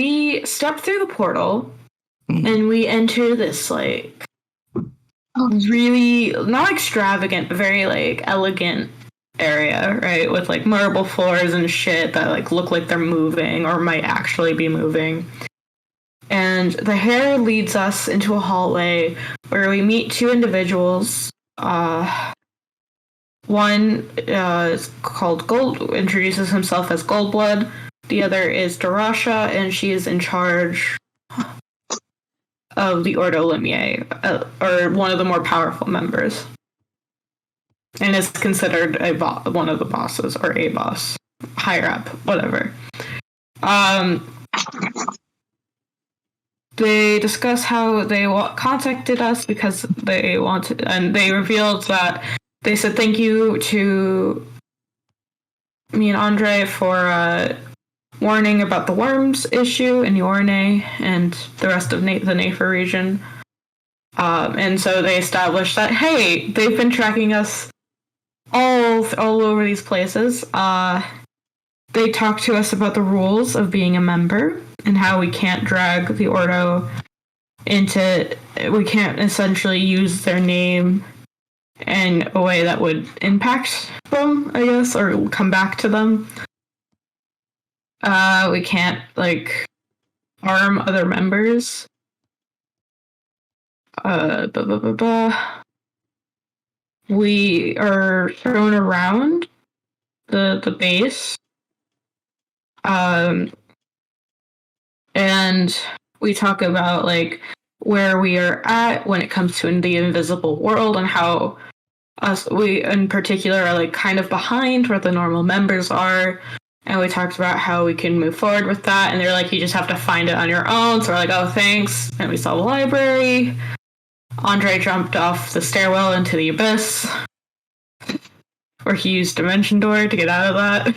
we step through the portal and we enter this like really not extravagant but very like elegant area, right, with like marble floors and shit that like look like they're moving or might actually be moving. And the hair leads us into a hallway where we meet two individuals. One is called Gold, introduces himself as Goldblood. The other is Darasha, and she is in charge of the Ordo Lumiere, or one of the more powerful members, and is considered one of the bosses, or a boss, higher up, whatever. They discuss how they contacted us because they wanted, and they revealed that they said thank you to me and Andre for warning about the worms issue in Yorne and the rest of the Nafa region. And so they established that, hey, they've been tracking us all over these places. They talked to us about the rules of being a member and how we can't drag the Ordo we can't essentially use their name in a way that would impact them, I guess, or come back to them. We can't, like, harm other members. We are thrown around the base. And we talk about, like, where we are at when it comes to the invisible world and how we, in particular, are, like, kind of behind where the normal members are. And we talked about how we can move forward with that. And they're like, you just have to find it on your own. So we're like, oh, thanks. And we saw the library. Andre jumped off the stairwell into the abyss, where he used Dimension Door to get out of that.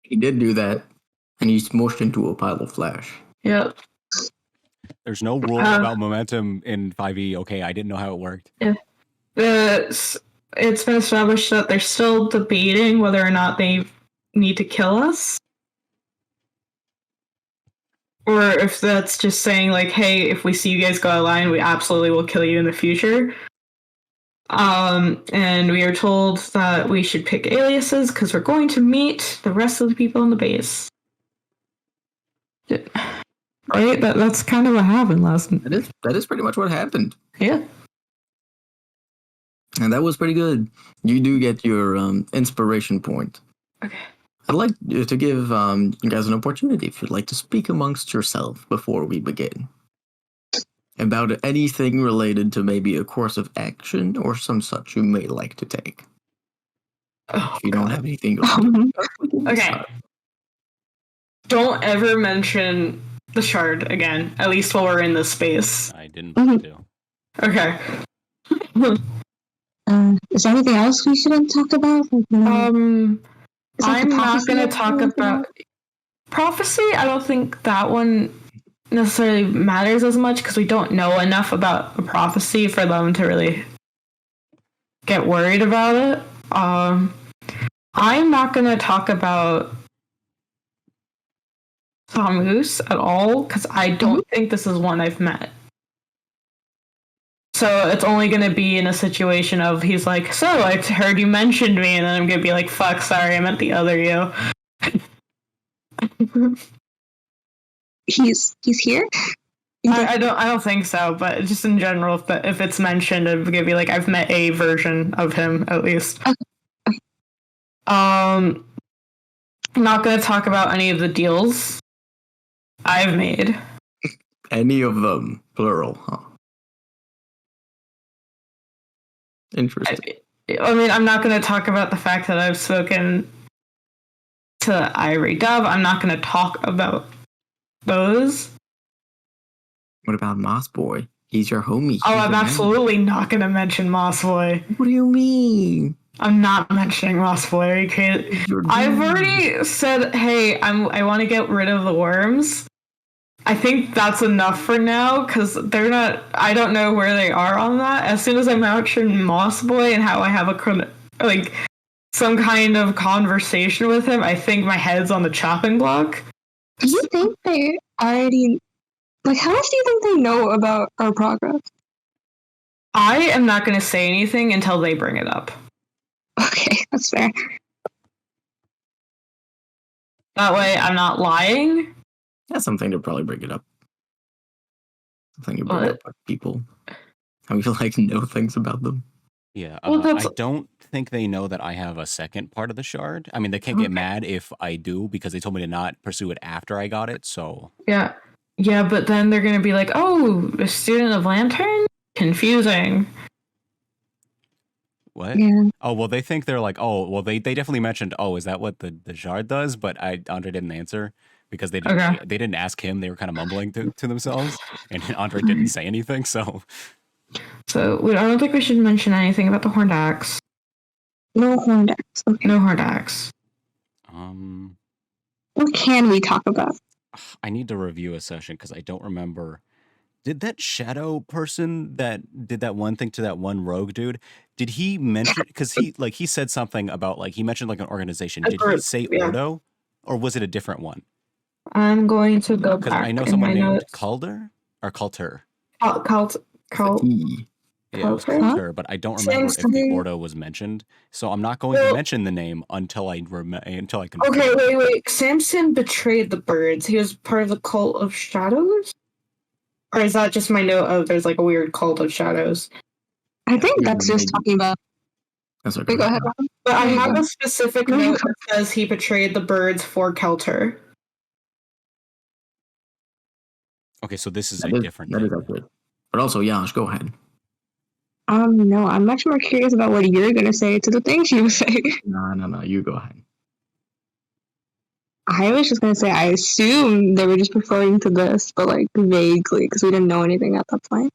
He did do that. And he smushed into a pile of flash. Yep. There's no rule about momentum in 5e. Okay, I didn't know how it worked. Yeah. It's been established that they're still debating whether or not they need to kill us. Or if that's just saying, like, hey, if we see you guys go out of line, we absolutely will kill you in the future. And we are told that we should pick aliases because we're going to meet the rest of the people in the base. Right? That's kind of what happened last night. That is pretty much what happened. Yeah. And that was pretty good. You do get your inspiration point. Okay. I'd like to give you guys an opportunity if you'd like to speak amongst yourself before we begin. About anything related to maybe a course of action or some such you may like to take. If you don't have anything okay. Don't ever mention the shard again, at least while we're in this space. I didn't want to. Okay. Is there anything else we shouldn't talk about? I'm not going to talk about prophecy. I don't think that one necessarily matters as much because we don't know enough about a prophecy for them to really get worried about it. I'm not going to talk about Samus at all because I don't think this is one I've met. So it's only going to be in a situation of he's like, so I heard you mentioned me, and then I'm going to be like, fuck, sorry, I meant the other you. He's here? I don't think so, but just in general, if it's mentioned, it's going to be like, I've met a version of him, at least. Okay. I'm not going to talk about any of the deals I've made. Any of them, plural, huh? Interesting. I mean, I'm not going to talk about the fact that I've spoken to Ivory Dove. I'm not going to talk about those. What about Moss Boy? He's your homie. Oh, I'm absolutely not going to mention Moss Boy. What do you mean? I'm not mentioning Moss Boy. I've already said, hey, I want to get rid of the worms. I think that's enough for now, because they're not... I don't know where they are on that. As soon as I mention Moss Boy and how I have some kind of conversation with him, I think my head's on the chopping block. Do you think already. Like, how much do you think they know about our progress? I am not going to say anything until they bring it up. Okay, that's fair. That way, I'm not lying. That's something to probably bring it up. Something you bring What? up with people. How you like know things about them. Yeah, Well, I that's- don't think they know that I have a second part of the shard. I mean, they can't get Okay. mad if I do because they told me to not pursue it after I got it. So Yeah. Yeah, but then they're going to be like, oh, a student of Lantern? Confusing. what? Yeah. Oh well, they think they're like, oh well, they definitely mentioned, oh, is that what the shard does? But Andre didn't answer because they didn't Okay. they didn't ask him. They were kind of mumbling to themselves, and Andre didn't say anything. So So I don't think we should mention anything about the Horned Axe. No horned axe. Okay. No Horned Axe. What can we talk about? I need to review a session because I don't remember. Did that shadow person that did that one thing to that one rogue dude? Did he mention? Because he said something about he mentioned an organization. A Did he group, say yeah. Ordo, or was it a different one? I'm going to go Because back. I know in someone my named notes. Calder or Coulter. Cult. Yeah, it was Coulter? Coulter, but I don't remember if the something- Ordo was mentioned. So I'm not going to Well- mention the name until I can. Okay, wait. Samson betrayed the birds. He was part of the cult of shadows? Or is that just my note of there's a weird cult of shadows? I think Yeah, that's just maybe. talking about. That's okay. Wait, go ahead, Robin. But I Yeah. have a specific No, you note that says he betrayed the birds for Kelter. Okay, so this is That a is, different that thing. is accurate. But also, Yash, go ahead. No, I'm much more curious about what you're gonna say to the things you say. No, you go ahead. I was just gonna say I assumed they were just referring to this, but vaguely because we didn't know anything at that point.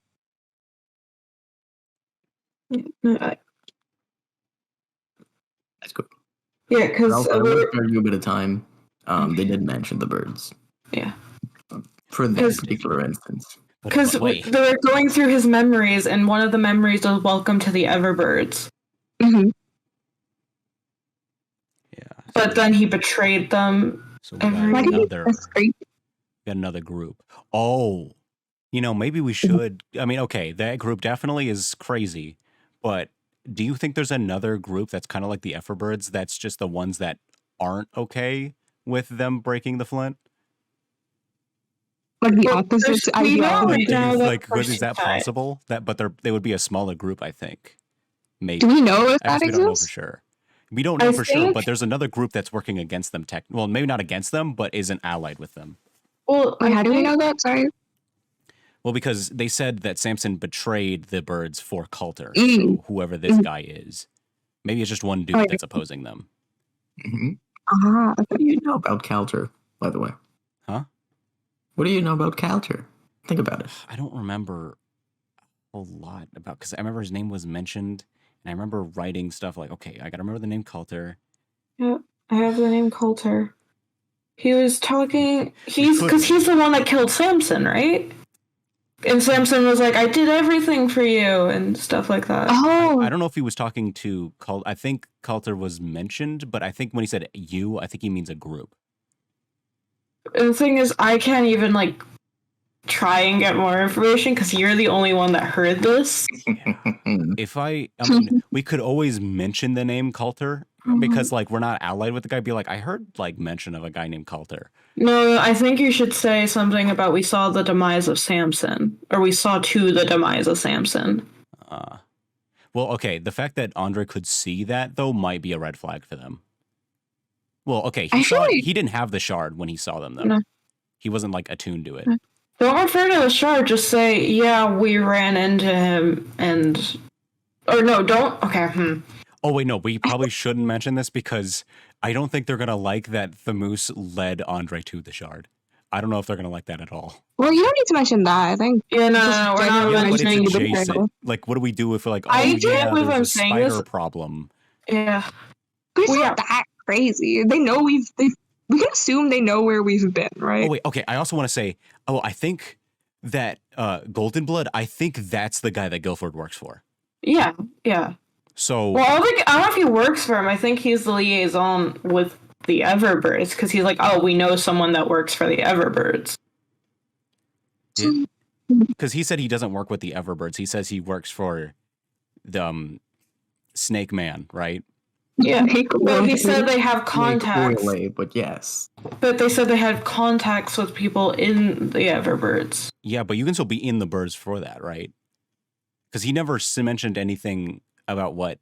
Yeah, That's good. because Also, I will spare you a bit of time. They did mention the birds. Yeah. For that 'Cause- particular instance. because wait, they were going through his memories, and one of the memories was "Welcome to the Everbirds." Mm-hmm. yeah. But then he betrayed them. So we got Why do you? another. That's great. Got another group. Oh, maybe we should. I mean, okay, that group definitely is crazy, but do you think there's another group that's kind of like the Everbirds that's just the ones that aren't okay with them breaking the Flint? Like the Well, opposite there's- we know ideology. right now that Is that person died. possible? But they would be a smaller group, I think. Maybe. Do we know if I guess that we don't know for exists? sure. We don't know I for sure, think- but there's another group that's working against them. Well, maybe not against them, but isn't allied with them. Well, Wait, how do we think- know that? Sorry. Well, because they said that Samson betrayed the birds for Coulter, Mm. so whoever this guy is. Maybe it's just one dude Oh, yeah. that's opposing them. Mhm. Ah, okay. What do you know about Calter, by the way? Huh? What do you know about Calter? Think about it. I don't remember a whole lot about, because I remember his name was mentioned, and I remember writing stuff like, okay, I gotta remember the name Coulter. Yeah, I have the name Coulter. He was talking. Because couldn't- he's the one that killed Samson, right? And Samson was like, "I did everything for you," and stuff like that. Oh, I don't know if he was talking to I think Coulter was mentioned, but I think when he said you, I think he means a group. And the thing is, I can't even try and get more information because you're the only one that heard this. If I mean, we could always mention the name Coulter because we're not allied with the guy. Be like, I heard mention of a guy named Coulter. No, I think you should say something about we saw the demise of Samson, or we saw to the demise of Samson. Well, okay. The fact that Andre could see that though might be a red flag for them. Well, okay, I feel like- he didn't have the shard when he saw them though. No. He wasn't attuned to it. Don't refer to the shard. Just say, "Yeah, we ran into him," and or no, don't. Okay. Oh wait, no, we probably shouldn't mention this because I don't think they're gonna like that the moose led Andre to the shard. I don't know if they're gonna like that at all. well, you don't need to mention that. I think. Yeah, no, Just we're generally not Yeah, but it's mentioning the adjacent. betrayal. What do we do if we're I oh can't yeah, believe I'm there's a saying spider this. problem? Yeah. But it's Well, not that crazy. They know we can assume they know where we've been, right? Oh wait, okay. I also want to say, I think that Golden Blood, I think that's the guy that Guilford works for. Yeah. Yeah. So Well, I don't know if he works for him. I think he's the liaison with the Everbirds because he's like, "Oh, we know someone that works for the Everbirds." Because he said he doesn't work with the Everbirds. He says he works for the Snake Man, right? Yeah. Well, he said they have contacts, Correlate, but yes. but they said they had contacts with people in the Everbirds. Yeah, but you can still be in the birds for that, right? Because he never mentioned anything about what.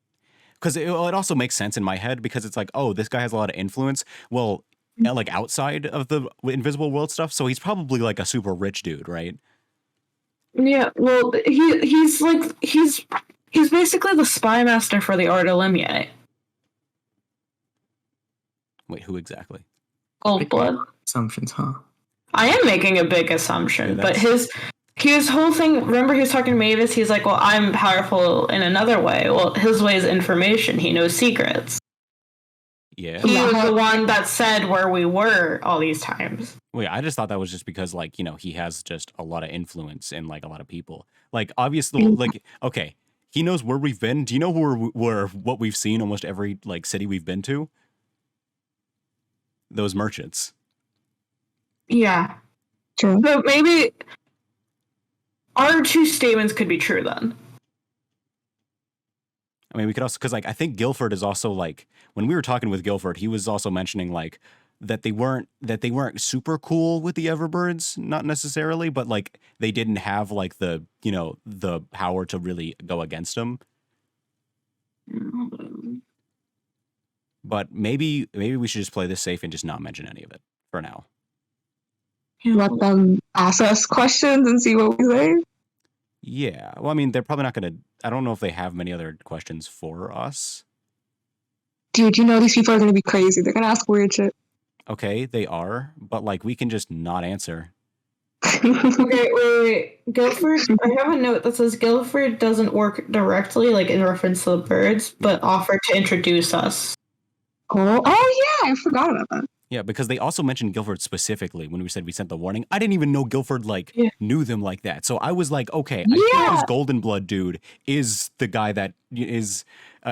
Because it also makes sense in my head because it's like, oh, this guy has a lot of influence. Well, like outside of the invisible world stuff, so he's probably like a super rich dude, right? Yeah. Well, he's basically the spy master for the Art of Lumiere. Wait, who exactly? Goldblood. Assumptions, huh? I am making a big assumption, Yeah, but his whole thing. Remember, he was talking to Mavis. He's like, "Well, I'm powerful in another way." Well, his way is information. He knows secrets. Yeah. He was the one that said where we were all these times. Wait, I just thought that was just because, like, he has just a lot of influence in like a lot of people. Like, obviously, like, okay, he knows where we've been. Do you know what we've seen? Almost every like city we've been to. Those merchants. Yeah. True. So maybe our two statements could be true then. I mean, we could also, because like I think Guilford is also like, when we were talking with Guilford, he was also mentioning like that they weren't super cool with the Everbirds, not necessarily, but like they didn't have like the the power to really go against them. But maybe we should just play this safe and just not mention any of it for now. Let them ask us questions and see what we say. Yeah. Well, I mean, they're probably not going to. I don't know if they have many other questions for us. Dude, you know these people are going to be crazy. They're going to ask weird shit. Okay, they are, but like we can just not answer. Okay, wait. Guilford, I have a note that says Guilford doesn't work directly, like in reference to the birds, but offered to introduce us. Oh yeah, I forgot about that. Yeah, because they also mentioned Guilford specifically when we said we sent the warning. I didn't even know Guilford knew them like that. So I was like, okay, I think this Golden Blood dude is the guy that is.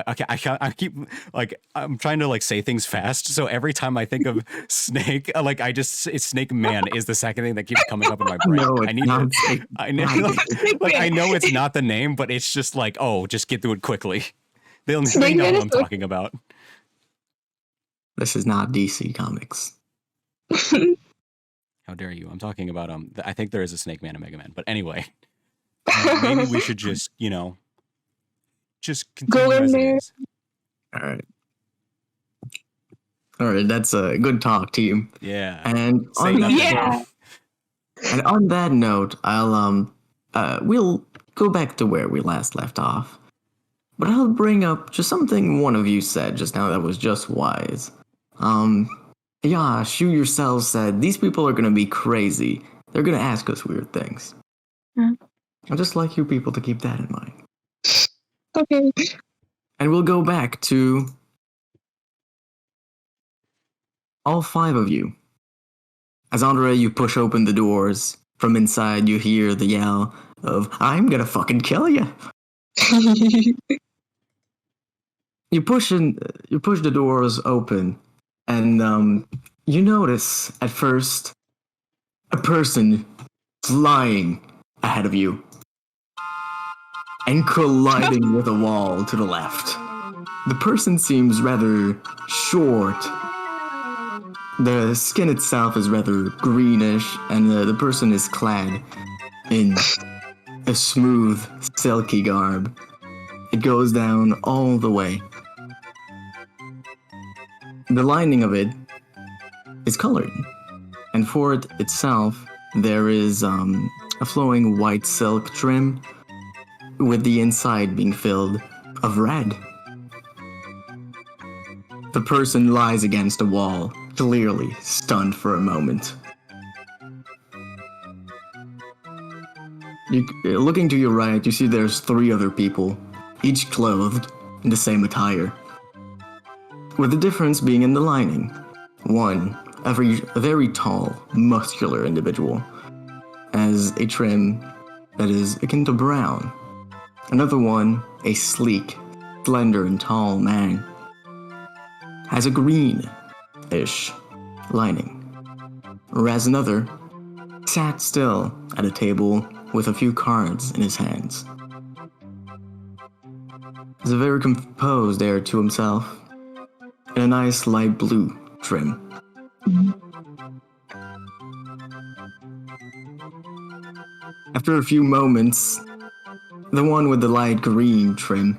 Okay, I keep like I'm trying to like say things fast. So every time I think of Snake, it's Snake Man is the second thing that keeps coming up in my brain. No, it's I need not. I know, I know it's not the name, but it's just like, oh, just get through it quickly. They know what I'm talking about. This is not DC Comics. How dare you? I'm talking about I think there is a Snake Man and Mega Man, but anyway, maybe we should just just continue Go in as it there. is. All right, that's a good talk, team. Yeah. And Say on nothing. Yeah. And on that note, I'll we'll go back to where we last left off. But I'll bring up just something one of you said just now that was just wise. Yash, you yourself said these people are gonna be crazy. They're gonna ask us weird things. I'd just like you people to keep that in mind. Okay. And we'll go back to all 5 of you. As Andre, you push open the doors. From inside, you hear the yell of, "I'm gonna fucking kill you." You push the doors open, and you notice at first a person flying ahead of you and colliding with a wall to the left. The person seems rather short. The skin itself is rather greenish, and the person is clad in a smooth, silky garb. It goes down all the way. The lining of it is colored, and for it itself, there is a flowing white silk trim, with the inside being filled of red. The person lies against a wall, clearly stunned for a moment. Looking to your right, you see there's 3 other people, each clothed in the same attire, with the difference being in the lining. One, a very tall, muscular individual, has a trim that is akin to brown. Another one, a sleek, slender, and tall man, has a greenish lining, whereas another sat still at a table with a few cards in his hands. He has a very composed air to himself, and a nice light blue trim. After a few moments, the one with the light green trim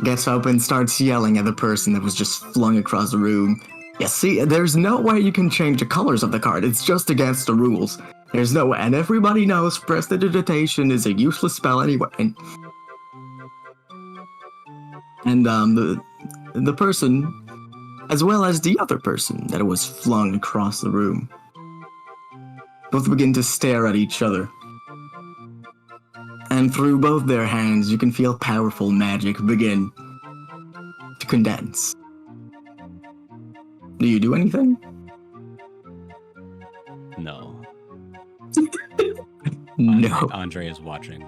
gets up and starts yelling at the person that was just flung across the room. Yeah, see, there's no way you can change the colors of the card. It's just against the rules. There's no way, and everybody knows prestidigitation is a useless spell anyway. And the person, as well as the other person that was flung across the room, both begin to stare at each other. And through both their hands, you can feel powerful magic begin to condense. Do you do anything? No. No. Andre is watching.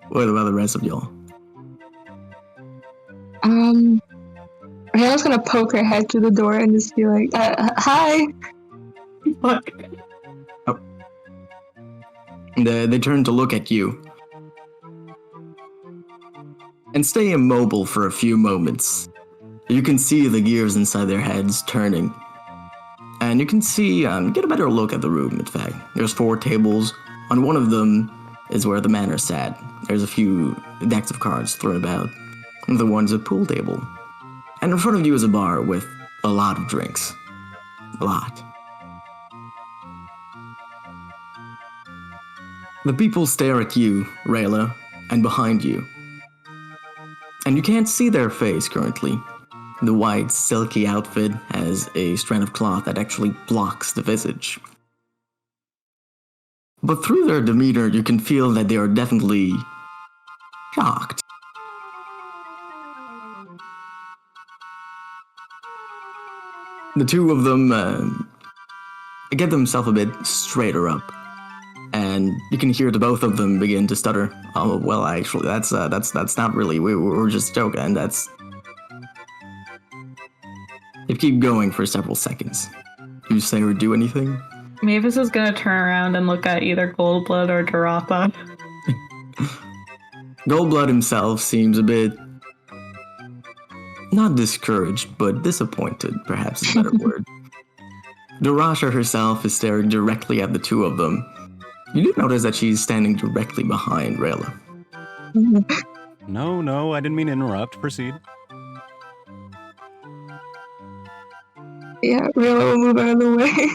What about the rest of y'all? Rihanna's gonna poke her head through the door and just be like, hi. What? They turn to look at you and stay immobile for a few moments. You can see the gears inside their heads turning. And you can see, get a better look at the room, in fact. There's 4 tables. On one of them is where the man are sat. There's a few decks of cards thrown about. One of the one's a pool table. And in front of you is a bar with a lot of drinks. A lot. The people stare at you, Rayla, and behind you. And you can't see their face currently. The white, silky outfit has a strand of cloth that actually blocks the visage. But through their demeanor, you can feel that they are definitely shocked. The two of them get themselves a bit straighter up. And you can hear the both of them begin to stutter. Oh, well, actually, that's not really. We're just joking. That's. They keep going for several seconds. Do you say or do anything? Mavis is gonna turn around and look at either Goldblood or Daratha. Goldblood himself seems a bit not discouraged, but disappointed. Perhaps is a better word. Darasha herself is staring directly at the two of them. You do notice that she's standing directly behind Rayla. No, I didn't mean to interrupt. Proceed. Yeah, Rayla will move out of the way.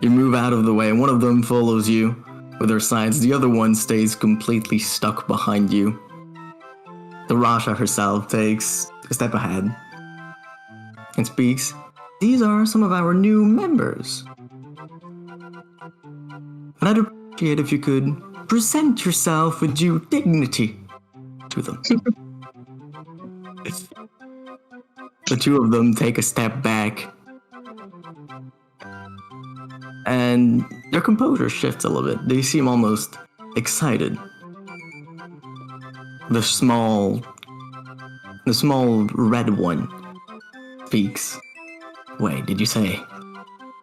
You move out of the way, and one of them follows you with her sides. The other one stays completely stuck behind you. Darasha herself takes a step ahead and speaks. These are some of our new members. And I'd appreciate if you could present yourself with due dignity to them. The two of them take a step back, and their composure shifts a little bit. They seem almost excited. The small red one speaks. Wait, did you say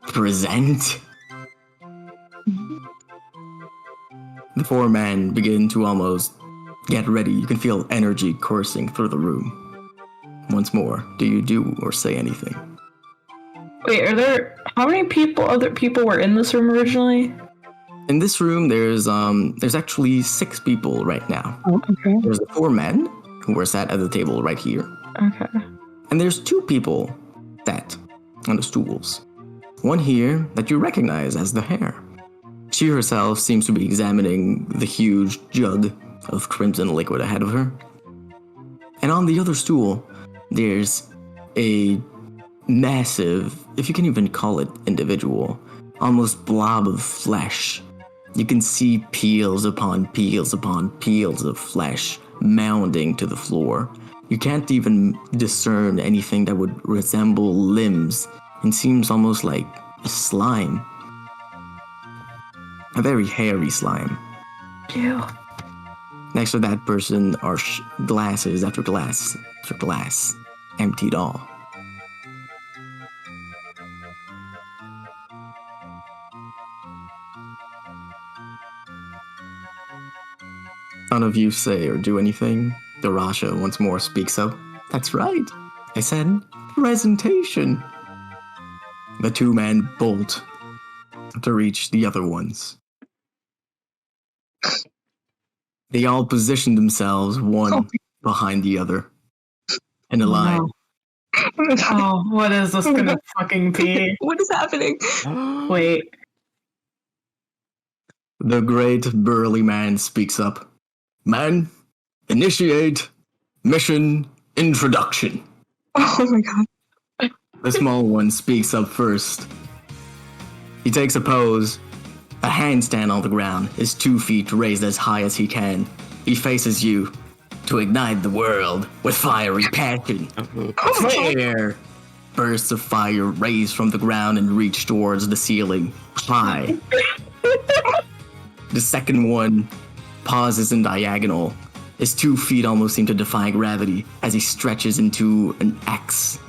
present? The 4 men begin to almost get ready. You can feel energy coursing through the room. Once more, do you do or say anything? Wait, how many other people were in this room originally? In this room, there's actually 6 people right now. Oh, okay. There's the 4 men who were sat at the table right here. Okay. And there's 2 people sat on the stools. One here that you recognize as the Hare. She herself seems to be examining the huge jug of crimson liquid ahead of her. And on the other stool, there's a massive, if you can even call it individual, almost blob of flesh. You can see peels upon peels upon peels of flesh mounding to the floor. You can't even discern anything that would resemble limbs, and seems almost like a slime. A very hairy slime. Ew. Next to that person are glasses after glass after glass, emptied all. None of you say or do anything. Darasha once more speaks up. That's right. I said presentation. The two men bolt to reach the other ones. They all position themselves one behind the other in a line. Oh, what is this gonna fucking be? What is happening? Wait. The great burly man speaks up. Men, initiate mission introduction. Oh my god. The small one speaks up first. He takes a pose, a handstand on the ground, his 2 feet raised as high as he can. He faces you to ignite the world with fiery passion. Flare! Bursts of fire raise from the ground and reach towards the ceiling, high. The second one pauses in diagonal. His 2 feet almost seem to defy gravity as he stretches into an X.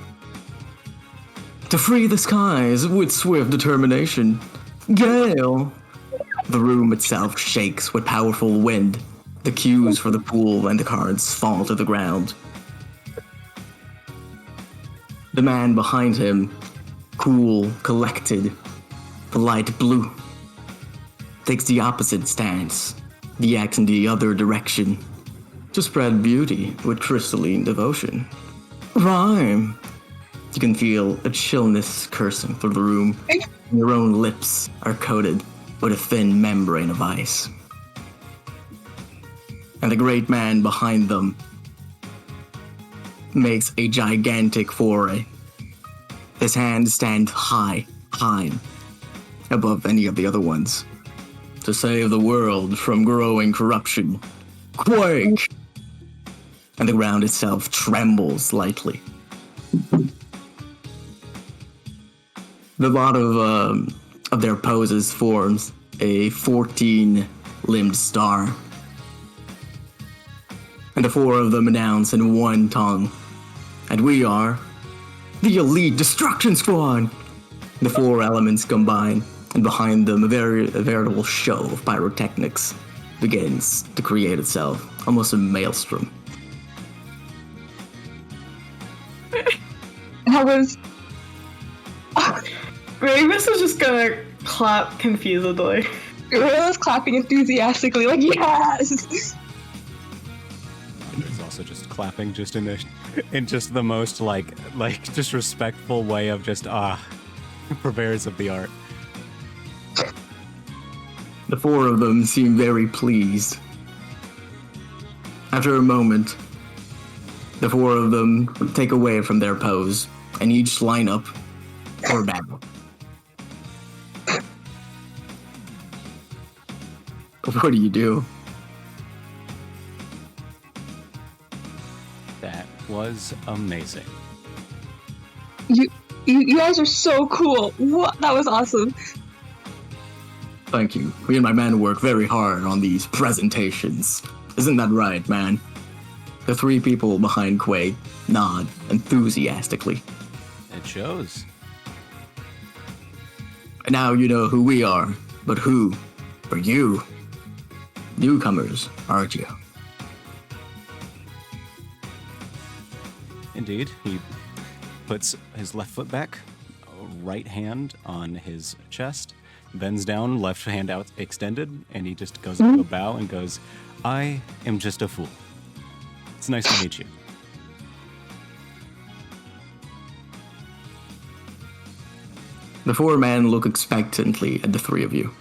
To free the skies with swift determination. Gale! The room itself shakes with powerful wind. The cues for the pool and the cards fall to the ground. The man behind him, cool, collected, the light blue, takes the opposite stance, the X in the other direction, to spread beauty with crystalline devotion. Rhyme! You can feel a chillness coursing through the room. Your own lips are coated with a thin membrane of ice. And the great man behind them makes a gigantic foray. His hands stand high above any of the other ones. To save the world from growing corruption. Quake! And the ground itself trembles slightly. The lot of their poses forms a 14-limbed star. And the 4 of them announce in one tongue, and we are the Elite Destruction Squad! The 4 elements combine, and behind them a veritable show of pyrotechnics begins to create itself, almost a maelstrom. That was. Mavis is just gonna clap confusedly. Ray was clapping enthusiastically, like, yes! He's also just clapping just in just the most like disrespectful way of just purveyors of the art. The 4 of them seem very pleased. After a moment, the 4 of them take away from their pose and each line up for battle. What do you do? That was amazing. You guys are so cool. What? That was awesome. Thank you. Me and my men work very hard on these presentations. Isn't that right, man? The 3 people behind Quake nod enthusiastically. It shows. And now you know who we are, but who are you? Newcomers, aren't you? Indeed. He puts his left foot back, right hand on his chest, bends down, left hand out extended, and he just goes into a bow and goes, I am just a fool. It's nice to meet you. The 4 men look expectantly at the 3 of you.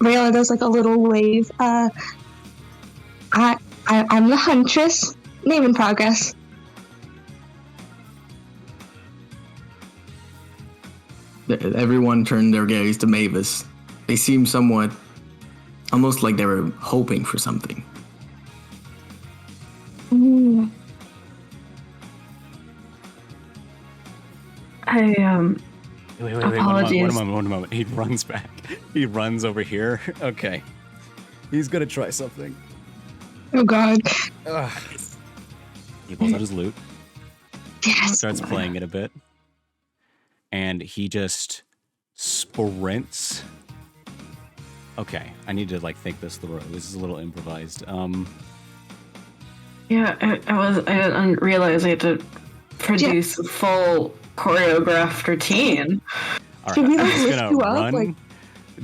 Rayla does like a little wave. I'm the Huntress. Name in progress. Everyone turned their gaze to Mavis. They seemed somewhat, almost like they were hoping for something. Wait, Apologies. one moment. He runs back. He runs over here. Okay. He's gonna try something. Oh god. He pulls out his lute, Yes. starts playing it a bit. and he just sprints. Okay, I need to like think this through. This is a little improvised. Yeah, I didn't realize I had to produce a full choreographed routine. All Should right, we, I'm like, just lift gonna you up, run, like-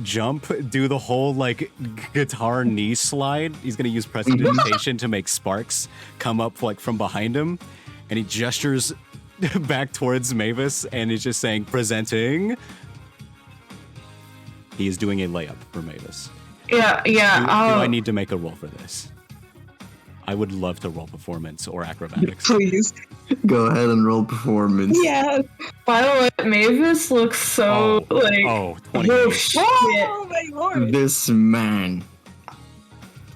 jump, do the whole like guitar knee slide. He's gonna use prestidigitation to make sparks come up like from behind him, and he gestures back towards Mavis, and he's just saying, "Presenting." He is doing a layup for Mavis. Yeah. Do I need to make a roll for this? I would love to roll performance or acrobatics. Please. Go ahead and roll performance. Yeah. By the way, Mavis looks so like. Oh, Oh 28. shit! Oh my lord. This man.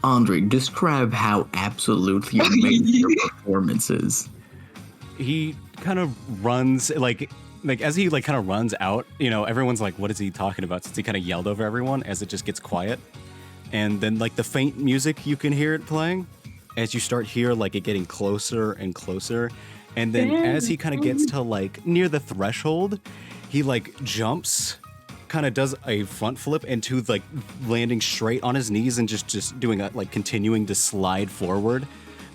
Andre, describe how absolutely amazing your performance is. He kind of runs like as he like kind of runs out, you know, everyone's like, what is he talking about? Since he kind of yelled over everyone as it just gets quiet. And then like the faint music, you can hear it playing as you start hear like it getting closer and closer. And then as he kind of gets to like near the threshold, he like jumps, kind of does a front flip into like landing straight on his knees and just doing a like continuing to slide forward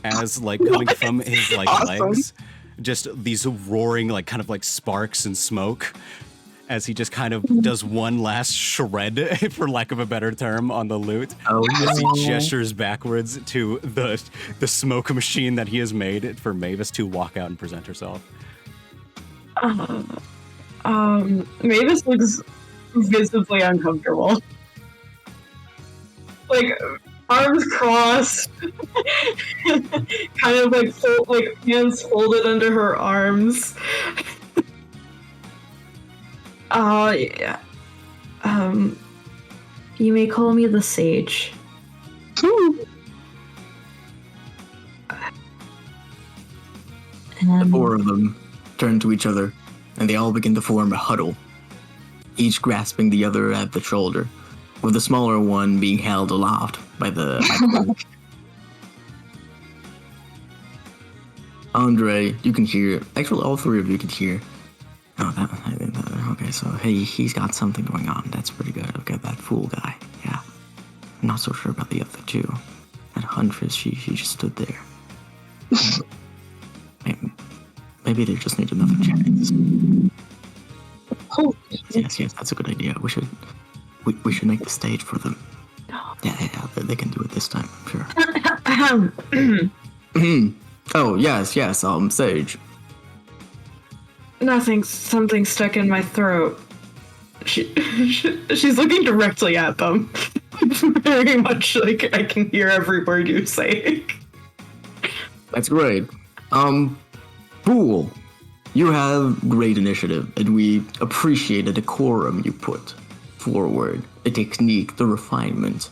as like coming from his like Awesome. legs. Just these roaring, like, kind of like sparks and smoke as he just kind of does one last shred, for lack of a better term, on the lute. Oh, As he no. gestures backwards to the smoke machine that he has made for Mavis to walk out and present herself. Mavis looks visibly uncomfortable. Like arms crossed, kind of like hands folded under her arms. Yeah. You may call me the Sage. The four of them turn to each other, and they all begin to form a huddle, each grasping the other at the shoulder, with the smaller one being held aloft by the cloak. Andre, you can hear. Actually, all three of you can hear. Oh, okay. So he's got something going on. That's pretty good. Okay, that fool guy. Yeah, I'm not so sure about the other two. That Huntress, she just stood there. Maybe they just need another chance. Oh, Yes, that's a good idea. We should make the stage for them. Yeah, they can do it this time, I'm sure. Oh, yes, Sage. Something stuck in my throat. She's looking directly at them. Very much like I can hear every word you say. That's great. Fool, you have great initiative, and we appreciate the decorum you put forward, the technique, the refinement.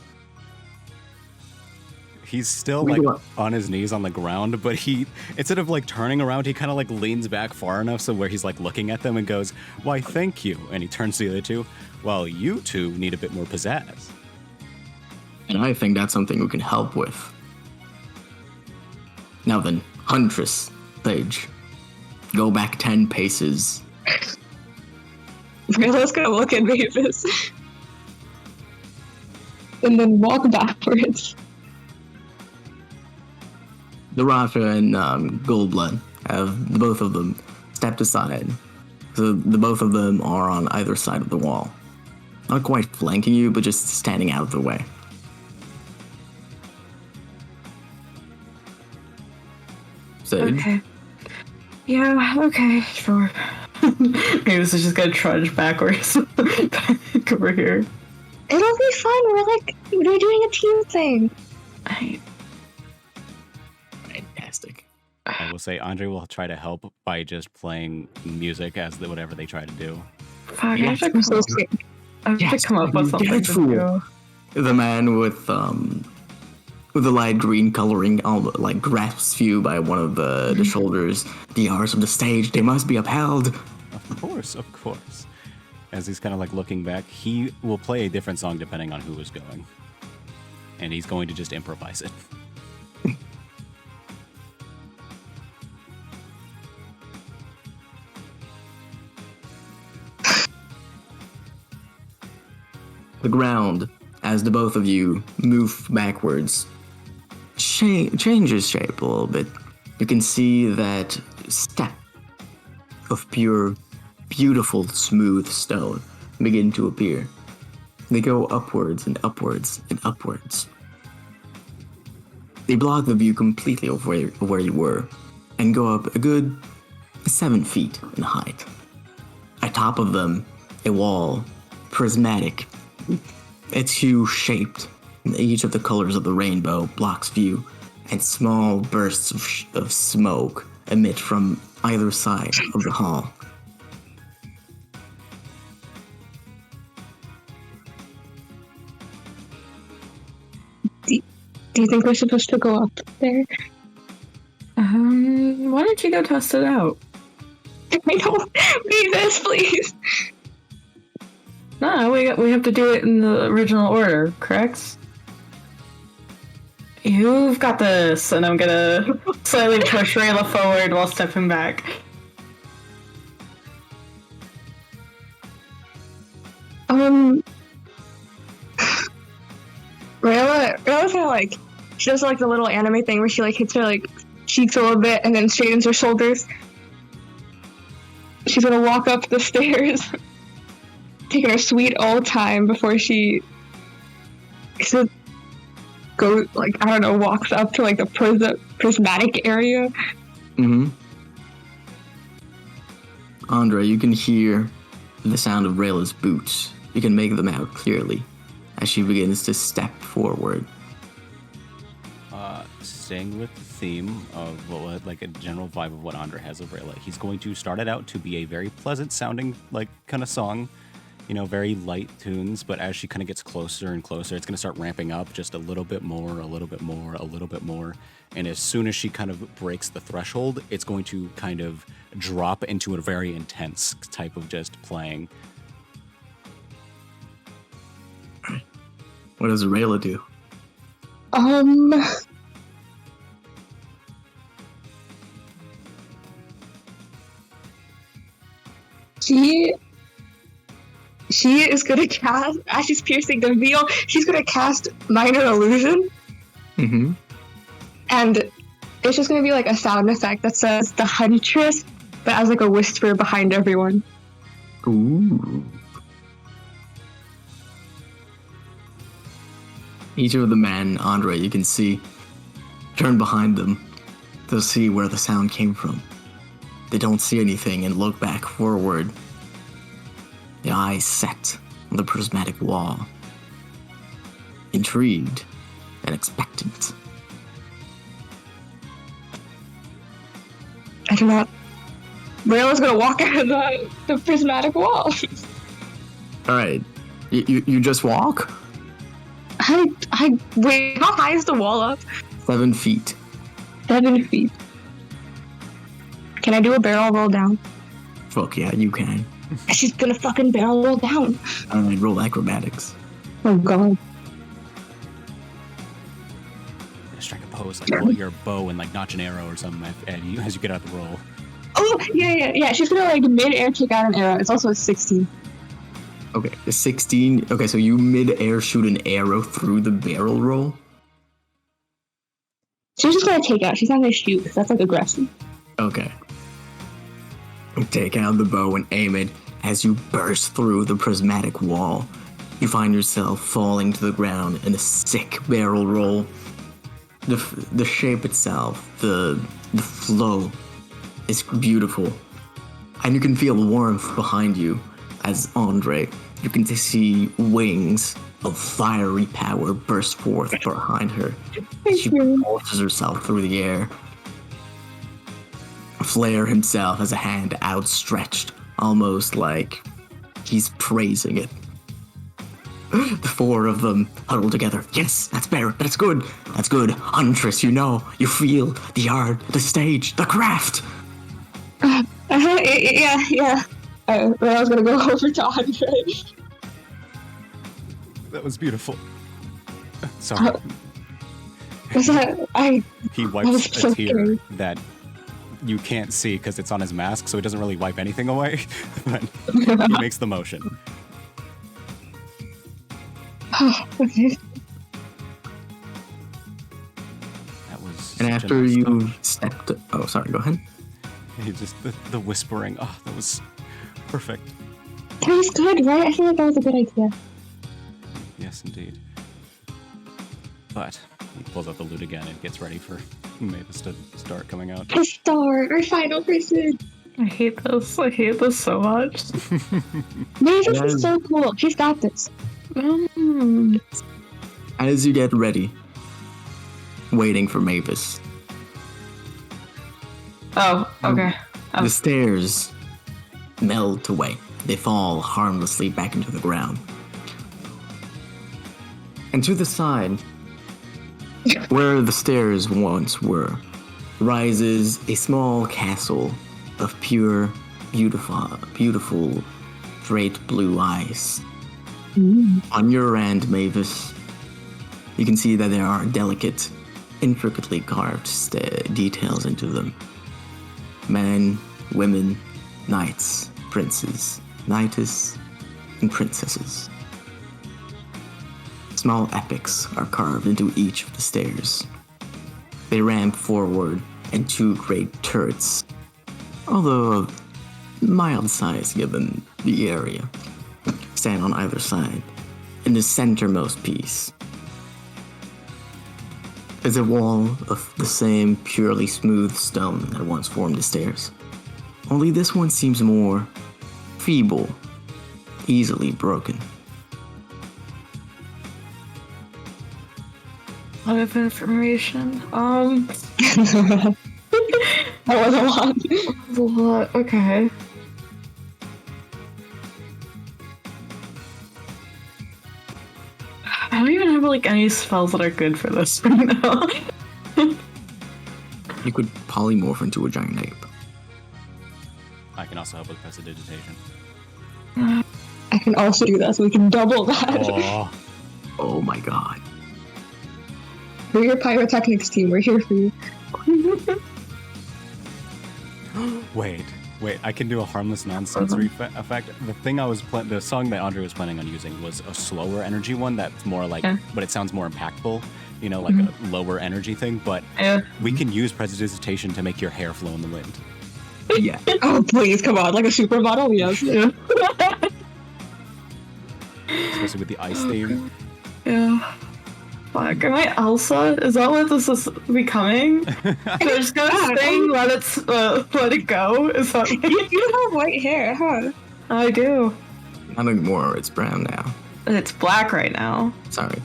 He's still We like do- on his knees on the ground, but he, instead of like turning around, he kind of like leans back far enough so where he's like looking at them and goes, "Why, thank you." And he turns to the other two. Well, you two need a bit more pizzazz. And I think that's something we can help with. Now then, Huntress, Sage, go back 10 paces. Rilla's gonna look at Mavis. And then walk backwards. Narasha and Goldblood have both of them stepped aside. So the both of them are on either side of the wall. Not quite flanking you, but just standing out of the way. Sage? Okay. Yeah, okay, sure. Maybe this is just gonna trudge backwards back over here. It'll be fun. We're doing a team thing. Fantastic. I will say Andre will try to help by just playing music as whatever they try to do. Fuck, I have Yes, to I'm so come, scared. I have Yes, to come up with you something dead to fool. do. The man with the light green coloring like grasps you by one of the shoulders. The hours of the stage, they must be upheld. Of course. As he's kind of like looking back, he will play a different song depending on who is going. And he's going to just improvise it. The ground, as the both of you move backwards, changes shape a little bit. You can see that step of pure, beautiful, smooth stone begin to appear. They go upwards and upwards and upwards. They block the view completely of where you were and go up a good 7 feet in height. Atop of them, a wall, prismatic. Its hue shaped. Each of the colors of the rainbow blocks view, and small bursts of smoke emit from either side of the hall. Do you think we're supposed to go up there? Why don't you go test it out? I don't need this, please. No, we have to do it in the original order, correct? You've got this, and I'm gonna slightly push Rayla forward while stepping back. Rayla's kind of like, she does like the little anime thing where she like hits her like cheeks a little bit and then straightens her shoulders. She's gonna walk up the stairs, taking her sweet old time before she goes, like, I don't know, walks up to like the prismatic area. Mm-hmm. Andre, you can hear the sound of Rayla's boots. You can make them out clearly as she begins to step forward. Staying with the theme of like a general vibe of what Andre has of Rayla, he's going to start it out to be a very pleasant sounding like kind of song, you know, very light tunes, but as she kind of gets closer and closer, it's going to start ramping up just a little bit more, a little bit more, a little bit more. And as soon as she kind of breaks the threshold, it's going to kind of drop into a very intense type of just playing. What does Rayla do? She is gonna cast, as she's piercing the veil, she's gonna cast Minor Illusion. Mm-hmm. And it's just gonna be like a sound effect that says the Huntress, but as like a whisper behind everyone. Ooh. Each of the men, Andre, you can see, turn behind them to see where the sound came from. They don't see anything and look back forward. The eyes set on the prismatic wall. Intrigued and expectant. I do not. Rayla's gonna walk out of the prismatic wall. Alright. You just walk? I wait, how high is the wall up? 7 feet. 7 feet. Can I do a barrel roll down? Fuck yeah, you can. She's gonna fucking barrel roll down. Alright, roll acrobatics. Oh god. Strike a pose, like pull your bow and like notch an arrow or something as you get out the roll. Oh, yeah. She's gonna like mid-air take out an arrow. It's also a 16. Okay, a 16. Okay, so you mid-air shoot an arrow through the barrel roll? She's just gonna take out. She's not gonna shoot because that's like aggressive. Okay. Take out the bow and aim it. As you burst through the prismatic wall, you find yourself falling to the ground in a sick barrel roll. The shape itself, the flow is beautiful. And you can feel warmth behind you as Andre, you can see wings of fiery power burst forth behind her. She forces herself through the air. Flair himself has a hand outstretched, almost like he's praising it. The four of them huddle together. Yes, that's better. That's good. That's good. Huntress, you know, you feel the art, the stage, the craft. Yeah. I was gonna go over to Andre. That was beautiful. Sorry. He wipes a tear that you can't see because it's on his mask, so he doesn't really wipe anything away. But he makes the motion. Okay. That was. And such a after nice you touch. stepped, oh, sorry, go ahead. It just the whispering. Oh, that was perfect. That was good, right? I feel like that was a good idea. Yes, indeed. But he pulls out the lute again and gets ready for Mavis to start coming out. The star, our final person. I hate this. I hate this so much. Mavis Yes. is so cool. She's got this. As you get ready, waiting for Mavis, Oh, okay. the stairs melt away. They fall harmlessly back into the ground. And to the side, where the stairs once were, rises a small castle of pure, beautiful, straight blue ice. On your end, Mavis, you can see that there are delicate, intricately carved details into them. Men, women, knights, princes, knights, and princesses. Small epics are carved into each of the stairs. They ramp forward, and two great turrets, although of mild size given the area, stand on either side. In the centermost piece is a wall of the same purely smooth stone that once formed the stairs. Only this one seems more feeble, easily broken. A lot of information. That was a lot. A lot. Okay. I don't even have like any spells that are good for this right now. You could polymorph into a giant ape. I can also help with prestidigitation. I can also do that, so we can double that. Oh, Oh my god. We're your pyrotechnics team. We're here for you. wait. I can do a harmless non-sensory effect. The thing the song that Andre was planning on using was a slower energy one that's more like, Yeah. but it sounds more impactful. You know, like a lower energy thing. But Yeah. we can use prestidigitation to make your hair flow in the wind. Yeah. Oh, please, come on. Like a supermodel? Yes. Especially with the ice theme. Yeah. Fuck, am I Elsa? Is that what this is becoming? They're just gonna sing, let it go? Is that You have white hair, huh? I do. Not anymore, it's brown now. It's black right now. Sorry.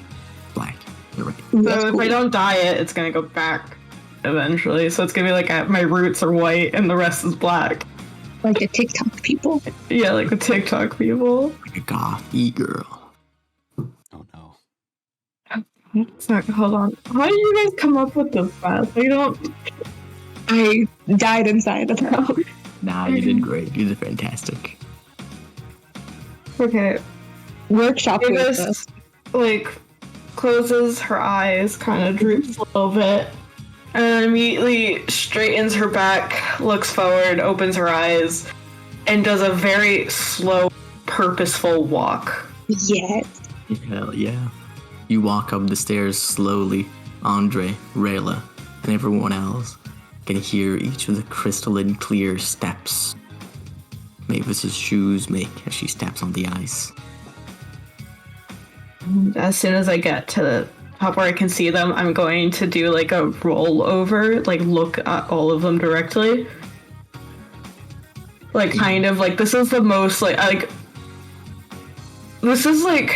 Black. You're right. That's So if cool. I don't dye it, it's gonna go back eventually. So it's gonna be like my roots are white and the rest is black. Like the TikTok people. Yeah, like the TikTok people. Like a goth e-girl. Oh no. Sorry, hold on. How did you guys come up with this fast? I don't. I died inside of her. Nah, you did great. You did fantastic. Okay. Workshop with Mavis, us. like, closes her eyes, kind of droops a little bit, and then immediately straightens her back, looks forward, opens her eyes, and does a very slow, purposeful walk. Yes. Hell yeah. You walk up the stairs slowly. Andre, Rayla, and everyone else can hear each of the crystalline clear steps Mavis's shoes make as she steps on the ice. As soon as I get to the top where I can see them, I'm going to do like a roll over, like look at all of them directly. Like kind of like this is the most like this is like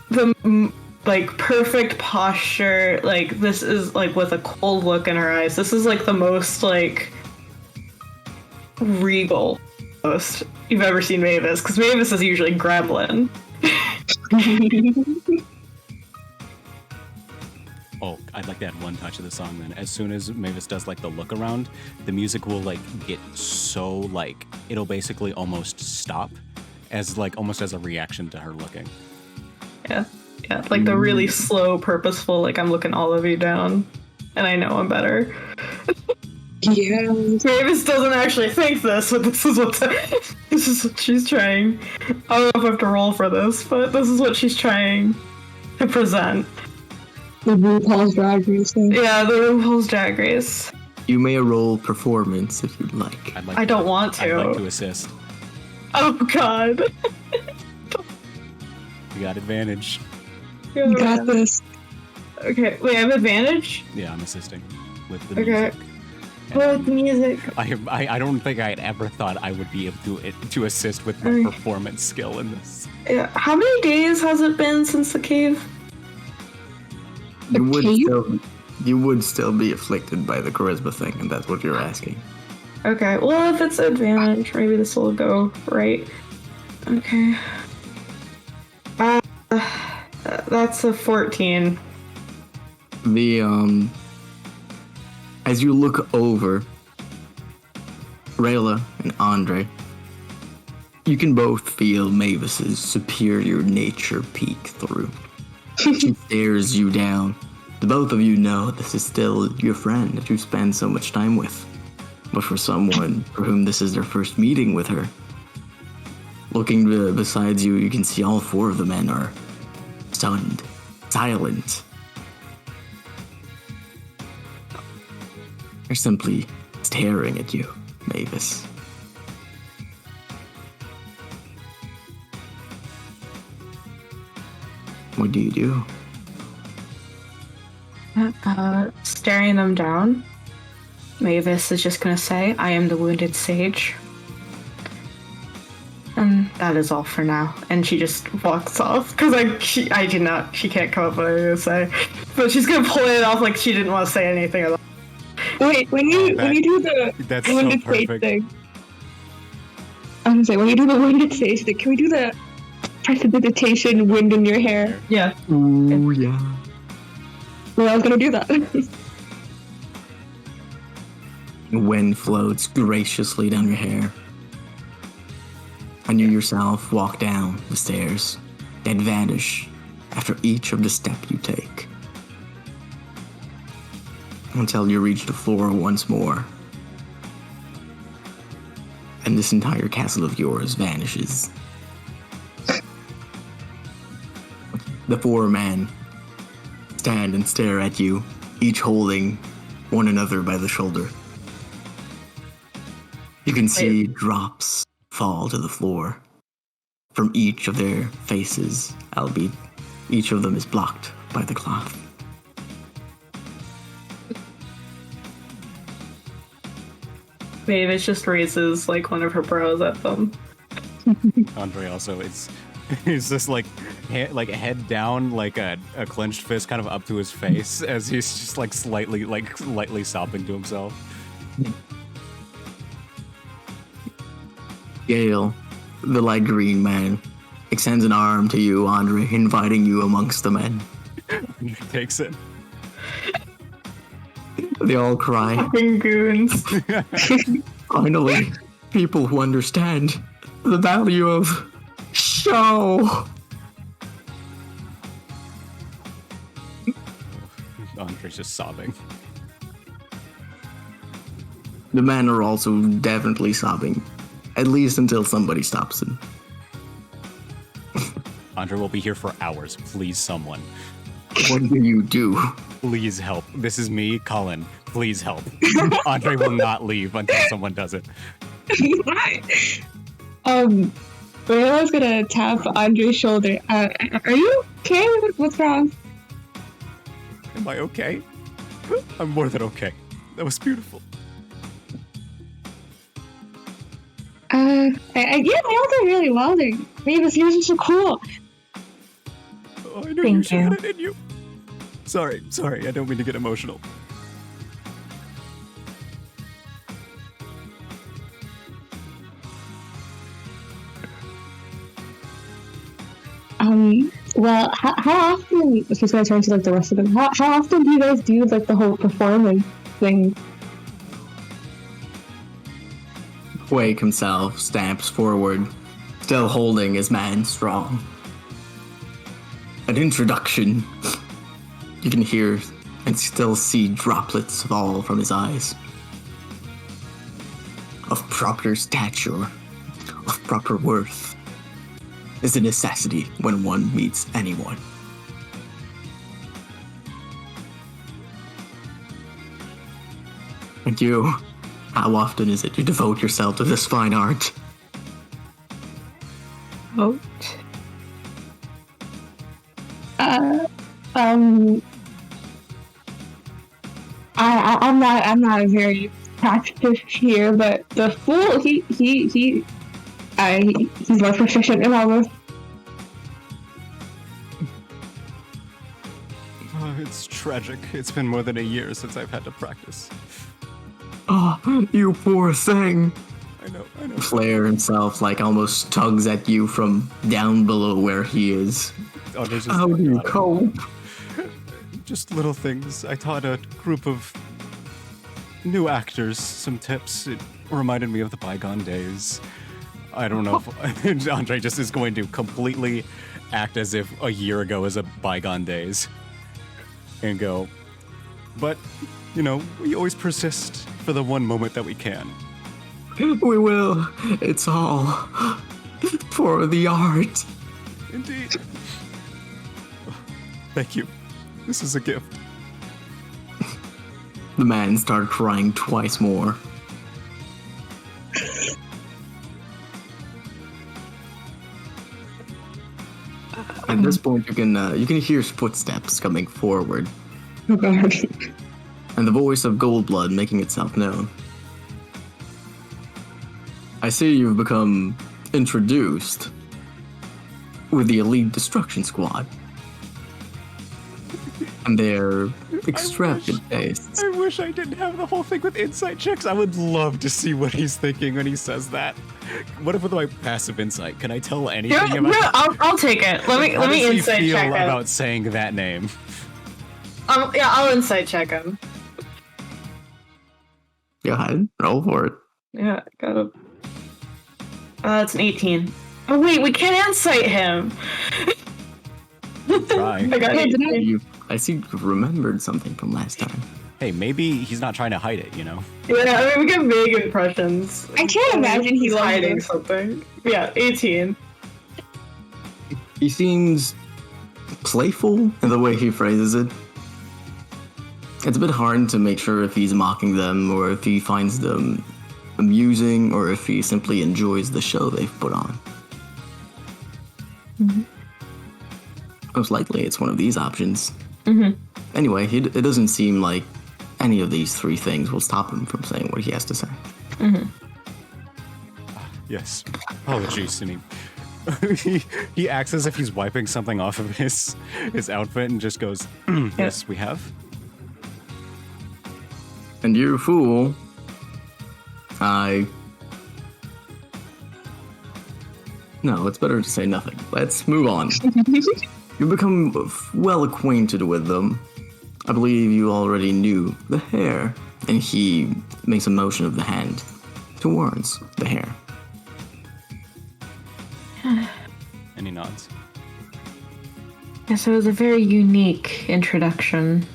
the like perfect posture. Like this is like with a cold look in her eyes. This is like the most like regal most you've ever seen Mavis, because Mavis is usually gremlin. Oh, I'd like to add one touch of the song then. As soon as Mavis does like the look around, the music will like get so like it'll basically almost stop as like almost as a reaction to her looking. Yeah, like the really slow, purposeful, like I'm looking all of you down, and I know I'm better. Yeah. Mavis doesn't actually think this, but this is what she's trying. I don't know if I have to roll for this, but this is what she's trying to present. The RuPaul's Drag Race thing. Yeah, the RuPaul's Drag Race. You may roll performance if you'd like. I don't want to. I'd like to assist. Oh god. You got advantage. You got this. Okay, wait, I have advantage? Yeah, I'm assisting with the Okay. music. Oh, the music. I don't think I had ever thought I would be able to assist with my Okay. performance skill in this. Yeah, how many days has it been since the cave? You would still be afflicted by the charisma thing, and that's what you're asking. Okay, well, if it's advantage, maybe this will go right. Okay. That's a 14. As you look over Rayla and Andre, you can both feel Mavis's superior nature peek through. She stares you down. The both of you know this is still your friend that you spend so much time with. But for someone for whom this is their first meeting with her, looking besides you, you can see all four of the men are stunned, silent. They're simply staring at you, Mavis. What do you do? Staring them down, Mavis is just gonna say, I am the wounded sage. And that is all for now. And she just walks off. Because she can't come up with anything to say. But she's gonna pull it off like she didn't want to say anything at all. Wait, when you do the That's so wounded sage perfect. thing, I'm gonna say when you do the wounded sage thing, can we do the precipitation wind in your hair? Yeah. Ooh, yeah. Well, I was gonna do that. Wind floats graciously down your hair. And you yourself walk down the stairs and vanish after each of the steps you take. Until you reach the floor once more. And this entire castle of yours vanishes. The four men stand and stare at you, each holding one another by the shoulder. You can see drops fall to the floor from each of their faces, albeit each of them is blocked by the cloth. Mavis just raises like one of her brows at them. Andre also is just like head down, like a clenched fist kind of up to his face as he's just like lightly sobbing to himself. Gale, the light green man, extends an arm to you, Andre, inviting you amongst the men. He takes it. They all cry. Fucking goons. Finally, people who understand the value of show. Andre's just sobbing. The men are also definitely sobbing, at least until somebody stops them. Andre will be here for hours. Please, someone. What do you do? Please help. This is me, Colin. Please help. Andre will not leave until someone does it. Rayla's gonna tap Andre's shoulder. Are you okay? What's wrong? Am I okay? I'm more than okay. That was beautiful. Yeah, they all did really well there. Mavis, yours is so cool. Oh, I know Thank you you. had it in you. Sorry. I don't mean to get emotional. Well, how often? She's gonna turn to like the rest of them. How often do you guys do like the whole performance thing? Quake himself stamps forward, still holding his man strong. An introduction. You can hear and still see droplets fall from his eyes. of proper stature, of proper worth, is a necessity when one meets anyone. And you, how often is it you devote yourself to this fine art? Oh. I'm not very practiced here, but the fool, he's more proficient in all this. Oh, it's tragic. It's been more than a year since I've had to practice. Oh, you poor thing. I know. Flair himself, almost tugs at you from down below where he is. Oh, there's just, How do you cope? just little things. I taught a group of new actors some tips. It reminded me of the bygone days. I don't know if Andre just is going to completely act as if a year ago is a bygone days. And go, but, we always persist for the one moment that we can. We will. It's all for the art. Indeed. Thank you. This is a gift. The man started crying twice more. At this point, you can hear footsteps coming forward, Oh god. and the voice of Goldblood making itself known. I see you've become introduced with the Elite Destruction Squad. And their extravagant tastes. I wish I didn't have the whole thing with insight checks. I would love to see what he's thinking when he says that. What if with my passive insight, can I tell anything about? I'll take it. Let How me does he insight feel check him. about saying that name? Yeah, I'll insight check him. Go ahead, roll for it. Yeah, got it. It's an 18. Oh wait, we can't insight him. Try. I got Hey, 18. I see you've remembered something from last time. Hey, maybe he's not trying to hide it, Yeah, I mean, we get vague impressions. I can't imagine he's he's hiding hiding. something. Yeah, 18. He seems playful in the way he phrases it. It's a bit hard to make sure if he's mocking them or if he finds them amusing or if he simply enjoys the show they've put on. Most likely it's one of these options. Anyway, it doesn't seem like any of these three things will stop him from saying what he has to say. Yes. Apologies. I mean, he acts as if he's wiping something off of his outfit and just goes, yes, we have. And you fool, No, it's better to say nothing. Let's move on. You become well acquainted with them. I believe you already knew the hair, and he makes a motion of the hand towards the hair. And he nods. Yes, it was a very unique introduction.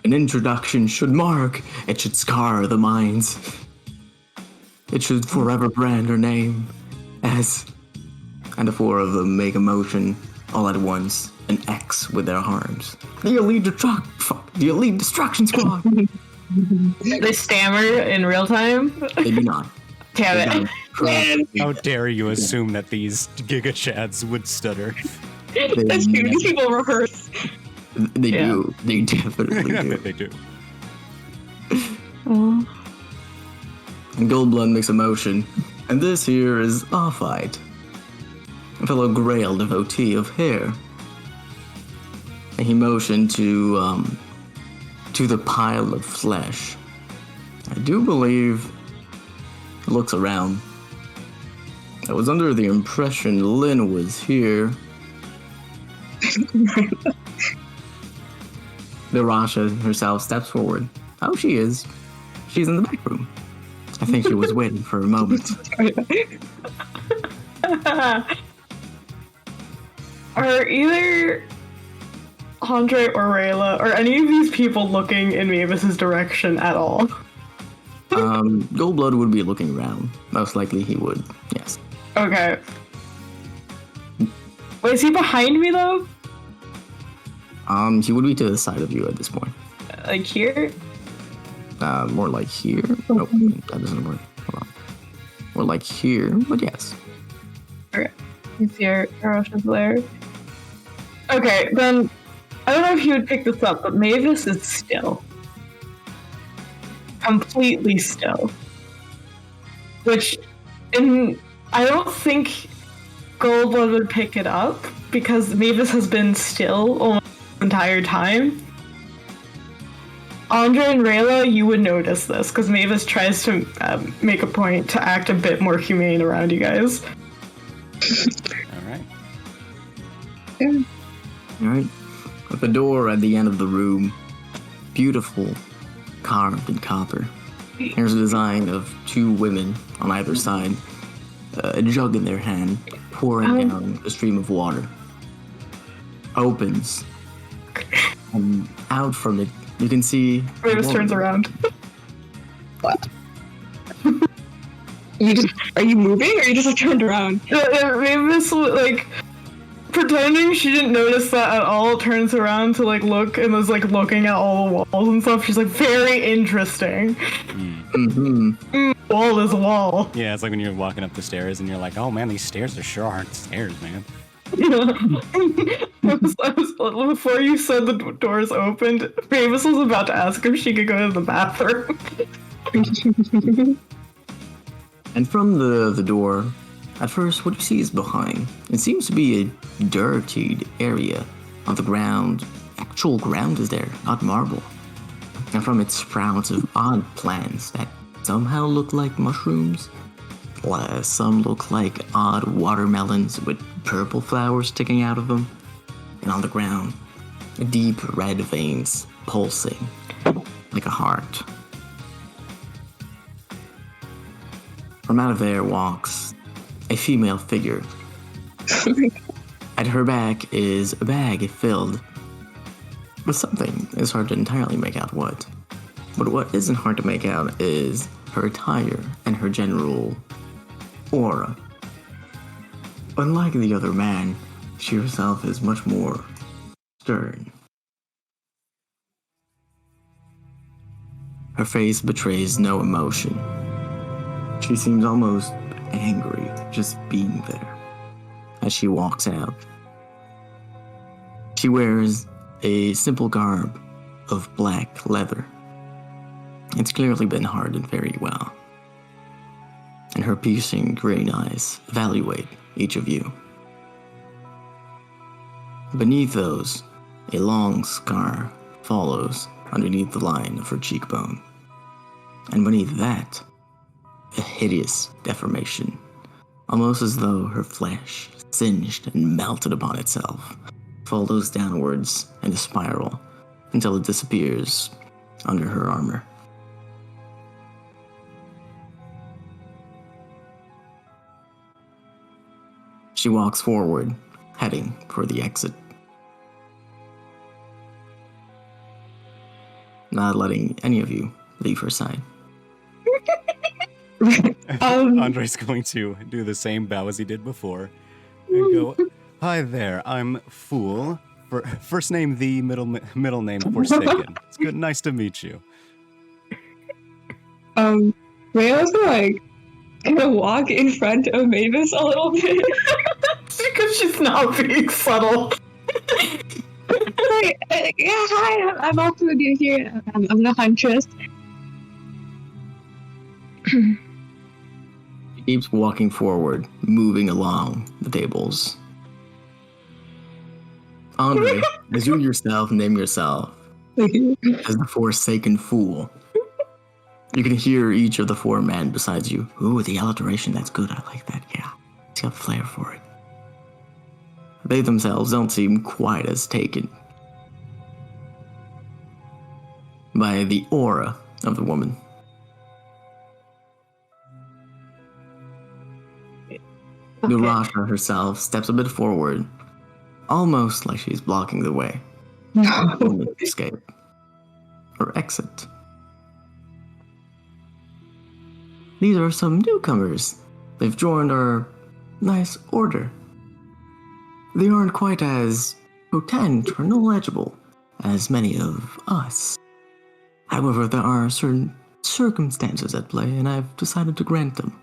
An introduction should mark, it should scar the minds. It should forever brand her name as... And the four of them make a motion all at once, an X with their arms. The Elite Destruction Squad! They stammer in real time. They do not. Damn it. How dare you assume that these Giga Chads would stutter? That's true. These people rehearse. They do. They definitely I do. bet they do. Oh. And Goldblood makes a motion. And this here is Offite, a fellow Grail devotee of hair. And he motioned to the pile of flesh. I do believe he looks around. I was under the impression Lynn was here. Narasha herself steps forward. Oh, she is. She's in the back room. I think she was waiting for a moment. Are either Andre or Rayla or any of these people looking in Mavis's direction at all? Goldblood would be looking around. Most likely he would, yes. Okay. Wait, is he behind me though? He would be to the side of you at this point. Like here? More like here. Nope, that doesn't work. Hold on. More like here, but yes. Okay. He's here. Arosha's there. Okay, then I don't know if you would pick this up, but Mavis is still. Completely still. Which, I don't think Goldblood would pick it up because Mavis has been still almost the entire time. Andre and Rayla, you would notice this because Mavis tries to make a point to act a bit more humane around you guys. All right. Alright. At the door at the end of the room, beautiful, carved in copper. Here's a design of two women on either side, a jug in their hand, pouring down a stream of water. Opens, and out from it, you can see. Mavis turns around. What? Are you moving or you just turned around? Mavis, like, pretending she didn't notice that at all, turns around to, like, look and is, like, looking at all the walls and stuff. She's like, very interesting. Mm-hmm. Wall is wall. Yeah, it's like when you're walking up the stairs and you're like, oh man, these stairs are sure aren't stairs, man. Before you said the doors opened, Mavis was about to ask if she could go to the bathroom. And from the door, at first, what you see is behind. It seems to be a dirtied area on the ground. Actual ground is there, not marble. And from it sprouts of odd plants that somehow look like mushrooms. Some look like odd watermelons with purple flowers sticking out of them. And on the ground, deep red veins pulsing like a heart. From out of there walks a female figure. At her back is a bag filled with something. It's hard to entirely make out what. But what isn't hard to make out is her attire and her general aura. Unlike the other man, she herself is much more stern. Her face betrays no emotion. She seems almost angry just being there as she walks out. She wears a simple garb of black leather. It's clearly been hardened very well. And her piercing green eyes evaluate each of you. Beneath those, a long scar follows underneath the line of her cheekbone. And beneath that, a hideous deformation, almost as though her flesh, singed and melted upon itself, follows downwards in a spiral until it disappears under her armor. She walks forward, heading for the exit. Not letting any of you leave her side. Andre's going to do the same bow as he did before and go, hi there, I'm Fool. First name The, middle name Forsaken. It's good, nice to meet you. Rayla's gonna walk in front of Mavis a little bit. Because she's not being subtle. Yeah, hi, I'm also new here. I'm the Huntress. She keeps walking forward, moving along the tables. Andre, as you yourself name yourself as the Forsaken Fool, you can hear each of the four men besides you. Ooh, the alliteration, that's good. I like that, yeah. It's got flair for it. They themselves don't seem quite as taken by the aura of the woman. Nurasha herself steps a bit forward, almost like she's blocking the way. No. Escape. Or exit. these are some newcomers. They've joined our nice order. They aren't quite as potent or knowledgeable as many of us. However, there are certain circumstances at play, and I've decided to grant them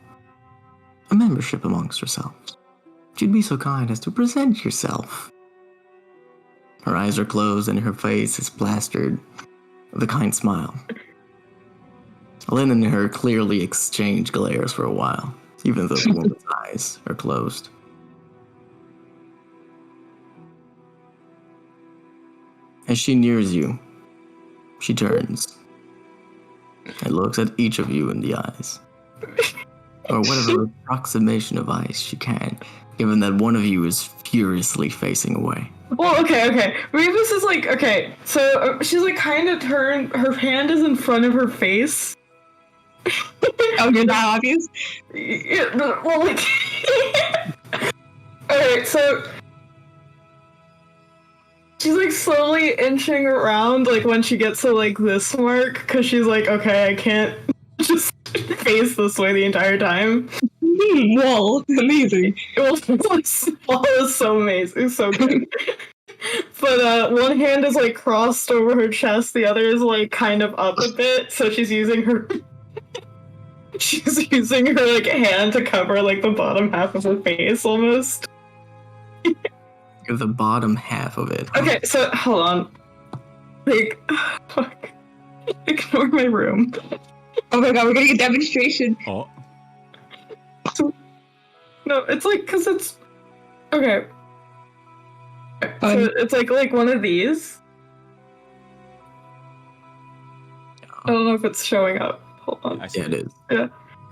a membership amongst yourselves. If you'd be so kind as to present yourself. Her eyes are closed and her face is plastered with a kind smile. Lynn and her clearly exchange glares for a while, even though the woman's eyes are closed. As she nears you, she turns and looks at each of you in the eyes. Or whatever approximation of eyes she can, given that one of you is furiously facing away. Well, okay. Mavis is like, okay, so she's like kind of turned, her hand is in front of her face. Oh, you're not obvious? Yeah, well, like... Alright, so... She's like slowly inching around, like when she gets to like this mark, because she's like, okay, I can't just face this way the entire time. Whoa, amazing. It was so amazing, so good. But one hand is like crossed over her chest, the other is like kind of up a bit, so she's using her like hand to cover like the bottom half of her face almost. The bottom half of it. Okay, so hold on. Like, fuck. Ignore my room. Oh my god, we're getting a demonstration. Oh. No, it's like, cause it's okay. So it's like one of these. I don't know if it's showing up. Hold on. I see. Yeah, it is. Yeah,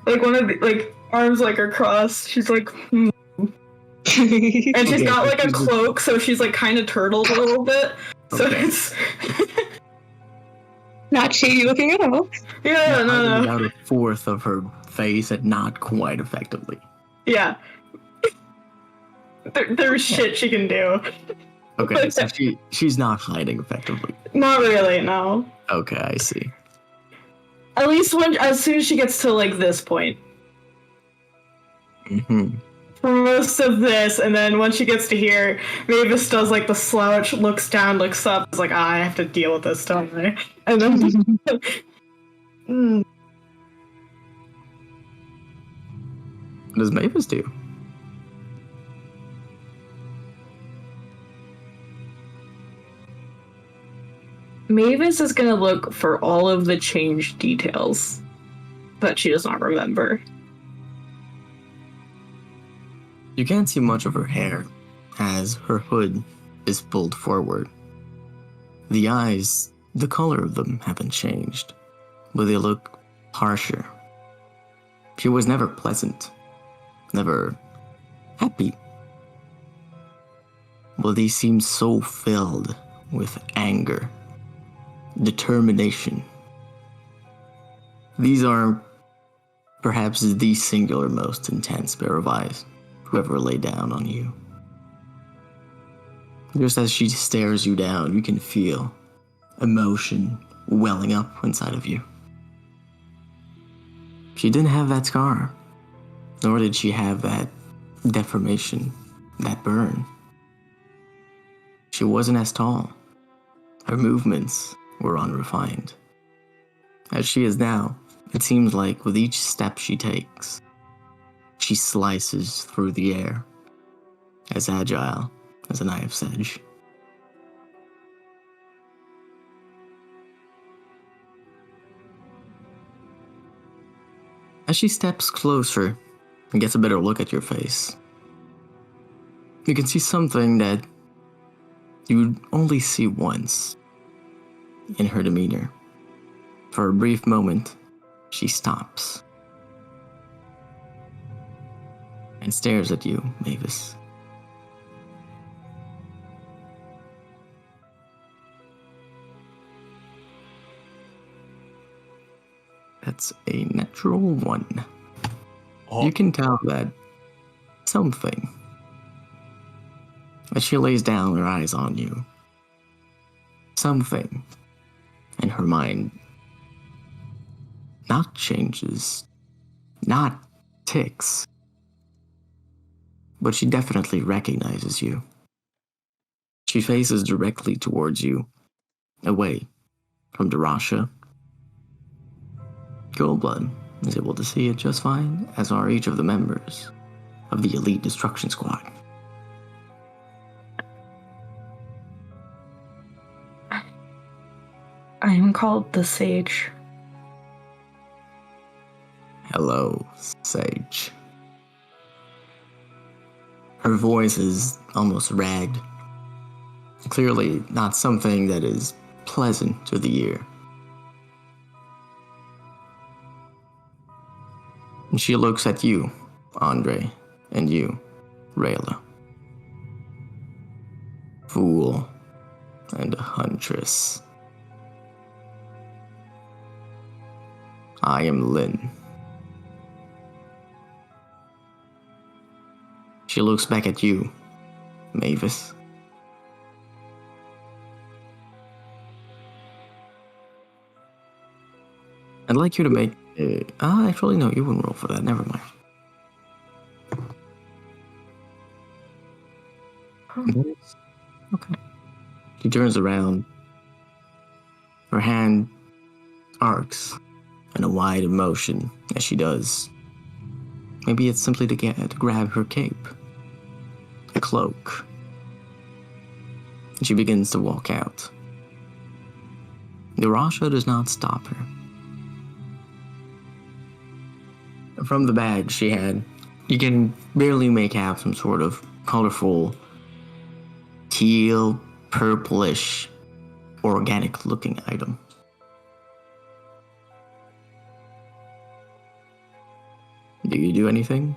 like one of the like arms like are crossed. She's like, and she's Okay, got like a she's just- cloak, so she's like kind of turtled a little bit. So Okay. it's Not shady looking at all. yeah, Hiding no. out a fourth of her face and not quite effectively. Yeah. There's shit she can do. Okay, so she's not hiding effectively. Not really, no. Okay, I see. At least as soon as she gets to like this point. Mm-hmm. For most of this, and then once she gets to here, Mavis does like the slouch, looks down, looks up, is like, I have to deal with this, don't I? And then Mm. What does Mavis do? Mavis is gonna look for all of the change details that she does not remember. You can't see much of her hair, as her hood is pulled forward. The eyes, the color of them haven't changed, but they look harsher. She was never pleasant, never happy. But they seem so filled with anger, determination. These are perhaps the singular most intense pair of eyes who ever lay down on you. Just as she stares you down, you can feel emotion welling up inside of you. She didn't have that scar, nor did she have that deformation, that burn. She wasn't as tall. Her movements were unrefined. As she is now, it seems like with each step she takes, she slices through the air, as agile as a knife's edge. As she steps closer and gets a better look at your face, you can see something that you would only see once in her demeanor. For a brief moment, she stops and stares at you, Mavis. That's a natural 1. Oh, You can tell that something, as she lays down her eyes on you, something in her mind not changes, not ticks, but she definitely recognizes you. She faces directly towards you, away from Darasha. Goldblood is able to see it just fine, as are each of the members of the Elite Destruction Squad. I am called the Sage. Hello, Sage. Her voice is almost ragged. Clearly not something that is pleasant to the ear. And she looks at you, Andre, and you, Rayla. Fool and a huntress. I am Lynn. She looks back at you, Mavis. I'd like you to make... actually, no, you wouldn't roll for that. Never mind. Okay. She turns around. Her hand arcs in a wide motion as she does. Maybe it's simply to grab her cape, a cloak. And she begins to walk out. Darasha does not stop her. From the bag she had, you can barely make out some sort of colorful, teal, purplish, organic-looking item. Do you do anything?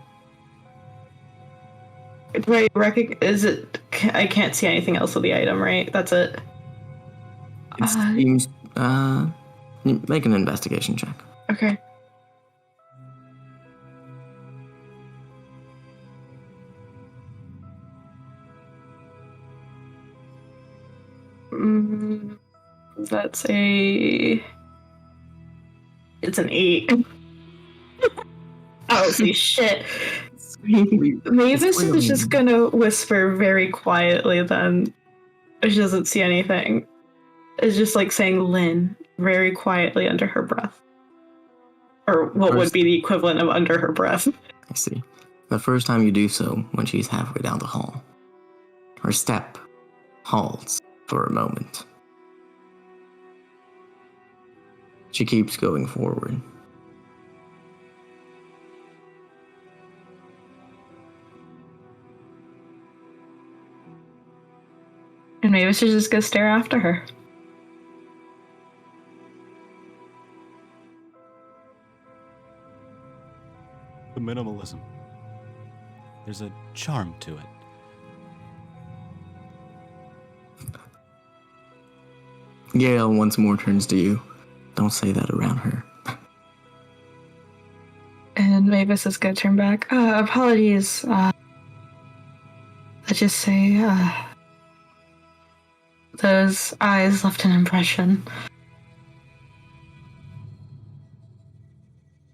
Do I is it? I can't see anything else with the item, right? That's it. It seems. Make an investigation check. Okay. That's a. It's an 8. Holy shit. Mavis is just gonna whisper very quietly then. She doesn't see anything. It's just like saying Lynn very quietly under her breath. Or what would be the equivalent of under her breath. I see. The first time you do so, when she's halfway down the hall, her step halts for a moment. She keeps going forward. And Mavis is just gonna stare after her. The minimalism. There's a charm to it. Gale once more turns to you. Don't say that around her. And Mavis is gonna turn back. Apologies. Let's just say, those eyes left an impression.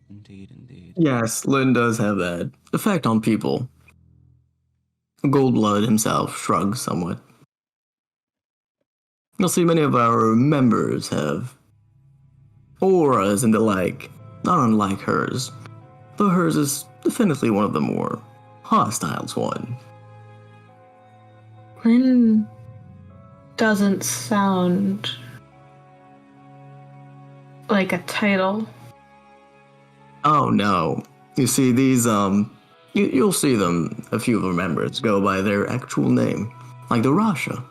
Indeed. Yes, Lynn does have that effect on people. Goldblood himself shrugs somewhat. You'll see many of our members have auras and the like, not unlike hers, though hers is definitely one of the more hostile one. Lynn doesn't sound like a title. Oh no. You see these, you'll see them, a few of our members, go by their actual name. Like Darasha.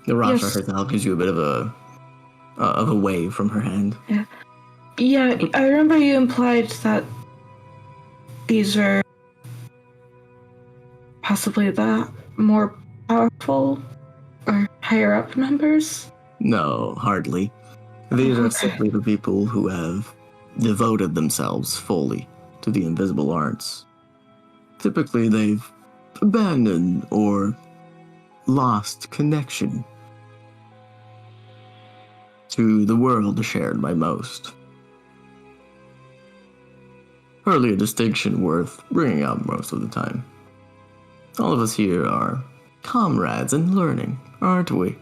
Darasha Yes. herself gives you a bit of a wave from her hand. Yeah, I remember you implied that these are possibly the more powerful or higher up members. No, hardly. These are Okay. simply the people who have devoted themselves fully to the invisible arts. Typically, they've abandoned or lost connection to the world shared by most. hardly a distinction worth bringing up most of the time. All of us here are comrades in learning, aren't we?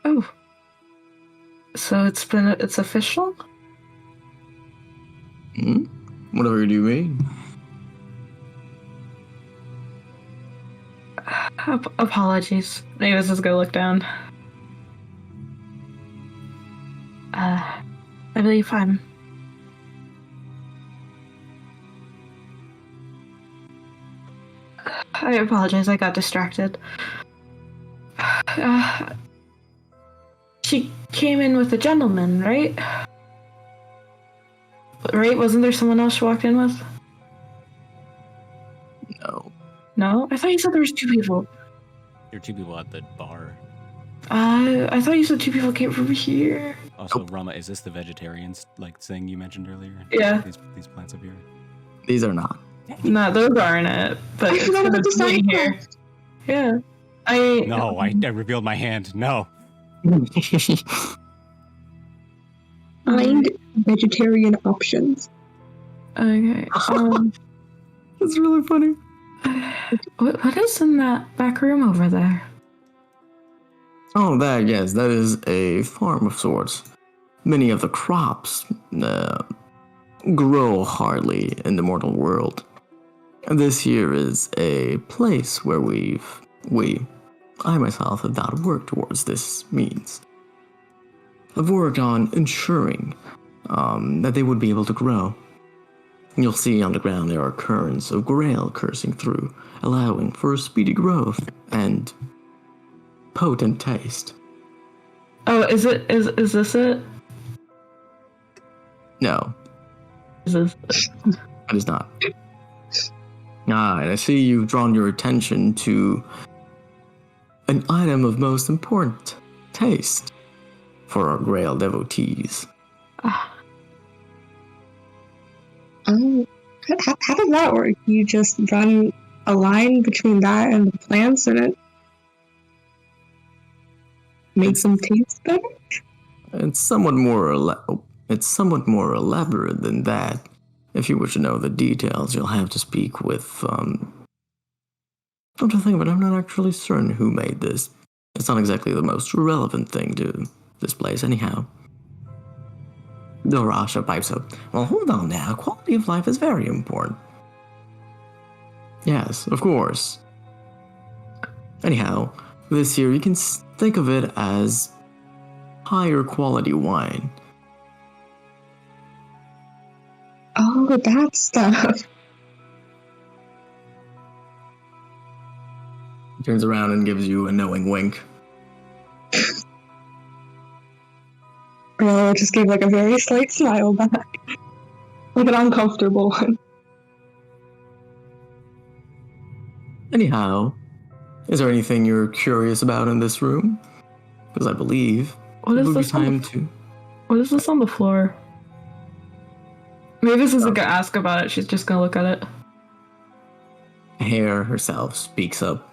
Oh. So it's official? Hmm? Whatever do you mean? Apologies. Mavis is gonna look down. I believe I apologize, I got distracted. She came in with a gentleman, right? Right? Wasn't there someone else she walked in with? No. No? I thought you said there was 2 people. There are 2 people at the bar. I thought you said 2 people came from here. Also, Rama, is this the vegetarians thing you mentioned earlier? Yeah. These plants up here. These are not. No, those aren't it. But I it's forgot gonna about the be side here. quest. Yeah. No, I revealed my hand. No. Find vegetarian options. Okay. That's really funny. What is in that back room over there? Oh, yes, that is a farm of sorts. Many of the crops grow hardly in the mortal world. And this here is a place where I myself have not worked towards this means. I've worked on ensuring that they would be able to grow. You'll see on the ground there are currents of grail coursing through, allowing for speedy growth and potent taste. Oh, is this it? No, Is this it is not. And I see you've drawn your attention to an item of most important taste for our Grail devotees. Oh, how does that work? You just run a line between that and the plants, and it makes them taste better. It's somewhat more elaborate than that. If you wish to know the details, you'll have to speak with Come to think of it, I'm not actually certain who made this. It's not exactly the most relevant thing to this place, anyhow. Dorasha pipes up. Well, hold on now. Quality of life is very important. Yes, of course. Anyhow, this here, you can think of it as higher quality wine. Oh, that stuff. He turns around and gives you a knowing wink. Well, just gave like a very slight smile back, like an uncomfortable one. Anyhow, is there anything you're curious about in this room? Because I believe what it is would be this on time the, to... what is this on the floor? Mavis isn't gonna ask about it, she's just gonna look at it. Hare herself speaks up.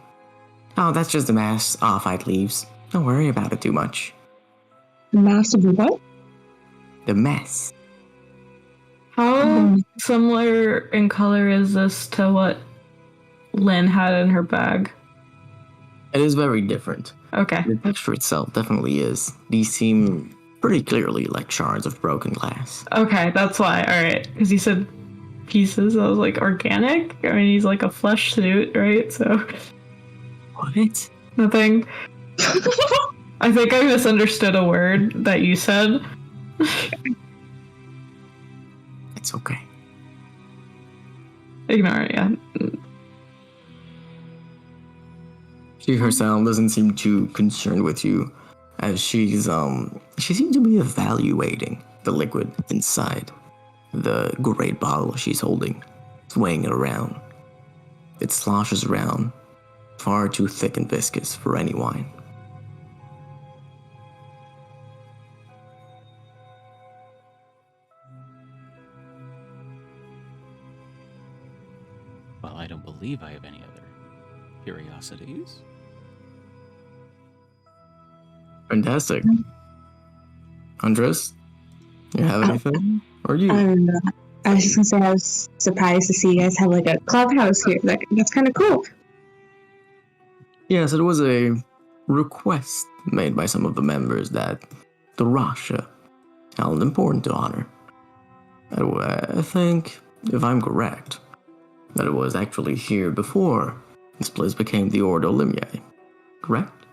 Oh, that's just a mass off-white leaves. Don't worry about it too much. Massive what? The mess. How similar in color is this to what Lynn had in her bag? It is very different. Okay. The texture itself definitely is. These seem pretty clearly like shards of broken glass. Okay, that's why. Alright. Because you said pieces. I was like, organic? I mean, he's like a flesh suit, right? So, What? nothing. I think I misunderstood a word that you said. It's okay. Ignore it, yeah. She herself doesn't seem too concerned with you, as she seems to be evaluating the liquid inside the great bottle she's holding, swaying it around. It sloshes around, far too thick and viscous for any wine. Well, I don't believe I have any other curiosities. Fantastic. Andres, you have anything? Or you? I I was just gonna say I was surprised to see you guys have like a clubhouse here. That's kind of cool. Yes, it was a request made by some of the members that the Rasha held important to honor. I think, if I'm correct, that it was actually here before this place became the Ordo Limyae. Correct?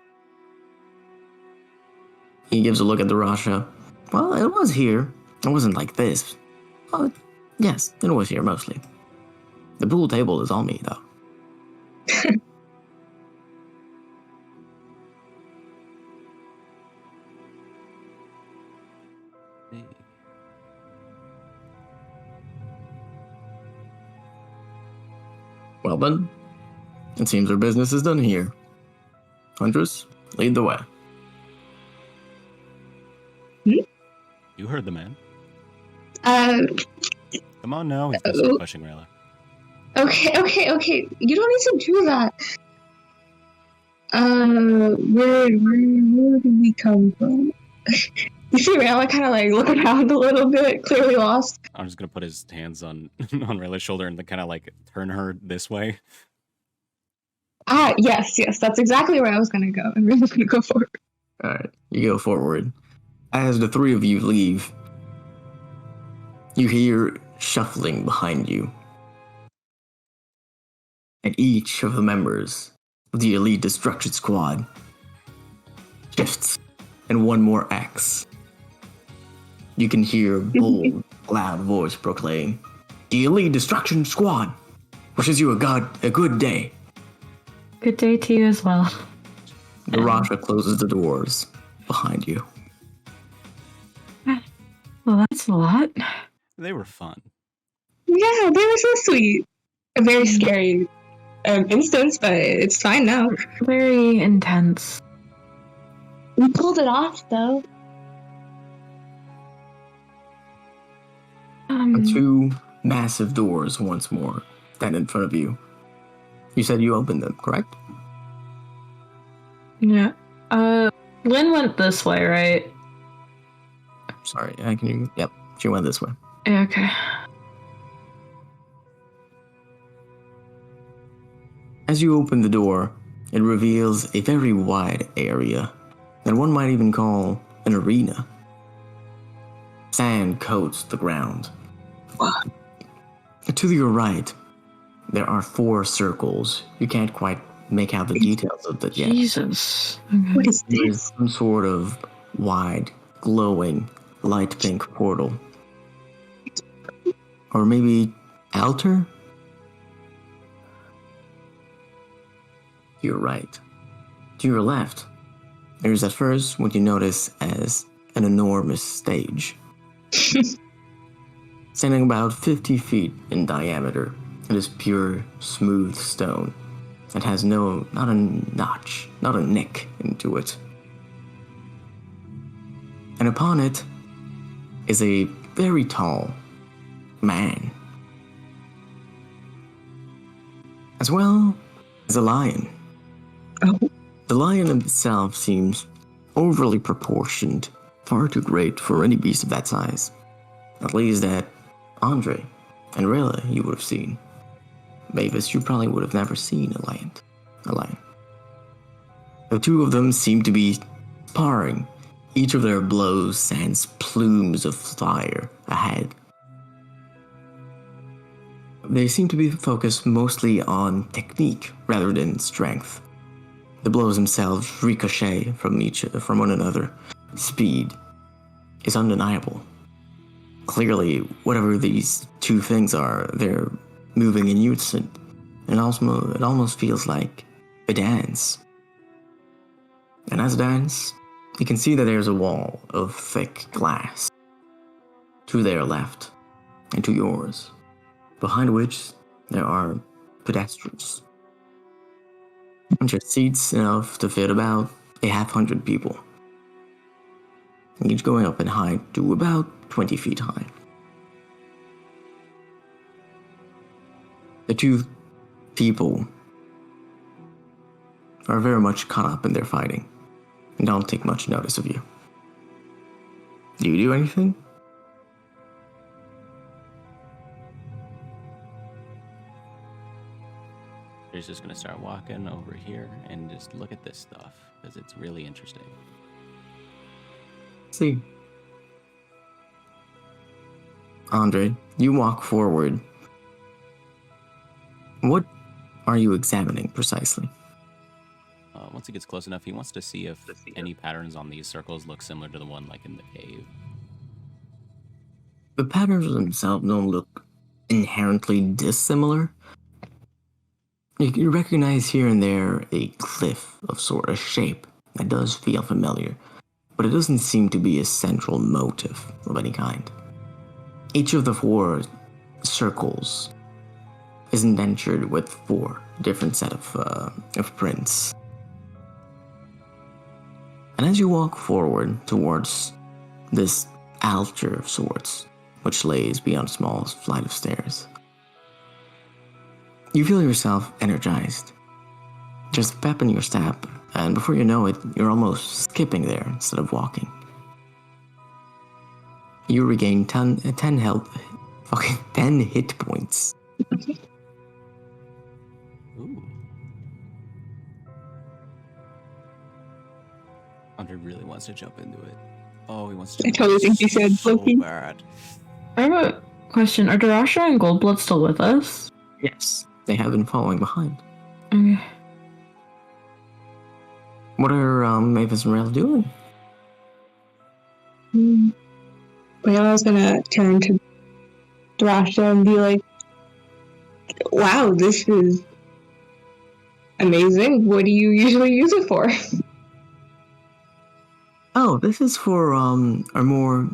He gives a look at the Rasha. Well, it was here. It wasn't like this. But yes, it was here mostly. The pool table is on me, though. Well then, it seems our business is done here. Huntress, lead the way. You heard the man. Um. Come on now. He's going to start pushing Rayla. Okay. You don't need to do that. Where did we come from? You see Rayla kind of like look around a little bit, clearly lost. I'm just going to put his hands on Rayla's shoulder and then kind of like turn her this way. Yes, that's exactly where I was gonna go. I'm really gonna go forward. Alright, you go forward. As the three of you leave, you hear shuffling behind you. And each of the members of the Elite Destruction Squad shifts in one more X. You can hear a bold, loud voice proclaim, "The Elite Destruction Squad wishes you a good day." Good day to you as well. The Rasha closes the doors behind you. Well, that's a lot. They were fun. Yeah, they were so sweet. A very scary instance, but it's fine now. Very intense. We pulled it off, though. Two massive doors once more stand in front of you. You said you opened them, correct? Yeah. Lynn went this way, right? Sorry, yep, she went this way. Yeah, okay. As you open the door, it reveals a very wide area that one might even call an arena. Sand coats the ground. To your right, there are 4 circles. You can't quite make out the details of that yet. Jesus. What is There's this? some sort of wide, glowing, light pink portal. Or maybe altar? To your right. To your left, there's at first what you notice as an enormous stage. Standing about 50 feet in diameter, it is pure, smooth stone. It has not a notch, not a nick into it. And upon it is a very tall man. As well as a lion. Oh. The lion itself seems overly proportioned, far too great for any beast of that size. At least that Andre and Rilla you would have seen. Mavis, you probably would have never seen a lion. The two of them seem to be sparring. Each of their blows sends plumes of fire ahead. They seem to be focused mostly on technique rather than strength. The blows themselves ricochet from one another. Speed is undeniable. Clearly, whatever these two things are, they're moving in unison. And it almost feels like a dance. And as a dance, you can see that there's a wall of thick glass to their left and to yours, behind which there are pedestrians. Just seats enough to fit about 100 people, each going up in height to about 20 feet high. The two people are very much caught up in their fighting and don't take much notice of you. Do you do anything? Andre's just gonna start walking over here and just look at this stuff because it's really interesting. See. Andre, you walk forward. What are you examining precisely? Once he gets close enough, he wants to see if any patterns on these circles look similar to the one like in the cave. The patterns themselves don't look inherently dissimilar. You can recognize here and there a cliff of sort of shape that does feel familiar, but it doesn't seem to be a central motive of any kind. Each of the 4 circles is indentured with 4 different set of prints. And as you walk forward towards this altar of sorts, which lays beyond a small flight of stairs, you feel yourself energized. Just pep in your step, and before you know it, you're almost skipping there instead of walking. You regain 10 hit points. Ooh. Andre really wants to jump into it. Oh, he wants to I jump totally into it think he said so Loki. bad. I have a question. Are Darasha and Goldblood still with us? Yes, they have been following behind. Okay. What are Mavis and Rail doing? Well, I was gonna turn to Thrasher and be like, wow, this is amazing. What do you usually use it for? Oh, this is for our more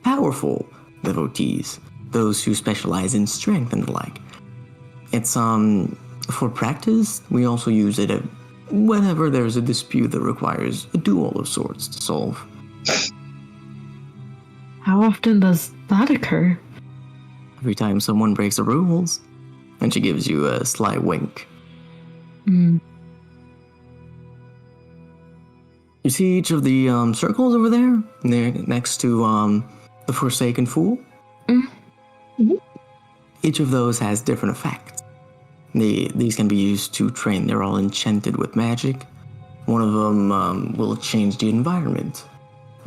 powerful devotees, those who specialize in strength and the like. It's for practice. We also use it whenever there's a dispute that requires a duel of sorts to solve. How often does that occur? Every time someone breaks the rules, and she gives you a sly wink. Mm. You see each of the circles over there, next to the Forsaken Fool? Mm-hmm. Each of those has different effects. These can be used to train. They're all enchanted with magic. One of them will change the environment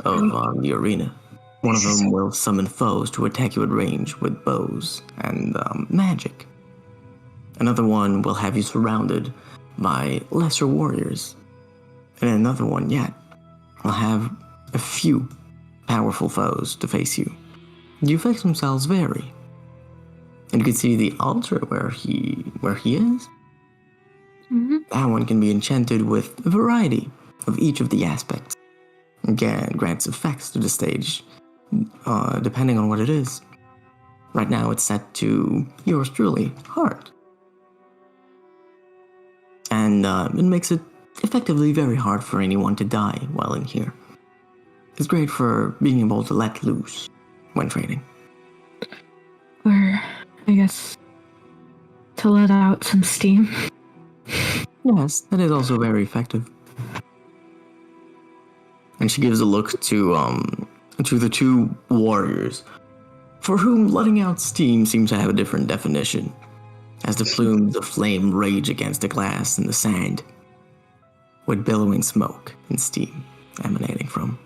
of the arena. One of them will summon foes to attack you at range with bows and magic. Another one will have you surrounded by lesser warriors. And another one yet will have a few powerful foes to face you. The effects themselves vary. And you can see the altar where he is. Mm-hmm. That one can be enchanted with a variety of each of the aspects. Again, grants effects to the stage, depending on what it is. Right now it's set to yours truly, Heart. And it makes it effectively very hard for anyone to die while in here. It's great for being able to let loose when training. Or, I guess, to let out some steam. Yes, that is also very effective. And she gives a look to the 2 warriors, for whom letting out steam seems to have a different definition, as the plumes of flame rage against the glass and the sand, with billowing smoke and steam emanating from.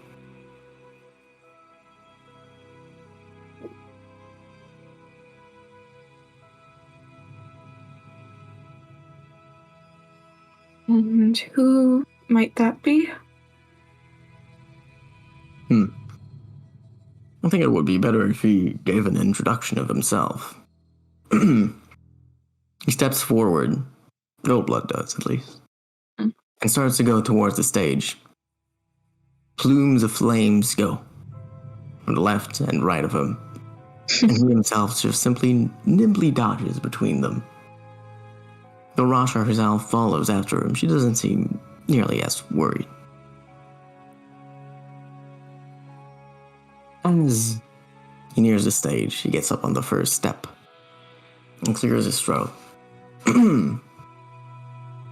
And who might that be? I think it would be better if he gave an introduction of himself. He steps forward, Goldblood does at least, and starts to go towards the stage. Plumes of flames go from the left and right of him, and he himself just simply nimbly dodges between them. Though Rasha herself follows after him, she doesn't seem nearly as worried. As he nears the stage, he gets up on the first step and clears his throat.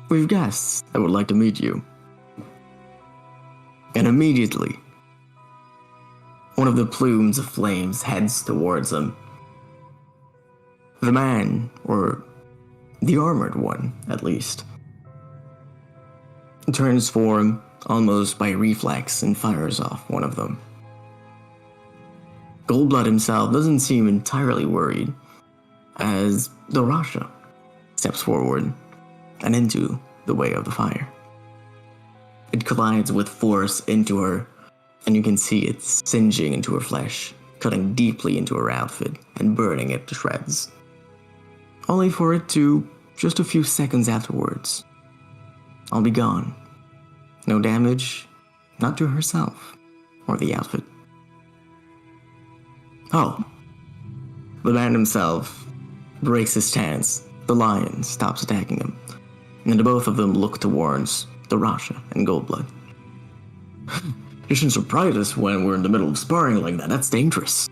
We've guests that would like to meet you. And immediately, one of the plumes of flames heads towards him. The man, or the armored one, at least. Turns form almost by reflex and fires off one of them. Goldblood himself doesn't seem entirely worried as the Rasha steps forward and into the way of the fire. It collides with force into her, and you can see it singeing into her flesh, cutting deeply into her outfit and burning it to shreds. Only for it to, just a few seconds afterwards, all be gone. No damage, not to herself or the outfit. Oh, the man himself breaks his stance. The lion stops attacking him, and the both of them look towards the Rasha and Goldblood. You shouldn't surprise us when we're in the middle of sparring like that. That's dangerous.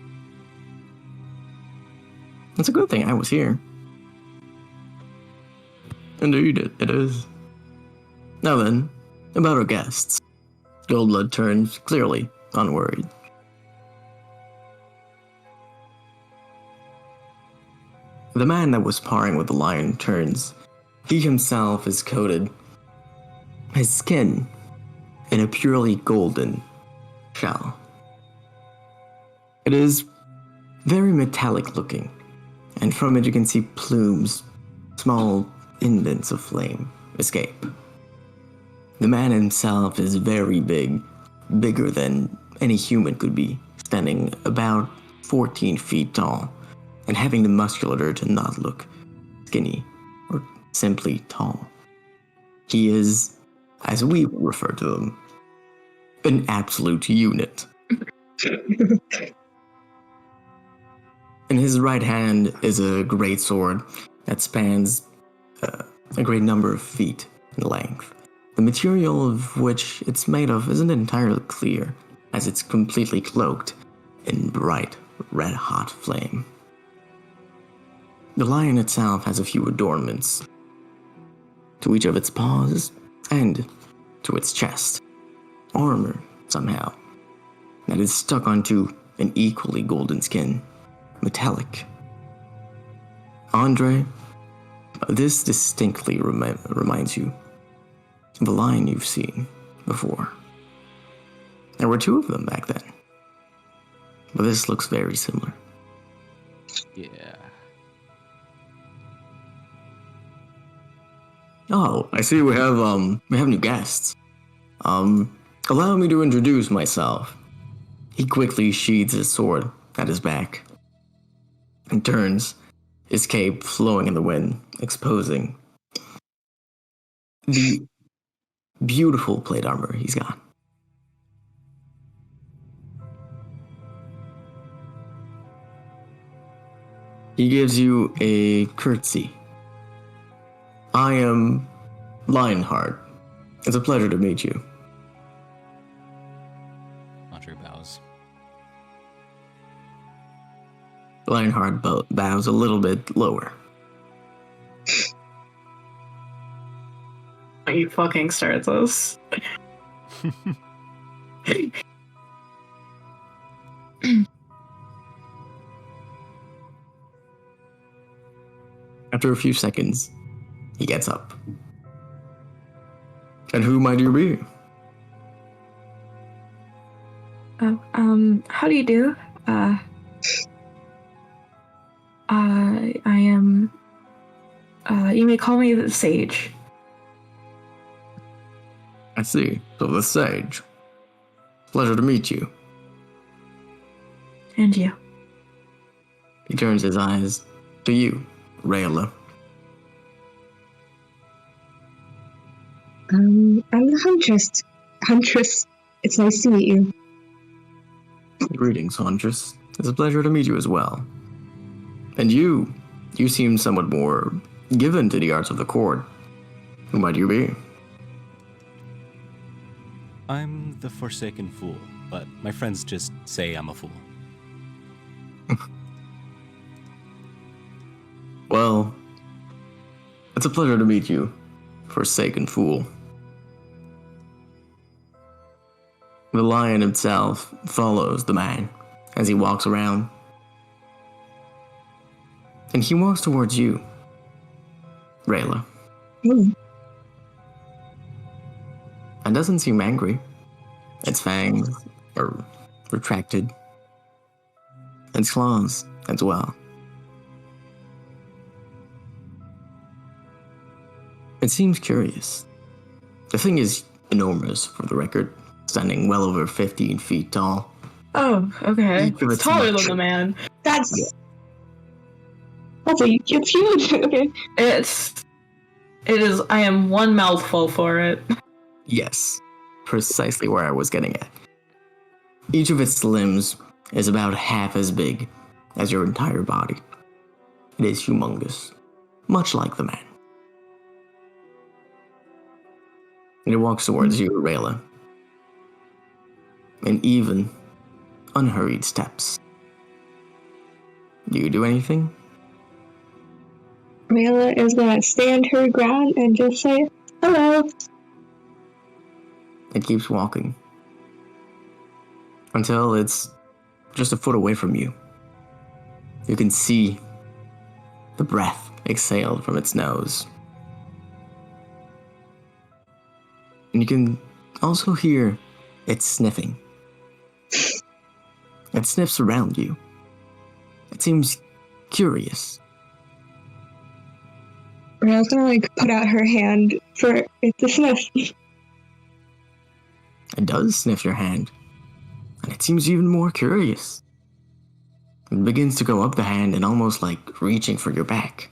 It's a good thing I was here. Indeed, it is. Now then, about our guests. Goldblood turns clearly unworried. The man that was sparring with the lion turns. He himself is coated, his skin, in a purely golden shell. It is very metallic looking, and from it you can see plumes, small indents of flame escape. The man himself is very big, bigger than any human could be, standing about 14 feet tall, and having the musculature to not look skinny or simply tall. He is, as we would refer to him, an absolute unit. In his right hand is a great sword that spans a great number of feet in length. The material of which it's made of isn't entirely clear, as it's completely cloaked in bright, red-hot flame. The lion itself has a few adornments to each of its paws and to its chest. Armor, somehow, that is stuck onto an equally golden skin, metallic. Andre, this distinctly reminds you of a lion you've seen before. There were two of them back then, but this looks very similar. Yeah. Oh, I see we have new guests. Allow me to introduce myself. He quickly sheathes his sword at his back and turns, his cape flowing in the wind, exposing the beautiful plate armor he's got. He gives you a curtsy. I am Lionheart. It's a pleasure to meet you. Andre bows. Lionheart bows a little bit lower. You fucking start this. After a few seconds, he gets up. And who might you be? How do you do? I am, you may call me the Sage. I see. So the Sage. Pleasure to meet you. And you. He turns his eyes to you, Rayla. I'm the Huntress. Huntress, it's nice to meet you. Greetings, Huntress. It's a pleasure to meet you as well. And you seem somewhat more given to the arts of the court. Who might you be? I'm the Forsaken Fool, but my friends just say I'm a fool. Well, it's a pleasure to meet you, Forsaken Fool. The lion himself follows the man as he walks around. And he walks towards you. Rayla. Hmm. And doesn't seem angry. Its fangs are retracted. Its claws as well. It seems curious. The thing is enormous, for the record, standing well over 15 feet tall. Oh, okay. Each of It's its taller much- than the man. That's it's huge. Okay. It is. I am one mouthful for it. Yes, precisely where I was getting at. Each of its limbs is about half as big as your entire body. It is humongous, much like the man. And it walks towards you, Rayla. In even, unhurried steps. Do you do anything? Rayla is gonna stand her ground and just say, hello. It keeps walking. Until it's just a foot away from you. You can see the breath exhaled from its nose. And you can also hear it sniffing. It sniffs around you. It seems curious. Rayla's gonna put out her hand for it to sniff. It does sniff your hand. And it seems even more curious. It begins to go up the hand and almost reaching for your back.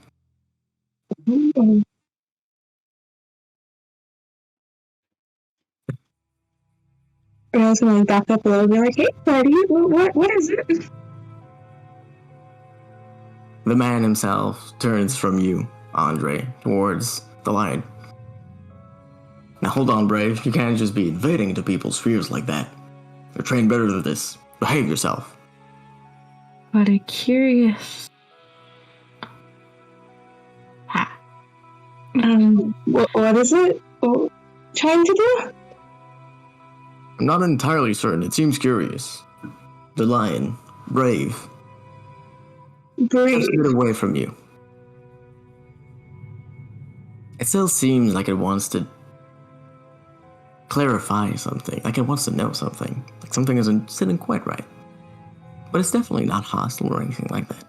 Rayla's gonna back up a little bit, like, hey, buddy, what is it? The man himself turns from you, Andre, towards the lion. Now hold on, Brave. You can't just be invading into people's spheres like that. You're trained better than this. Behave yourself. But a curious. Ha. What is it? Trying to do? I'm not entirely certain. It seems curious. The lion, Brave, Brave. just get away from you. It still seems like it wants to clarify something, like it wants to know something, like something isn't sitting quite right. But it's definitely not hostile or anything like that.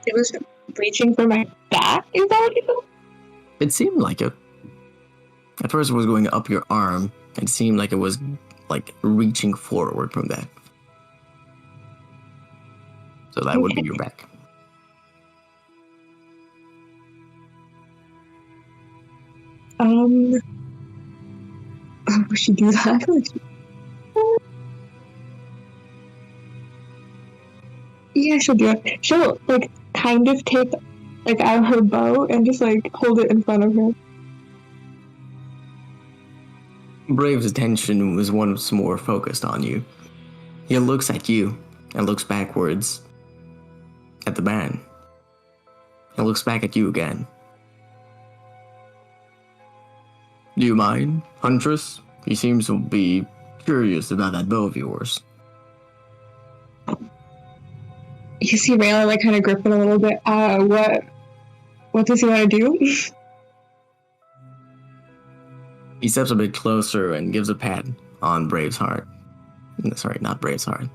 It was reaching for my back. Is that what you do? It seemed like it. At first it was going up your arm. It seemed like it was reaching forward from that. So that would be your back. Oh, she do that? Yeah, she'll do it. She'll kind of take out her bow and just hold it in front of her. Brave's attention was once more focused on you. He looks at you and looks backwards at the man. He looks back at you again. Do you mind, Huntress? He seems to be curious about that bow of yours. You see Rayla kind of grip it a little bit. What does he want to do? He steps a bit closer and gives a pat on Brave's heart. Sorry, not Brave's heart.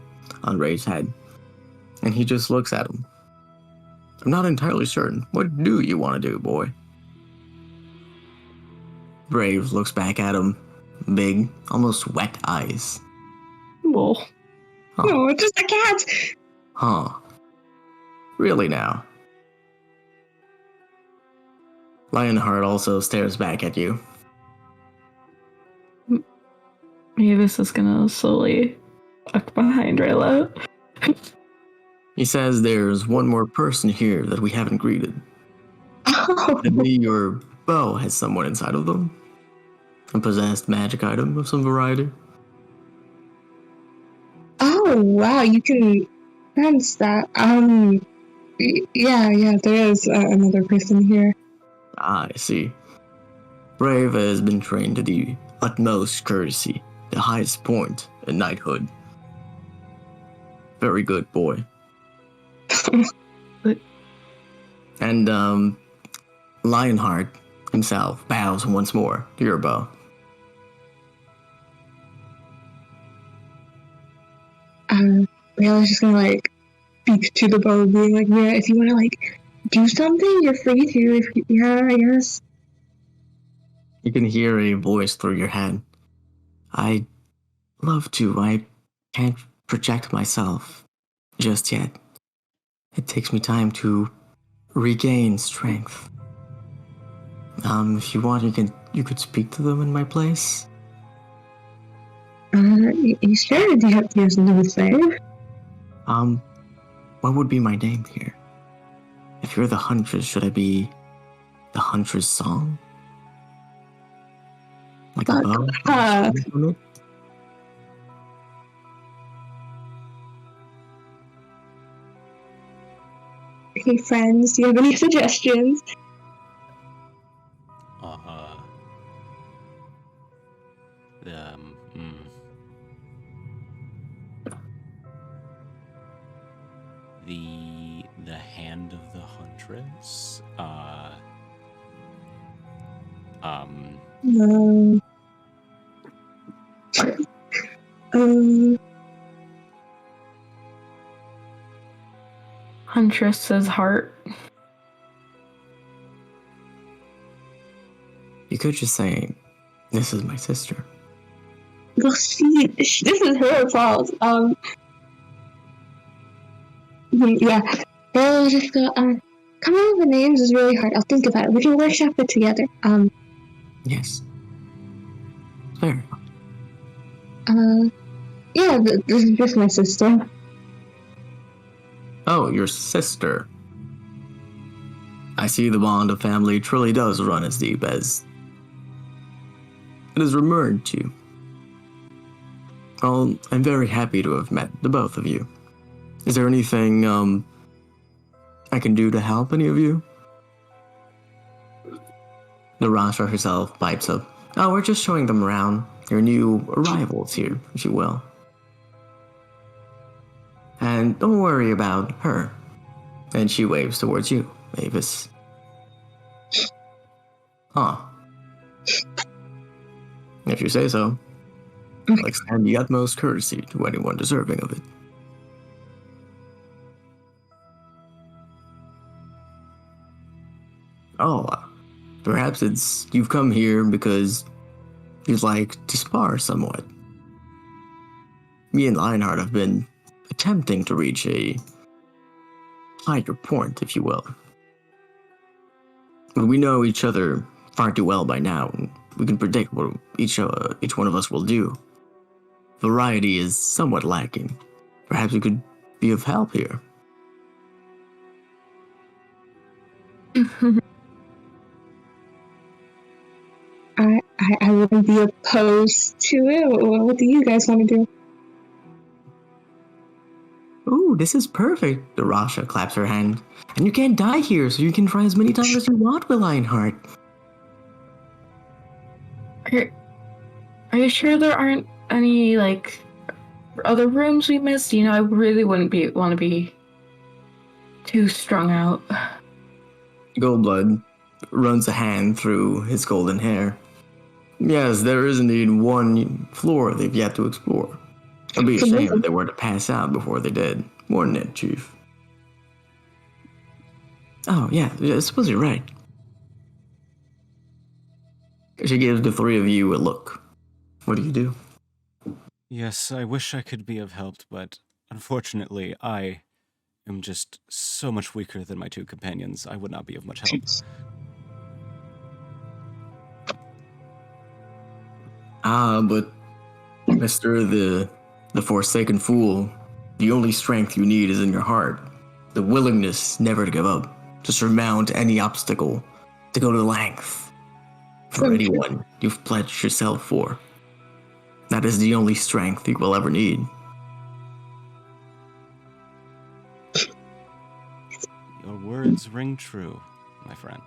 On Brave's head. And he just looks at him. I'm not entirely certain. What do you want to do, boy? Brave looks back at him. Big, almost wet eyes. Well, Huh. No, it's just a cat. Huh. Really now? Lionheart also stares back at you. Mavis is gonna slowly walk behind Rayla. He says there's one more person here that we haven't greeted. Oh, Maybe your bow has someone inside of them? A possessed magic item of some variety? oh wow, you can sense that. Yeah, there is another person here. Ah, I see. Brave has been trained to the utmost courtesy, the highest point in knighthood. Very good, boy. And Lionheart himself bows once more to your bow. Rihanna's just gonna like speak to the bow, being like, yeah, if you wanna like do something, you're free to. Yeah, I guess. You can hear a voice through your head. I'd love to. I can't project myself just yet. It takes me time to regain strength. If you want, you could speak to them in my place. You sure? Do you have something to say? What would be my name here? If you're the Huntress, should I be the Huntress Song? Like a bow? Hey friends, do you have any suggestions? The Hand of the Huntress. No. Huntress's heart. You could just say, "This is my sister." Well, see, this is her fault. Yeah. They'll just go, coming up with names is really hard. I'll think about it. We can workshop it together. Yes. Fair. Yeah, this is just my sister. Oh, your sister. I see the bond of family truly does run as deep as it is rumored to. Well, I'm very happy to have met the both of you. Is there anything, I can do to help any of you? The Rasha herself pipes up. Oh, we're just showing them around. Your new arrivals here, if you will. And don't worry about her. And she waves towards you, Mavis. Huh. If you say so. I'll extend the utmost courtesy to anyone deserving of it. Oh, perhaps you've come here because you'd like to spar somewhat. Me and Lionheart have been attempting to reach a higher point, if you will. But we know each other far too well by now, and we can predict what each one of us will do. Variety is somewhat lacking. Perhaps we could be of help here. I wouldn't be opposed to it. What do you guys want to do? Ooh, this is perfect. The Rasha claps her hand. And you can't die here, so you can try as many times as you want with Lionheart. Are you sure there aren't any, like, other rooms we missed? You know, I really wouldn't want to be too strung out. Goldblood runs a hand through his golden hair. Yes, there is indeed one floor they've yet to explore. It'd be a shame if they were to pass out before they did. More than it, Chief. Oh, yeah, I suppose you're right. She gives the three of you a look. What do you do? Yes, I wish I could be of help, but unfortunately, I am just so much weaker than my two companions. I would not be of much help. But Mr. the Forsaken Fool, the only strength you need is in your heart. The willingness never to give up, to surmount any obstacle, to go to length for anyone you've pledged yourself for. That is the only strength you will ever need. Your words ring true, my friend.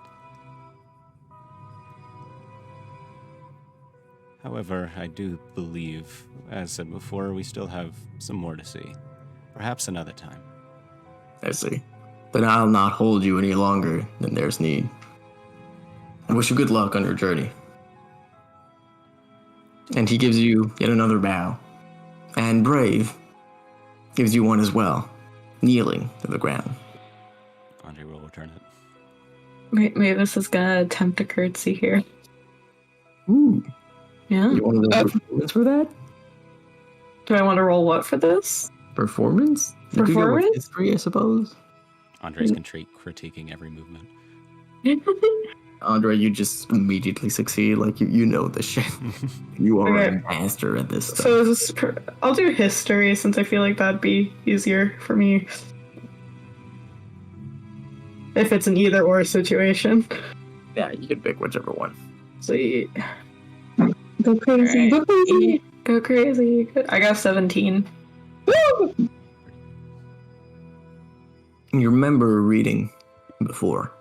However, I do believe, as said before, we still have some more to see. Perhaps another time. I see. Then I'll not hold you any longer than there's need. I wish you good luck on your journey. And he gives you yet another bow. And Brave gives you one as well, kneeling to the ground. Andre will return it. Maybe this is gonna attempt a curtsy here. Ooh, Yeah. you want to roll performance for that? Do I want to roll what for this? Performance? You could go with Performance? history, I suppose. Andre's critiquing every movement. Andre, you just immediately succeed. Like, you know this shit. You are Okay. a master at this stuff. So is this I'll do history since I feel like that'd be easier for me. If it's an either or situation. Yeah, you can pick whichever one. See. Go crazy. Alright. Go crazy. Go crazy. I got 17. Woo! You remember reading before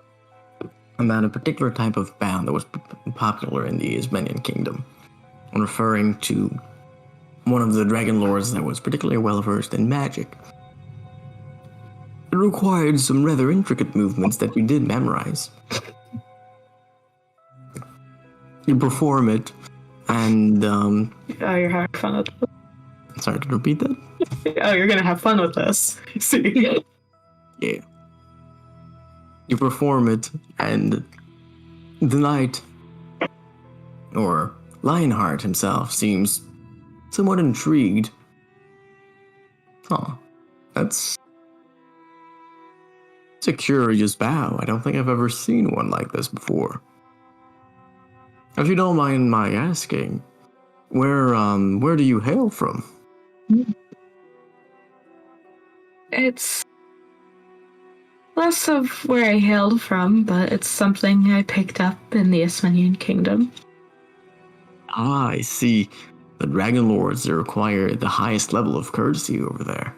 about a particular type of bound that was popular in the Ismenian kingdom, referring to one of the dragon lords that was particularly well versed in magic. It required some rather intricate movements that you did memorize. You perform it, and Oh, you're having fun with this. sorry to repeat that. Oh, you're gonna have fun with this. See. Yeah. You perform it, and the knight, or Lionheart himself, seems somewhat intrigued. Huh. It's a curious bow. I don't think I've ever seen one like this before. If you don't mind my asking, where do you hail from? It's less of where I hailed from, but it's something I picked up in the Ismenian kingdom. Ah, I see. The Dragon Lords, they require the highest level of courtesy over there.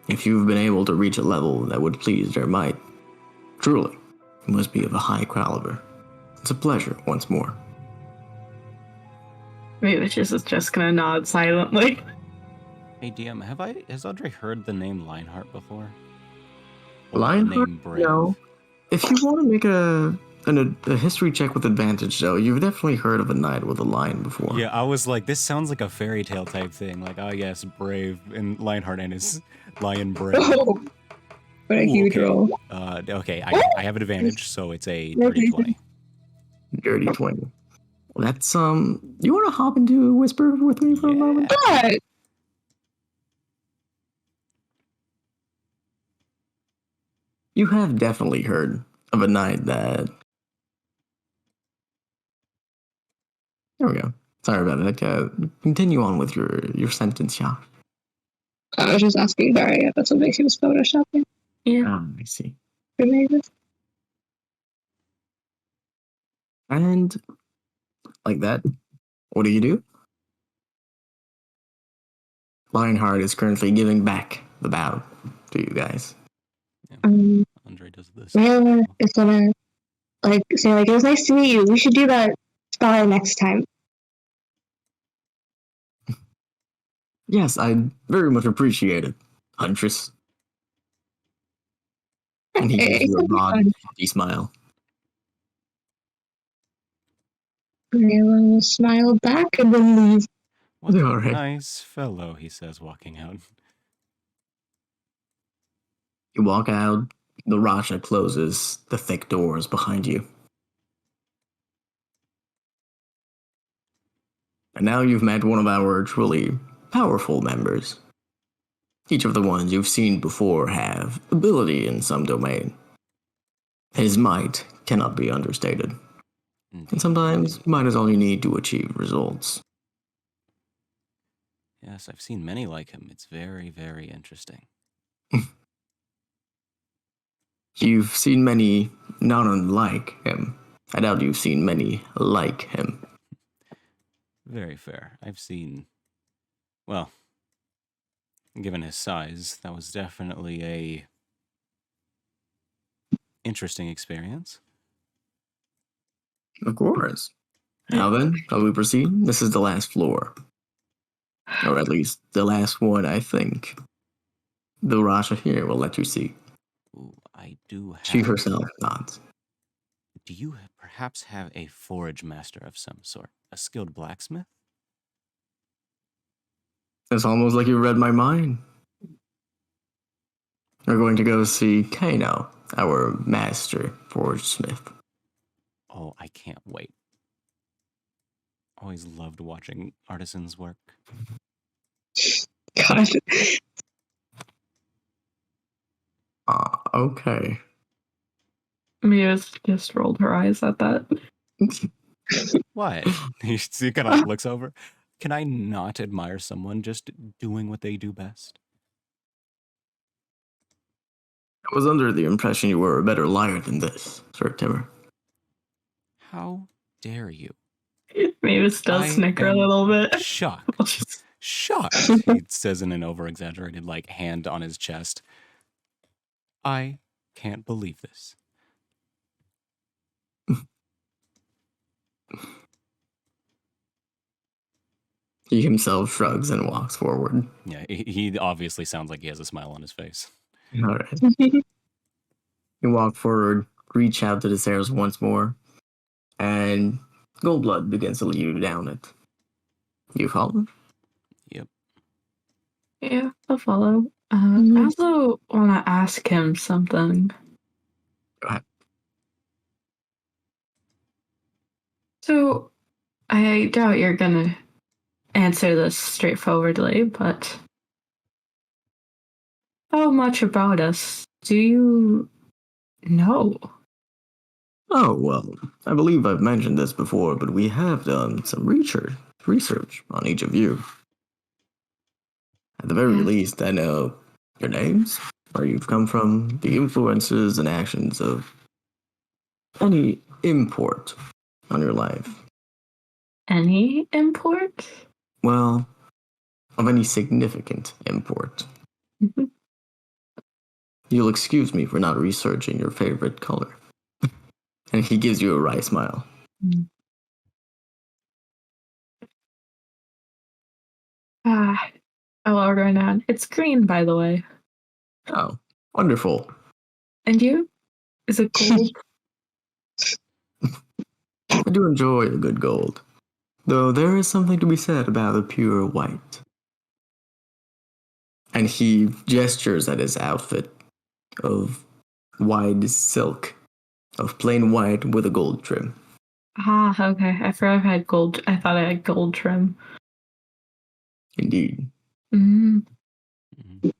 If you've been able to reach a level that would please their might, truly, you must be of a high caliber. It's a pleasure once more. Maybe she's just gonna nod silently. Hey DM, has Andre heard the name Lionheart before? Or Lionheart? The name Brave? No. If you want to make a history check with advantage, though, you've definitely heard of a knight with a lion before. Yeah, I was like, this sounds like a fairy tale type thing. Like, oh yes, Brave and Lionheart and his lion Brave. Oh, what a Ooh, huge okay. roll. Okay, I have an advantage, so it's a dirty 20. Dirty 20. Well, that's, you want to hop into Whisper with me for a moment? But You have definitely heard of a knight that... There we go. Sorry about that. Continue on with your sentence, yeah. I was just asking, sorry, if that's what makes you was photoshopping. Yeah. I see. Amazing. And like that, what do? Lionheart is currently giving back the bow to you guys. Andre does this. Rayla is gonna say it was nice to meet you. We should do that spar next time. Yes, I very much appreciate it, Huntress. And he gives you a broad, happy smile. Rayla will smile back and then leave. What a All right. nice fellow, he says, walking out. You walk out, the Raja closes the thick doors behind you. And now you've met one of our truly powerful members. Each of the ones you've seen before have ability in some domain. His might cannot be understated. And sometimes might is all you need to achieve results. Yes, I've seen many like him. It's very, very interesting. You've seen many not unlike him. I doubt you've seen many like him. Very fair. I've seen, well, given his size, that was definitely a interesting experience. Of course. Now then, shall we proceed? This is the last floor. Or at least the last one, I think. the Rasha here will let you see. Ooh, I do have. She herself nods. Do you perhaps have a forge master of some sort? A skilled blacksmith? It's almost like you read my mind. We're going to go see Kano, our master forge smith. Oh, I can't wait. Always loved watching artisans work. God. Okay. Mia just rolled her eyes at that. What? He kind of looks over. Can I not admire someone just doing what they do best? I was under the impression you were a better liar than this, Sir Timur. How dare you? Mavis does I snicker a am little bit. Shocked. Shocked, he says in an over-exaggerated, like, hand on his chest. I can't believe this. He himself shrugs and walks forward. Yeah, he obviously sounds like he has a smile on his face. All right. You walk forward, reach out to the stairs once more, and Goldblood begins to lead you down it. You follow? Yep. Yeah, I'll follow. I also want to ask him something. Go ahead. So, I doubt you're gonna answer this straightforwardly, but how much about us do you know? Oh, well, I believe I've mentioned this before, but we have done some research on each of you. At the very Yeah. least, I know your names, where you've come from, the influences and actions of any import on your life. Any import? Well, of any significant import. Mhm. You'll excuse me for not researching your favorite color. And he gives you a wry smile. Hello, Renan. It's green, by the way. Oh, wonderful. And you? Is it gold? I do enjoy a good gold, though there is something to be said about a pure white. And he gestures at his outfit of wide silk, of plain white with a gold trim. Okay. I forgot I had gold. I thought I had gold trim. Indeed. Mm. Mhm.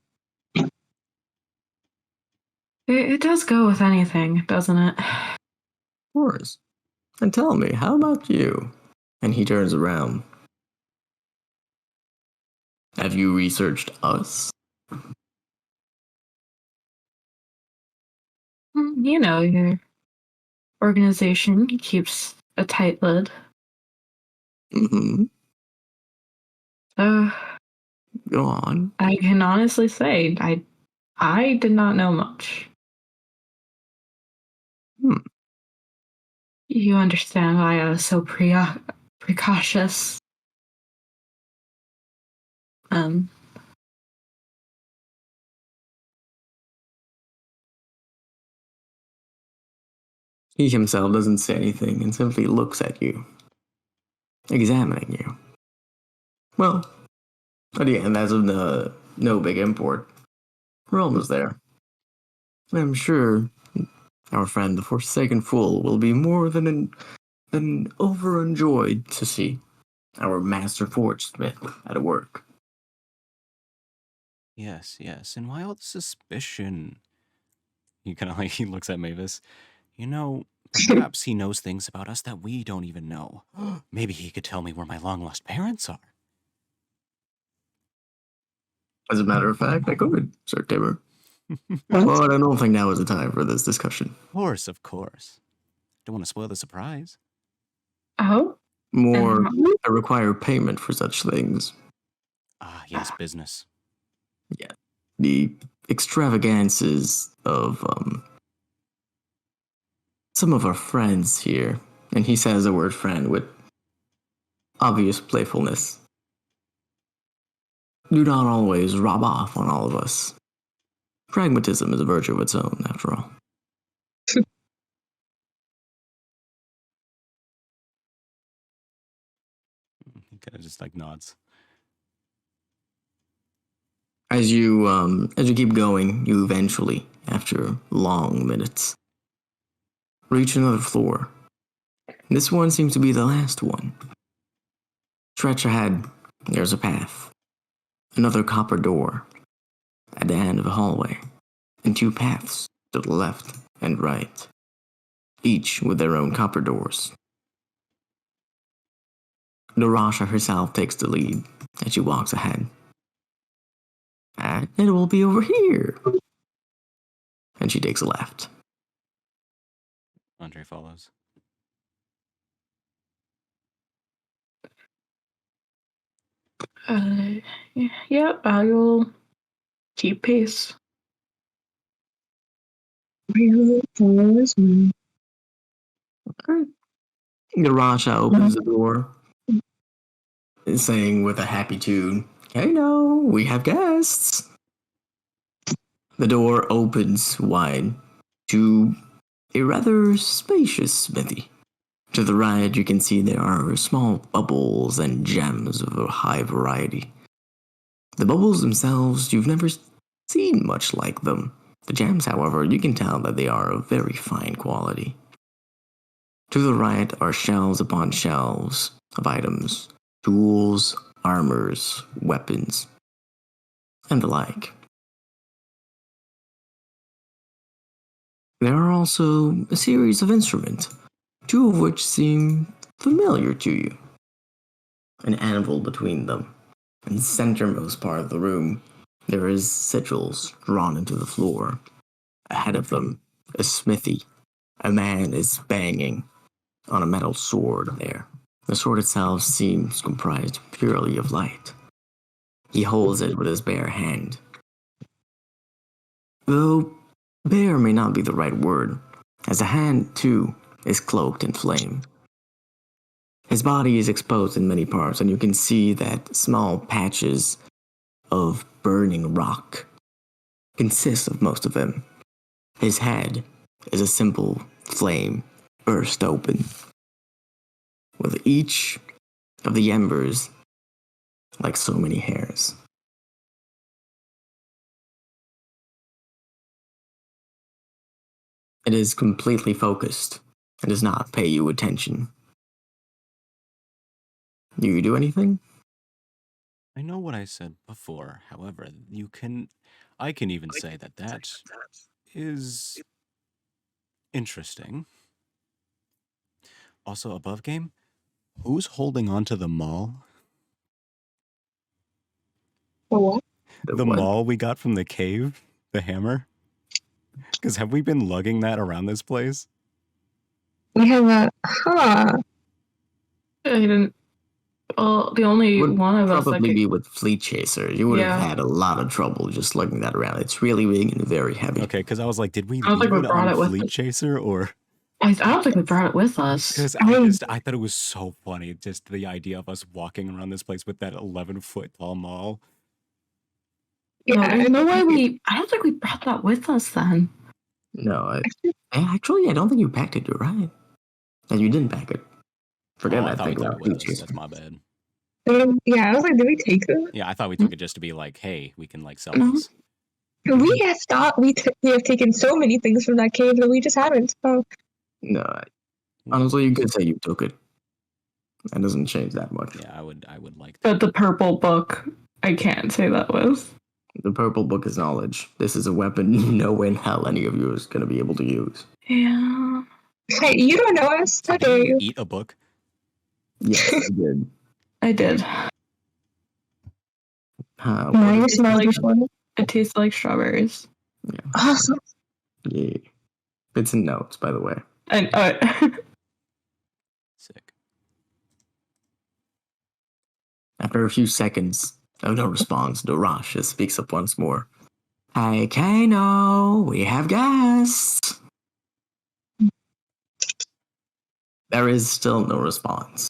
It does go with anything, doesn't it? Of course. And tell me, how about you? And he turns around. Have you researched us? You know, your organization keeps a tight lid. Mm-hmm. So Go on. I can honestly say I did not know much. You understand why I was so precautious. He himself doesn't say anything and simply looks at you, examining you. Well, again, that's of no big import. We're almost there. I'm sure our friend the Forsaken Fool will be more than overjoyed to see our master forge smith at work. Yes. And why all the suspicion? He kind of like, he looks at Mavis. You know, perhaps he knows things about us that we don't even know. Maybe he could tell me where my long-lost parents are. As a matter of fact, I could, Sir Timur. But I don't think now is the time for this discussion. Of course. Don't want to spoil the surprise. Oh? More, I require payment for such things. Ah, yes, business. The extravagances of some of our friends here, and he says the word friend with obvious playfulness, do not always rub off on all of us. Pragmatism is a virtue of its own, after all. He kind of just like nods. As you keep going, you eventually, after long minutes, reach another floor. This one seems to be the last one. Stretch ahead, there's a path. Another copper door at the end of a hallway, and 2 paths to the left and right, each with their own copper doors. Narasha herself takes the lead as she walks ahead. And it will be over here. And she takes a left. Andre follows. Yeah, I will keep pace. Narasha opens the door, saying with a happy tune, "Hey, no, we have guests." The door opens wide to a rather spacious smithy. To the right, you can see there are small bubbles and gems of a high variety. The bubbles themselves, you've never seen much like them. The gems, however, you can tell that they are of very fine quality. To the right are shelves upon shelves of items, tools, armors, weapons, and the like. There are also a series of instruments, 2 of which seem familiar to you. An anvil between them. In the centermost part of the room, there is sigils drawn into the floor. Ahead of them, a smithy. A man is banging on a metal sword there. The sword itself seems comprised purely of light. He holds it with his bare hand. Though bare may not be the right word, as the hand, too, is cloaked in flame. His body is exposed in many parts, and you can see that small patches of burning rock consist of most of him. His head is a simple flame burst open, with each of the embers like so many hairs. It is completely focused and does not pay you attention. Do you do anything? I know what I said before. However, I can even say that is interesting. Also, above game, who's holding on to the maul? For what? The what? maul we got from the cave? The hammer? Because have we been lugging that around this place? We have a I didn't. Well, the only Would one of us that probably could. be with Fleet Chaser. You would have Yeah. had a lot of trouble just lugging that around. It's really big and very heavy. Okay, because I was like, did we I don't leave think we it brought on it with Fleet us. Chaser or? I don't think we brought it with us. Because I thought it was so funny, just the idea of us walking around this place with that 11-foot tall maul. No, Yeah, there's no way I don't think we brought that with us then. No, I don't think you packed it. You're right. And you didn't pack it. Forget Oh, I that thought we thing took about it Fleet with us. Chaser. That's my bad. Yeah, I was like, did we take them? Yeah, I thought we took it just to be like, hey, we can like sell No. this. We have thought we have taken so many things from that cave that we just haven't. So No, honestly, you could say you took it. That doesn't change that much. Yeah, I would like to. But the purple book, I can't say that was. The purple book is knowledge. This is a weapon no way in hell any of you is going to be able to use. Yeah. hey, you don't know us. How Did dare you you? eat a book? Yes, I did. I did. What No, you is- smell like- before. It tastes like strawberries. Awesome. yeah. Bits and notes, by the way. And Sick. After a few seconds of no response, Dorasha speaks up once more. Hi, Kano, we have guests. There is still no response.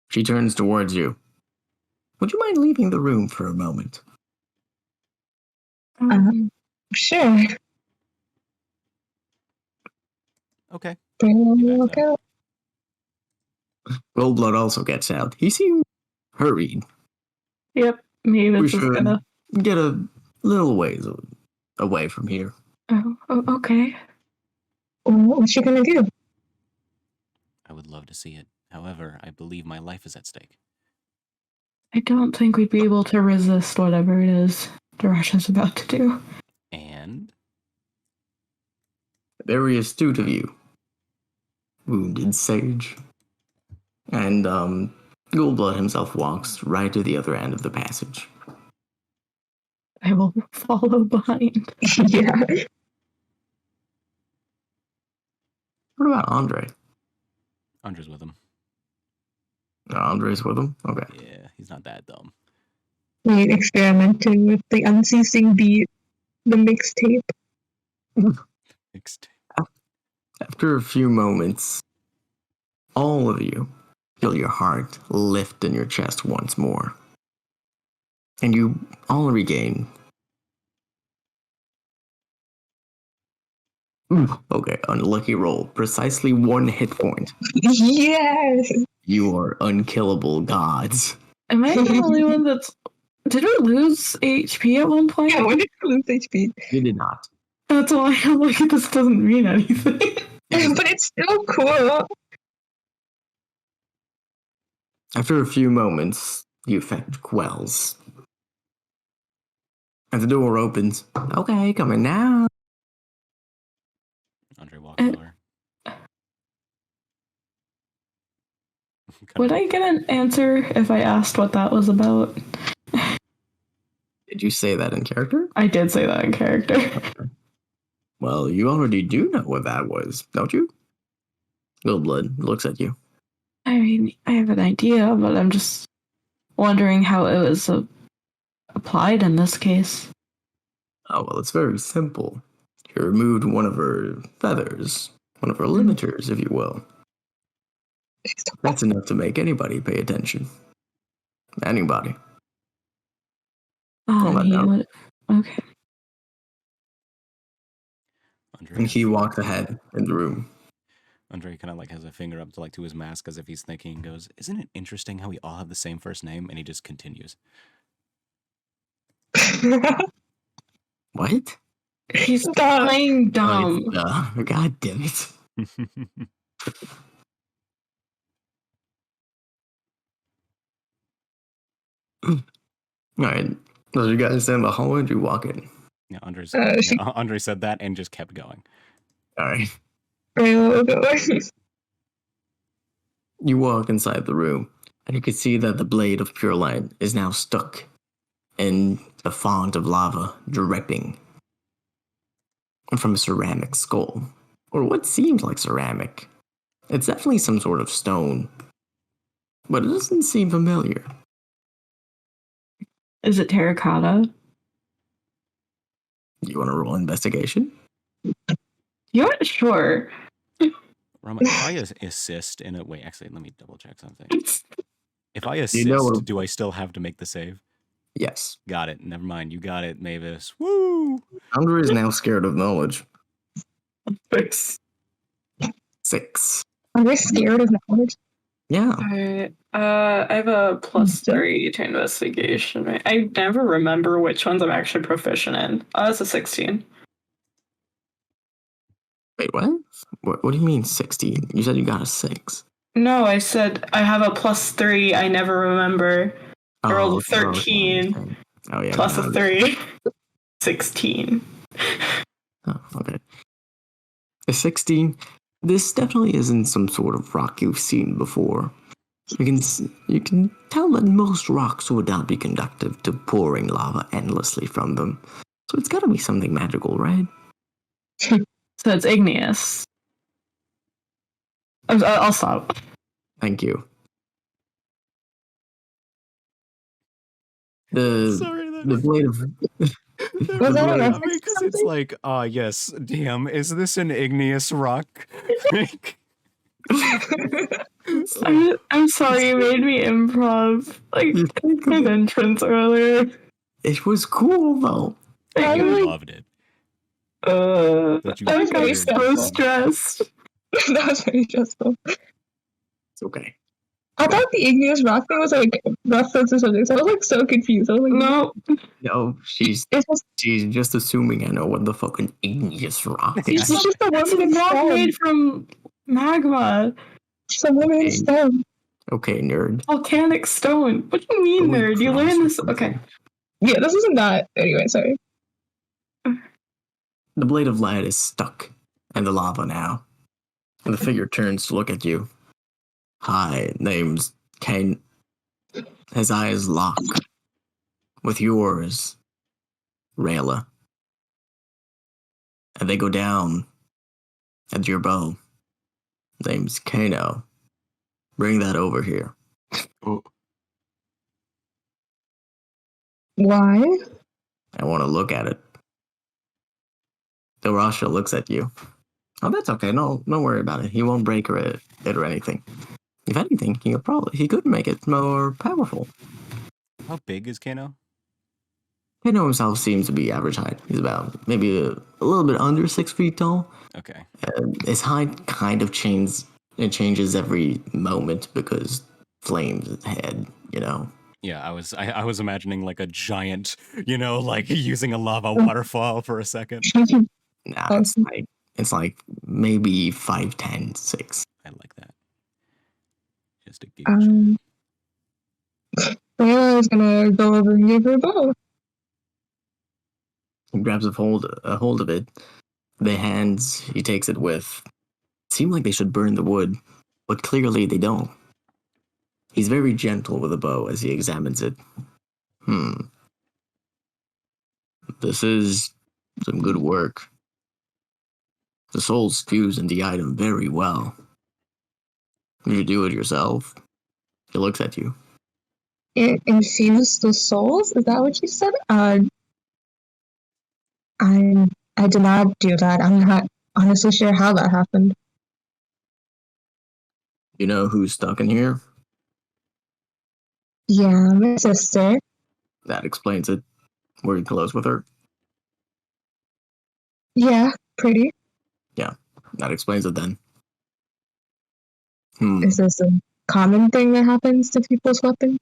She turns towards you. would you mind leaving the room for a moment? Sure. Okay. Look out. Goldblood also gets out. He seems hurried. Yep. Maybe We it's just should gonna. get a little ways away from here. Oh, okay. What's she gonna do? I would love to see it. However, I believe my life is at stake. I don't think we'd be able to resist whatever it is Darasha's about to do. And Very astute of you, wounded sage. And Goldblood himself walks right to the other end of the passage. I will follow behind. Yeah. What about Andre? Andre's with him. Andre's with him? Okay. Yeah, he's not that dumb. We experimenting with the unceasing beat, the mixtape. Mixed. After a few moments, all of you feel your heart lift in your chest once more. And you all regain. Okay, unlucky roll. Precisely 1 hit point. Yes. You are unkillable gods. Am I the only one that's... Did we lose HP at one point? Yeah, when did you lose HP? You did not. That's why I'm like, this doesn't mean anything. But it's still cool. After a few moments, the effect quells. And the door opens. Okay, coming now. Andre walks over. Would I get an answer if I asked what that was about? Did you say that in character? I did say that in character. Well, you already do know what that was, don't you? Goldblood looks at you. I mean, I have an idea, but I'm just wondering how it was applied in this case. Oh, well, it's very simple. You removed one of her feathers, one of her limiters, if you will. That's enough to make anybody pay attention. Anybody. Okay. Andre, And he walks ahead in the room. Andre kind of like has a finger up to like to his mask as if he's thinking and goes, "Isn't it interesting how we all have the same first name?" And he just continues. What? He's playing dumb. God damn it. Alright. So you guys stand in the hallway and you walk in. Yeah, Andre said that and just kept going. Alright. We'll go. You walk inside the room, and you can see that the blade of pure light is now stuck in a font of lava dripping from a ceramic skull. Or what seems like ceramic. It's definitely some sort of stone, but it doesn't seem familiar. Is it terracotta? You want to roll investigation? You're not sure. Rama, if I assist in a wait, actually, let me double check something. If I assist, do I still have to make the save? Yes. Got it. Never mind. You got it, Mavis. Woo! Andre is now scared of knowledge. 6. Are we scared of knowledge? Yeah. Alright. I have a +3 to investigation. Right? I never remember which ones I'm actually proficient in. That's a 16. Wait, what? What do you mean 16? You said you got a 6. No, I said I have a +3. I never remember. I rolled a 13 plus a 3. 16. Oh, okay. A 16. This definitely isn't some sort of rock you've seen before. You can tell that most rocks would not be conducive to pouring lava endlessly from them. So it's got to be something magical, right? So it's igneous. I'll stop. Thank you. The blade of Was that I a mean, because it's like, yes, damn, is this an igneous rock? I'm sorry you made me improv like You think of an it, entrance earlier. it was cool though. I I'm like, loved it. I you That was very got so stressful. stressed. That was very stressful. It's okay. I thought the igneous rock thing was like reference or something, so I was like so confused. I was like, No, No, she's it's just assuming I know what the fucking igneous rock Yeah. is. just a it's a woman in rock stone. made from magma, She's a woman in Hey. stone. Okay, nerd. volcanic stone. What do you mean, Going nerd? You across learn or this. something. Okay. Yeah, this isn't that. Anyway, sorry. The blade of light is stuck in the lava now. And the figure turns to look at you. Hi, name's Kane. His eyes lock with yours, Rayla. And they go down at your bow. Name's Kano. Bring that over here. Why? I want to look at it. Dorasha looks at you. Oh, that's okay. No, don't worry about it. He won't break it or anything. If anything, he could make it more powerful. How big is Kano? Kano himself seems to be average height. He's about maybe a little bit under 6 feet tall. Okay. His height kind of changes. It changes every moment because flames head. Yeah, I was imagining like a giant, like using a lava waterfall for a second. Nah, Awesome. it's like maybe 5'10", 6. I like that. Just a gauge. Layla is gonna go over and give her a bow. He grabs a hold of it. The hands he takes it with seem like they should burn the wood, but clearly they don't. He's very gentle with the bow as he examines it. This is some good work. The souls fuse into the item very well. Did you do it yourself? He looks at you. It infused the souls? Is that what you said? I did not do that. I'm not honestly sure how that happened. You know who's stuck in here? Yeah, my sister. That explains it. Were you close with her? Yeah, pretty. That explains it then. Is this a common thing that happens to people's weapons?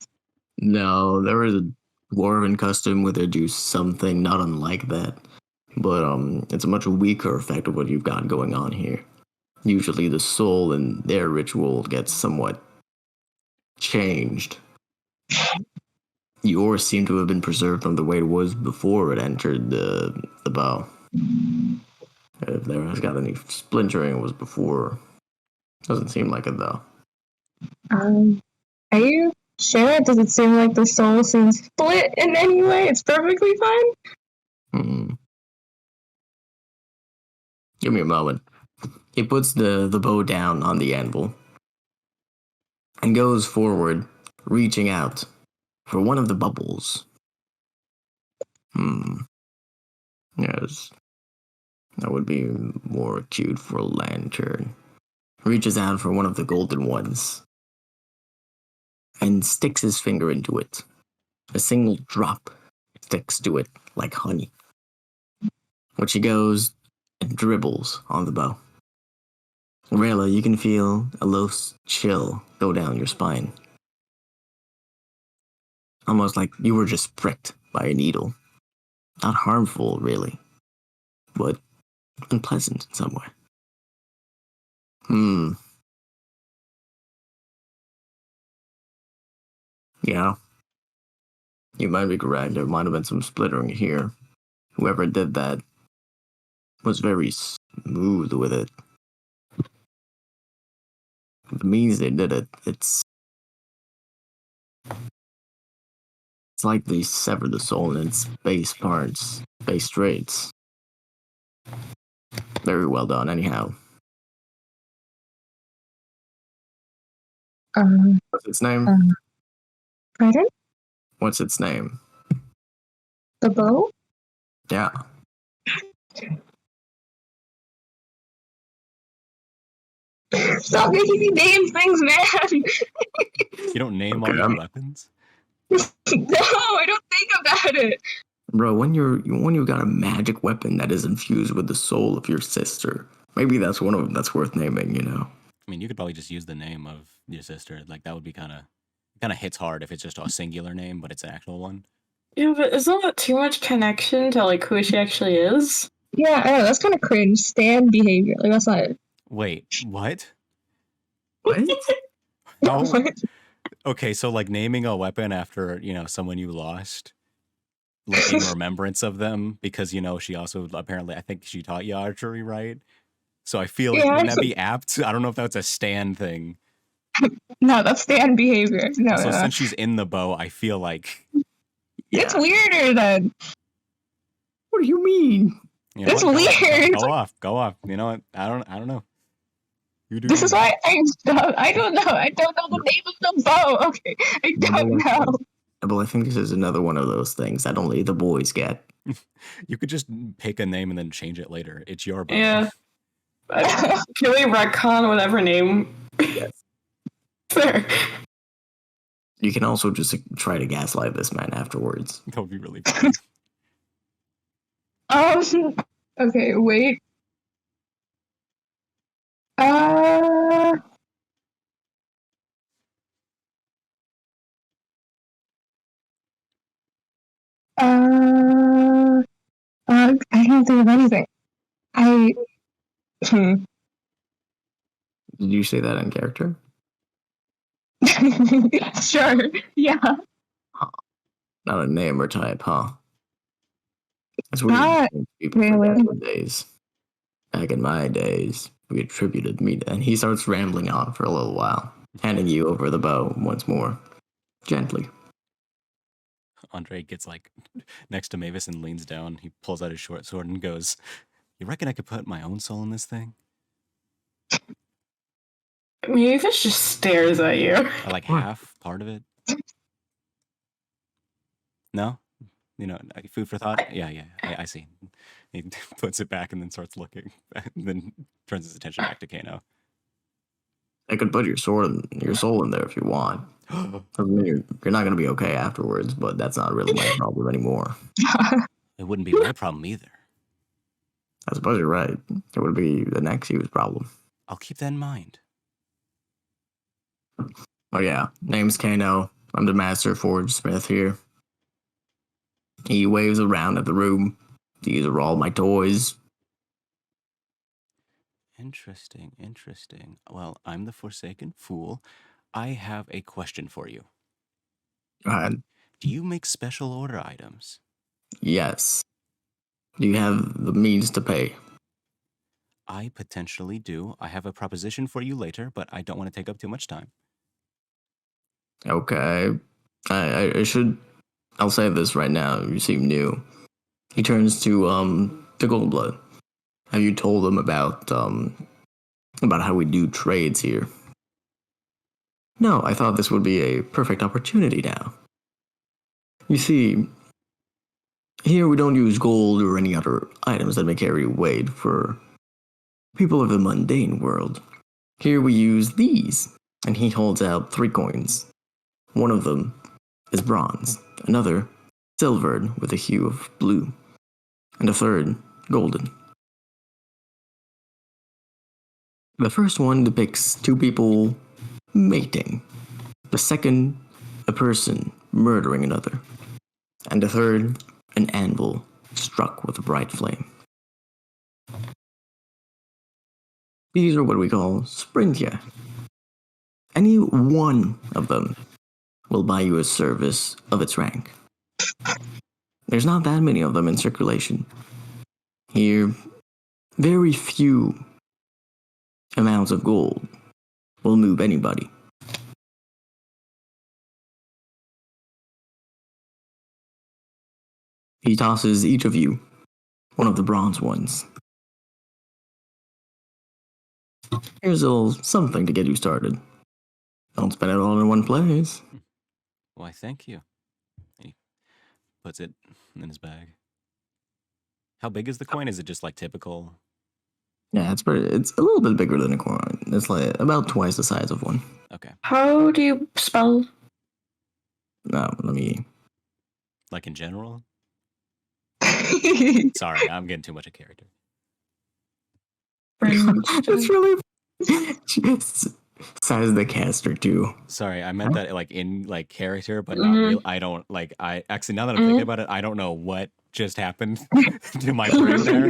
No, there is a dwarven custom where they do something not unlike that. But it's a much weaker effect of what you've got going on here. Usually the soul in their ritual gets somewhat changed. Yours seemed to have been preserved from the way it was before it entered the bow. If there has got any splintering, it was before. Doesn't seem like it though. Are you sure? Does it seem like the soul seems split in any way? It's perfectly fine. Give me a moment. He puts the bow down on the anvil and goes forward, reaching out for one of the bubbles. Yes. That would be more cute for a lantern. Reaches out for one of the golden ones and sticks his finger into it. A single drop sticks to it like honey, which he goes and dribbles on the bow. Rayla, you can feel a low chill go down your spine. Almost like you were just pricked by a needle. Not harmful, really, but unpleasant in some way. Yeah. You might be correct. There might have been some splintering here. Whoever did that was very smooth with it. The means they did it, it's like they severed the soul in its base parts, base traits. Very well done, anyhow. What's its name? Pardon? What's its name? The bow? Yeah. Stop making me name things, man. You don't name all Okay, your weapons? No, I don't think about it. Bro, when you got a magic weapon that is infused with the soul of your sister, maybe that's one of them that's worth naming. You know. I mean, you could probably just use the name of your sister. Like that would be kind of hits hard if it's just a singular name, but it's an actual one. Yeah, but isn't that too much connection to like who she actually is? Yeah, I know, that's kind of cringe. Stan behavior. Like, that's not it. Wait, what? What? How? What? Okay, so like naming a weapon after, someone you lost, like in remembrance of them, because she also apparently, I think she taught you archery, right? So I feel like Yeah, wouldn't that be apt? I don't know if that's a Stan thing. No, that's Stan behavior. No, Also, no. since she's in the bow, I feel like It's weirder then. What do you mean? It's what? weird. Go off. You know what? I don't know. You do. This is you. why I don't know. I don't know the name of the bow. Okay, I don't know. Well, I think this is another one of those things that only the boys get. You could just pick a name and then change it later. It's your bow. Yeah. Can we retcon whatever name? Yes. Fair. You can also just try to gaslight this man afterwards. That would be really fun. Okay, wait. Uh, I can't think of anything. Did you say that in character? Sure, yeah. Not a name or type, huh? That's what Not people from really. back in the days. Back in my days, we attributed me to, and he starts rambling on for a little while, handing you over the bow once more, gently. Andre gets like next to Mavis and leans down. He pulls out his short sword and goes, "You reckon I could put my own soul in this thing?" Mavis just stares at you. I like half part of it. No? Food for thought? Yeah, I see. He puts it back and then starts looking, and then turns his attention back to Kano. I could put your soul in there if you want. I mean, you're not going to be okay afterwards, but that's not really my problem anymore. It wouldn't be my problem either. I suppose you're right. It would be the Nexiu's problem. I'll keep that in mind. Oh yeah, name's Kano. I'm the Master Forge Smith here. He waves around at the room. These are all my toys. Interesting. Well, I'm the Forsaken Fool. I have a question for you. Go ahead. Do you make special order items? Yes. Do you have the means to pay? I potentially do. I have a proposition for you later, but I don't want to take up too much time. Okay. I'll say this right now. You seem new. He turns to the Goldblood. Have you told him about how we do trades here? No, I thought this would be a perfect opportunity now. You see, here we don't use gold or any other items that may carry weight for people of the mundane world. Here we use these, and he holds out 3 coins. One of them is bronze, another silvered with a hue of blue, and a third golden. The first one depicts 2 people mating, the second a person murdering another, and the third an anvil struck with a bright flame. These are what we call Sprintia. Any one of them will buy you a service of its rank. There's not that many of them in circulation. Here, very few amounts of gold will move anybody. He tosses each of you one of the bronze ones. Here's a little something to get you started. Don't spend it all in one place. Why, thank you. He puts it in his bag. How big is the coin? Is it just like typical Yeah, it's a little bit bigger than a coin. It's like about twice the size of one. Okay. How do you spell? No, let me. Like in general? Sorry, I'm getting too much of character. It's really size of the caster too. Sorry, I meant that like in like character, but not real. I don't like. I actually now that I'm thinking about it, I don't know what just happened to my brain there.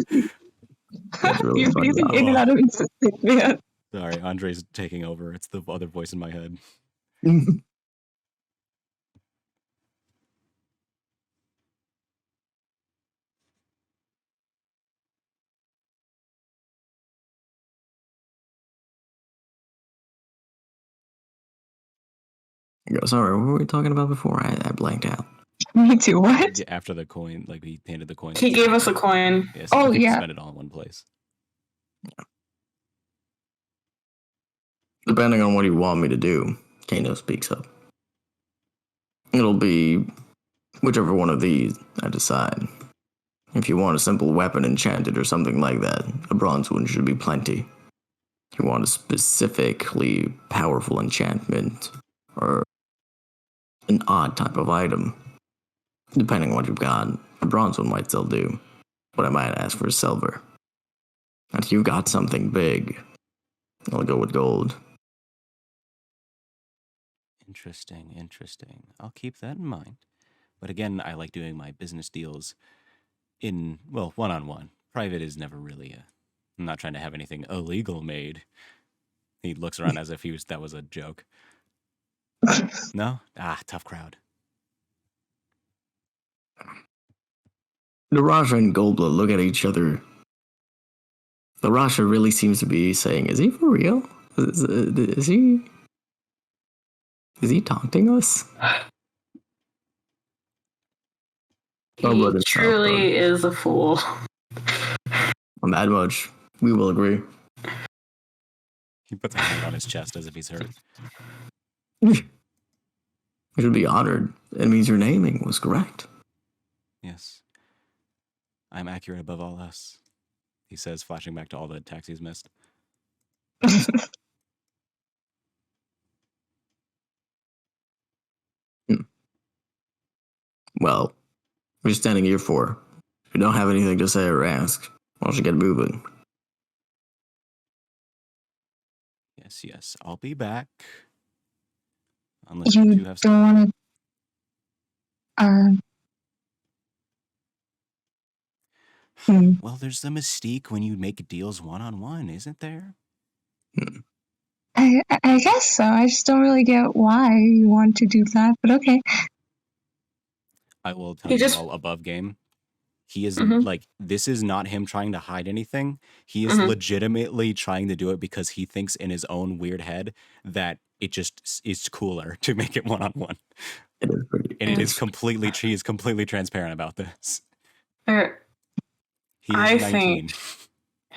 That's really You're funny. freezing in and out of existence, man. Sorry, Andre's taking over. It's the other voice in my head. Sorry, what were we talking about before? I blanked out. Me too. What? After the coin, like he handed the coin. He gave us a coin. Yes, Oh, you can yeah. spend it all in one place. Depending on what you want me to do, Kano speaks up. It'll be whichever one of these I decide. If you want a simple weapon enchanted or something like that, a bronze one should be plenty. If you want a specifically powerful enchantment or an odd type of item, depending on what you've got, a bronze one might still do, but I might ask for silver. And if you've got something big, I'll go with gold. Interesting. I'll keep that in mind. But again, I like doing my business deals in, well, one-on-one. Private is never really I'm not trying to have anything illegal made. He looks around as if that was a joke. No? Tough crowd. Narasha and Goldblood look at each other. Narasha really seems to be saying, is he for real? Is he taunting us? Goldblood He is truly is a fool. on that much, we will agree. He puts a hand on his chest as if he's hurt. You should be honored. It means your naming was correct. Yes. I'm accurate above all else, he says, flashing back to all the attacks he's missed. Well, what are you standing here for? If you don't have anything to say or ask, why don't you get moving? Yes. I'll be back. Unless You you have some. don't want to. Well, there's the mystique when you make deals one-on-one, isn't there? I guess so. I just don't really get why you want to do that, but okay. I will tell He you just- all above game. He is Mhm. like, this is not him trying to hide anything. He is Mhm. legitimately trying to do it because he thinks in his own weird head that it just is cooler to make it one-on-one. It is pretty. And he is completely transparent about this. He is I 19. think-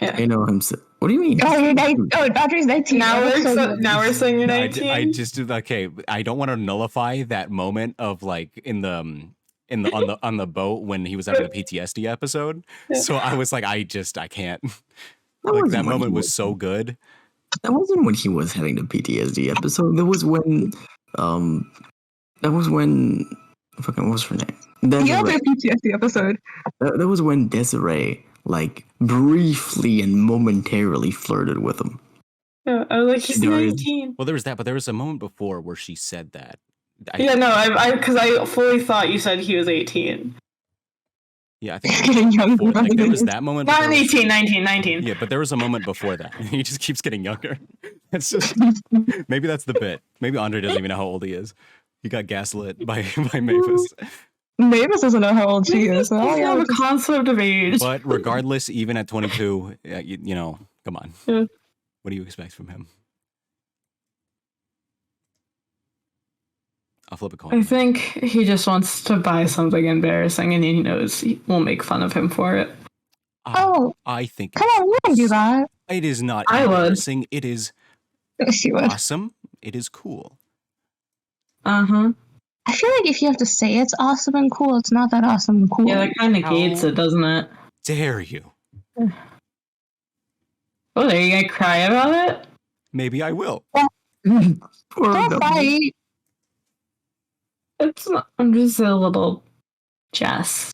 Yeah. I know him. What do you mean? Oh, you're 19. Oh, Audrey's 19. Now That's so we're good. now we're saying you're No, 19. I just okay. I don't want to nullify that moment of like on the boat when he was having a PTSD episode. So I was like, I can't. Like that moment was so good. That wasn't when he was having the PTSD episode. That was when fucking what was her name? The other Desiree. PTSD episode. That was when Desiree like briefly and momentarily flirted with him. Yeah, I was like, he's There is- 19. Well, there was that, but there was a moment before where she said that. Yeah, no, I because I fully thought you said he was 18. Yeah, I think He's getting younger. before, like, there was that moment. but Not there was- 18, 19. Yeah, but there was a moment before that. He just keeps getting younger. It's just maybe that's the bit. Maybe Andre doesn't even know how old he is. He got gaslit by Mavis. Mavis doesn't know how old she is. He So all doesn't I have a was just- concept of age. But regardless, even at 22, you know, come on. Yeah. What do you expect from him? I'll flip a coin. I think he just wants to buy something embarrassing, and he knows we'll make fun of him for it. Oh, I think come on, we can do that. it is not I would. embarrassing. It is She would. awesome. It is cool. Uh-huh. I feel like if you have to say it's awesome and cool, it's not that awesome and cool. Yeah, that kind of negates How- it, doesn't it? Dare you? Well, are you gonna cry about it? Maybe I will. Poor Don't W. fight. It's not, I'm just a little jest.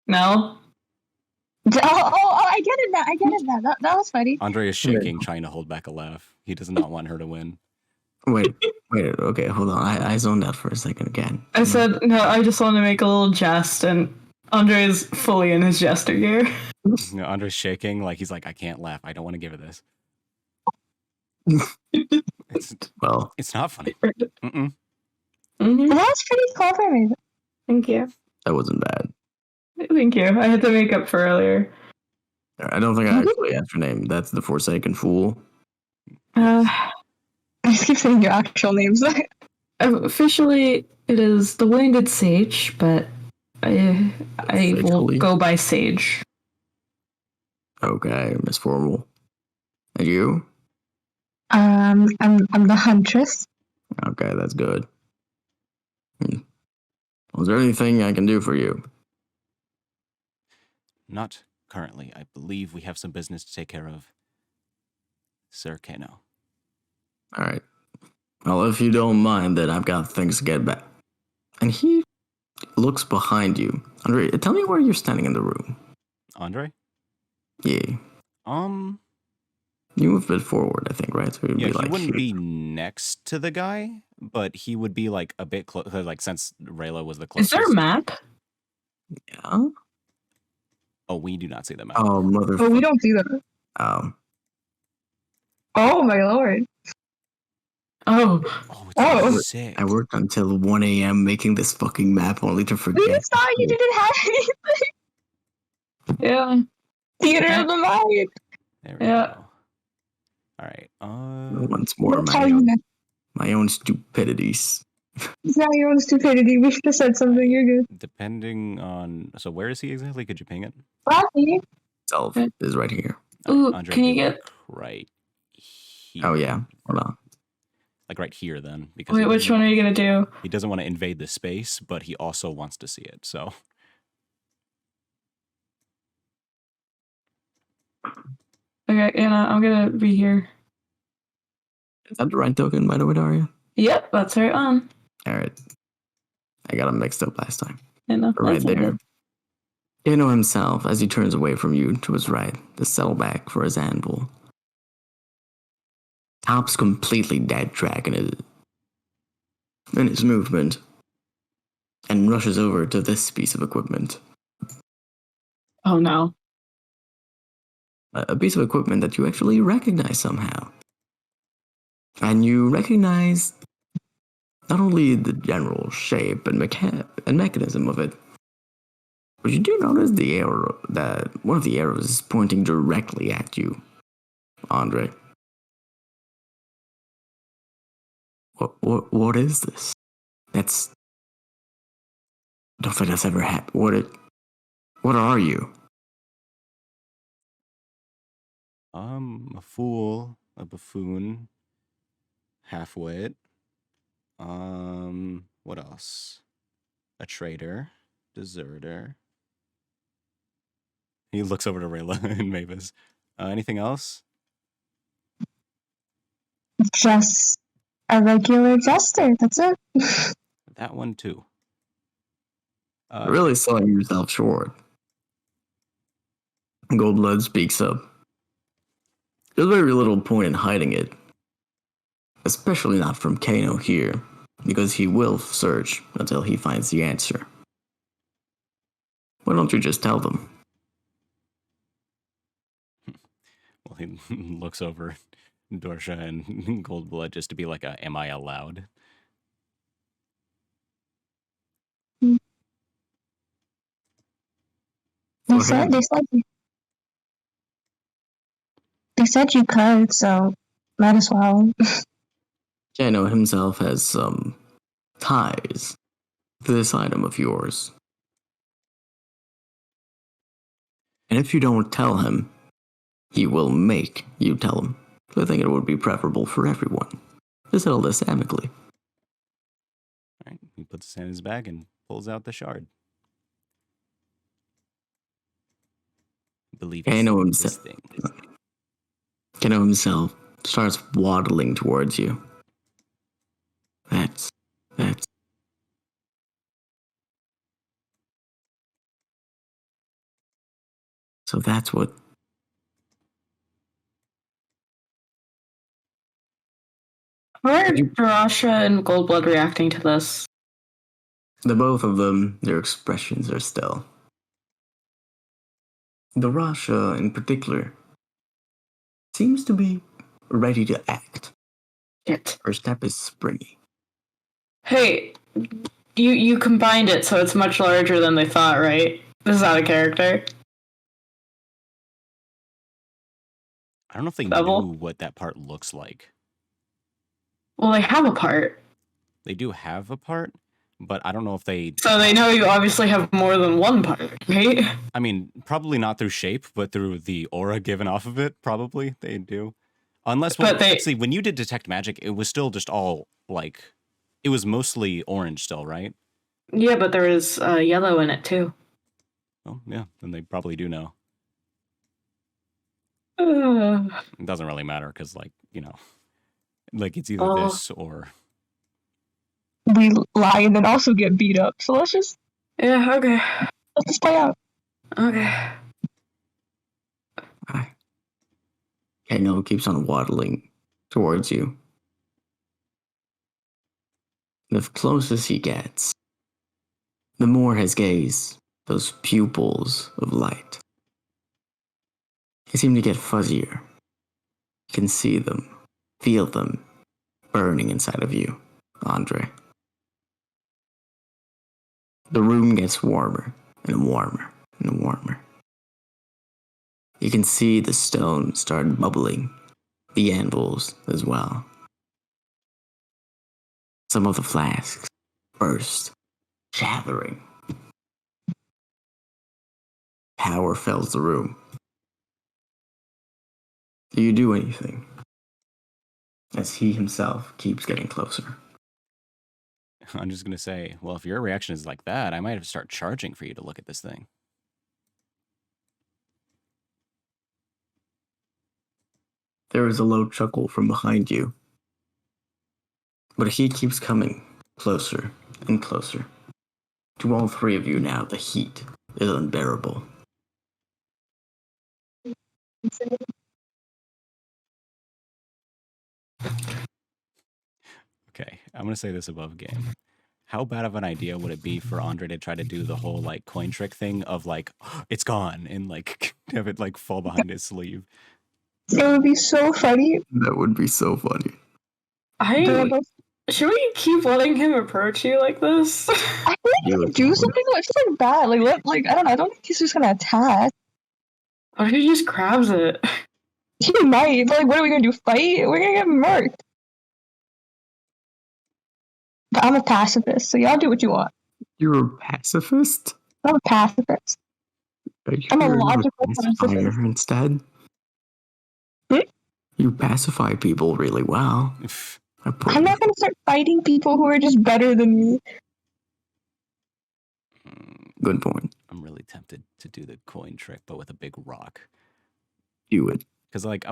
No? I get it now. I get it now. That was funny. Andre is shaking, trying to hold back a laugh. He does not want her to win. Wait, okay, hold on. I zoned out for a second again. I said, no, I just want to make a little jest, and Andre is fully in his jester gear. You know, Andre's shaking, like he's like, I can't laugh. I don't want to give her this. Well, It's not funny. Mm-mm. Mm-hmm. That was pretty clever. Maybe. Thank you. that wasn't bad. Thank you. I had to make up for earlier. I don't think I actually asked your name. That's the Forsaken Fool. I just keep saying your actual names. Officially, it is the Wounded Sage, but I will Officially? go by Sage. Okay, Miss Formal. And you? I'm the Huntress. Okay, that's good. Was there anything I can do for you? Not currently. I believe we have some business to take care of. Sir Kano. All right. Well, if you don't mind, then I've got things to get back. And he looks behind you. Andre, tell me where you're standing in the room. Andre? Yeah. You move a bit forward, I think, right? So it'd Yeah, be he like wouldn't here. be next to the guy, but he would be like a bit closer, like since Rayla was the Is closest. there a map? Yeah? Oh, we do not see the map. Oh, Oh, we motherfucker. don't do that. Oh my lord. Oh, Oh, it's Oh. sick. I worked until 1 a.m. making this fucking map only to We forget. just thought you didn't have anything. yeah. Theater of the mind. There we Yeah. go. All right. Once more, That's how you know. my own stupidities. It's not your own stupidity. We should have said something. You're good. Depending on, so where is he exactly? Could you ping it? Bobby. Self is right here. Ooh, Andre, can you be, get? like, right here? Oh, yeah. Hold on. Like right here, then. Because Wait, he which doesn't- one are you gonna do? He doesn't want to invade the space, but he also wants to see it. So Okay, Anna, I'm gonna be here. Is that the right token, by the way, Daria? Yep, that's right on. All right. I got him mixed up last time. Anna, Right that's all there. good. Kano himself, as he turns away from you to his right, to settle back for his anvil. Top's completely dead track in his movement and rushes over to this piece of equipment. Oh no. A piece of equipment that you actually recognize somehow. And you recognize not only the general shape and mechanism of it, but you do notice the arrow, that one of the arrows is pointing directly at you, Andre. What is this? I don't think that's ever happened. What are you? a fool, a buffoon, half-wit. What else? A traitor, deserter. He looks over to Rayla and Mavis. Anything else? Just a regular jester. That's it. That one too. You're really selling yourself short. Goldblood speaks up. There's very little point in hiding it. Especially not from Kano here, because he will search until he finds the answer. Why don't you just tell them? Well, he looks over Dorsha and Goldblood just to be like, am I allowed? They said you could, so might as well. Kano himself has some ties to this item of yours. And if you don't tell him, he will make you tell him. So I think it would be preferable for everyone to settle this amicably. All right. He puts his hand in his bag and pulls out the shard. believe Kano it's this himself. thing. Kano himself starts waddling towards you. That's. So that's what. How are Darasha and Goldblood reacting to this? The both of them, their expressions are still. The Rasha, in particular, seems to be ready to act. It. Her step is springy. Hey, you combined it so it's much larger than they thought, right? This is out of character. I don't know if they Double? knew what that part looks like. Well, they have a part. They do have a part, but I don't know if they... So they know you obviously have more than one part, right? I mean, probably not through shape, but through the aura given off of it, probably they do. Unless, But they- see, when you did Detect Magic, it was still just all, like... It was mostly orange still, right? Yeah, but there is yellow in it, too. Oh, yeah, then they probably do know. It doesn't really matter, because, like, you know... Like, it's either this or... We lie and then also get beat up. So let's just Yeah, okay. let's just play out. Okay. Hi. Kano keeps on waddling towards you. The closest he gets, the more his gaze, those pupils of light, they seem to get fuzzier. You can see them, feel them burning inside of you, Andre. The room gets warmer and warmer and warmer. You can see the stone start bubbling, the anvils as well. Some of the flasks burst, shattering. Power fills the room. Do you do anything? As he himself keeps getting closer. I'm just going to say, well, if your reaction is like that, I might have to start charging for you to look at this thing. There is a low chuckle from behind you. But he keeps coming closer and closer. To all three of you now, the heat is unbearable. Okay, I'm going to say this above game. How bad of an idea would it be for Andre to try to do the whole, like, coin trick thing of, like, it's gone, and, like, have it, like, fall behind his sleeve? It would be so funny. That would be so funny. Should we keep letting him approach you like this? I feel like he could do something. It's just like bad. Like I don't know. I don't think he's just gonna attack. What if he just grabs it? He might. But like, what are we gonna do? Fight? We're gonna get murked. But I'm a pacifist, so y'all do what you want. You're a pacifist? I'm a pacifist. I'm a logical pacifier instead. You pacify people really well. I'm not gonna start fighting people who are just better than me. Good point. I'm really tempted to do the coin trick, but with a big rock. Do it. Because like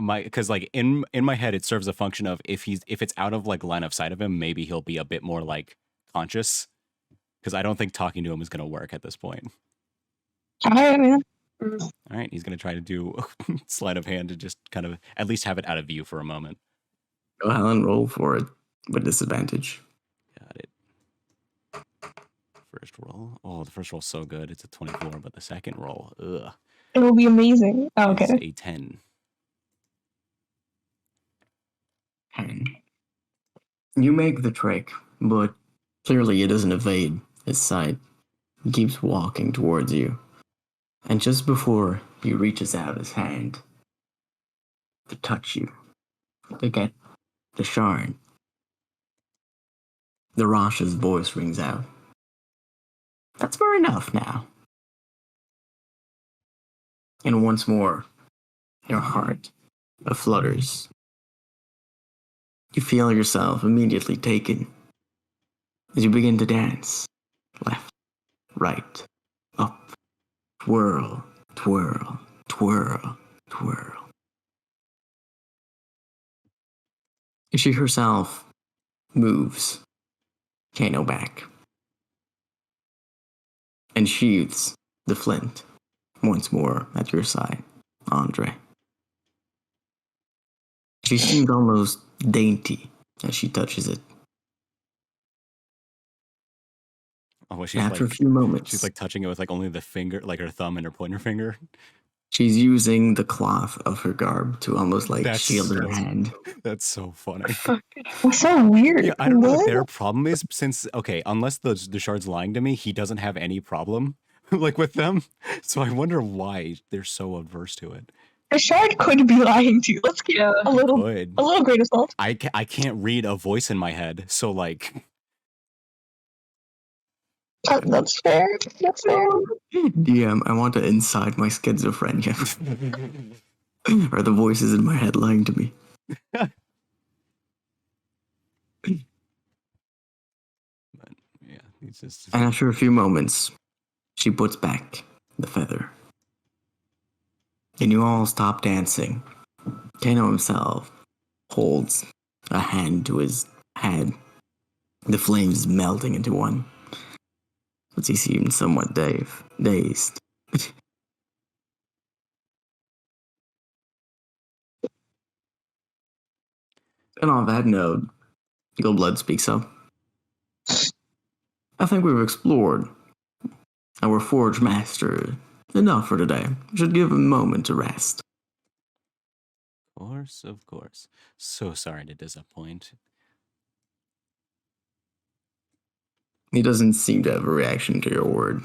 in my head, it serves a function of if it's out of like line of sight of him, maybe he'll be a bit more like conscious. Because I don't think talking to him is gonna work at this point. Alright, man. All right, he's gonna try to do sleight of hand to just kind of at least have it out of view for a moment. Go ahead and roll for it with disadvantage. Got it. First roll. Oh, the first roll's so good. It's a 24, but the second roll, ugh. It will be amazing. Oh, okay. It's a 10. 10. You make the trick, but clearly it doesn't evade his sight. He keeps walking towards you. And just before he reaches out his hand to touch you, to get the shard, the Rasha's voice rings out. That's far enough now. And once more, your heart flutters. You feel yourself immediately taken as you begin to dance. Left, right, up, twirl, twirl, twirl. twirl, twirl. She herself moves Kano back and sheathes the flint once more at your side, Andre. She seems almost dainty as she touches it. Oh, well, After a few moments, she's like touching it with like only the finger, like her thumb and her pointer finger. she's using the cloth of her garb to almost like That's shield her so- hand. That's so funny. Fuck. That's so weird. Yeah, I don't know what What? their problem is. Since unless the shard's lying to me, he doesn't have any problem like with them. So I wonder why they're so adverse to it. The shard could be lying to you. Let's give Yeah. a little Good. grain of salt. I can't read a voice in my head, so like That's fair. That's fair. DM, I want to inside my schizophrenia. Are the voices in my head lying to me? yeah, he's just And after a few moments, she puts back the feather. And you all stop dancing. Kano himself holds a hand to his head. The flames melting into one. But he seems somewhat dazed. And on that note, Goldblood speaks up. I think we've explored our Forge Master enough for today. We should give him a moment to rest. of course. So sorry to disappoint. He doesn't seem to have a reaction to your word.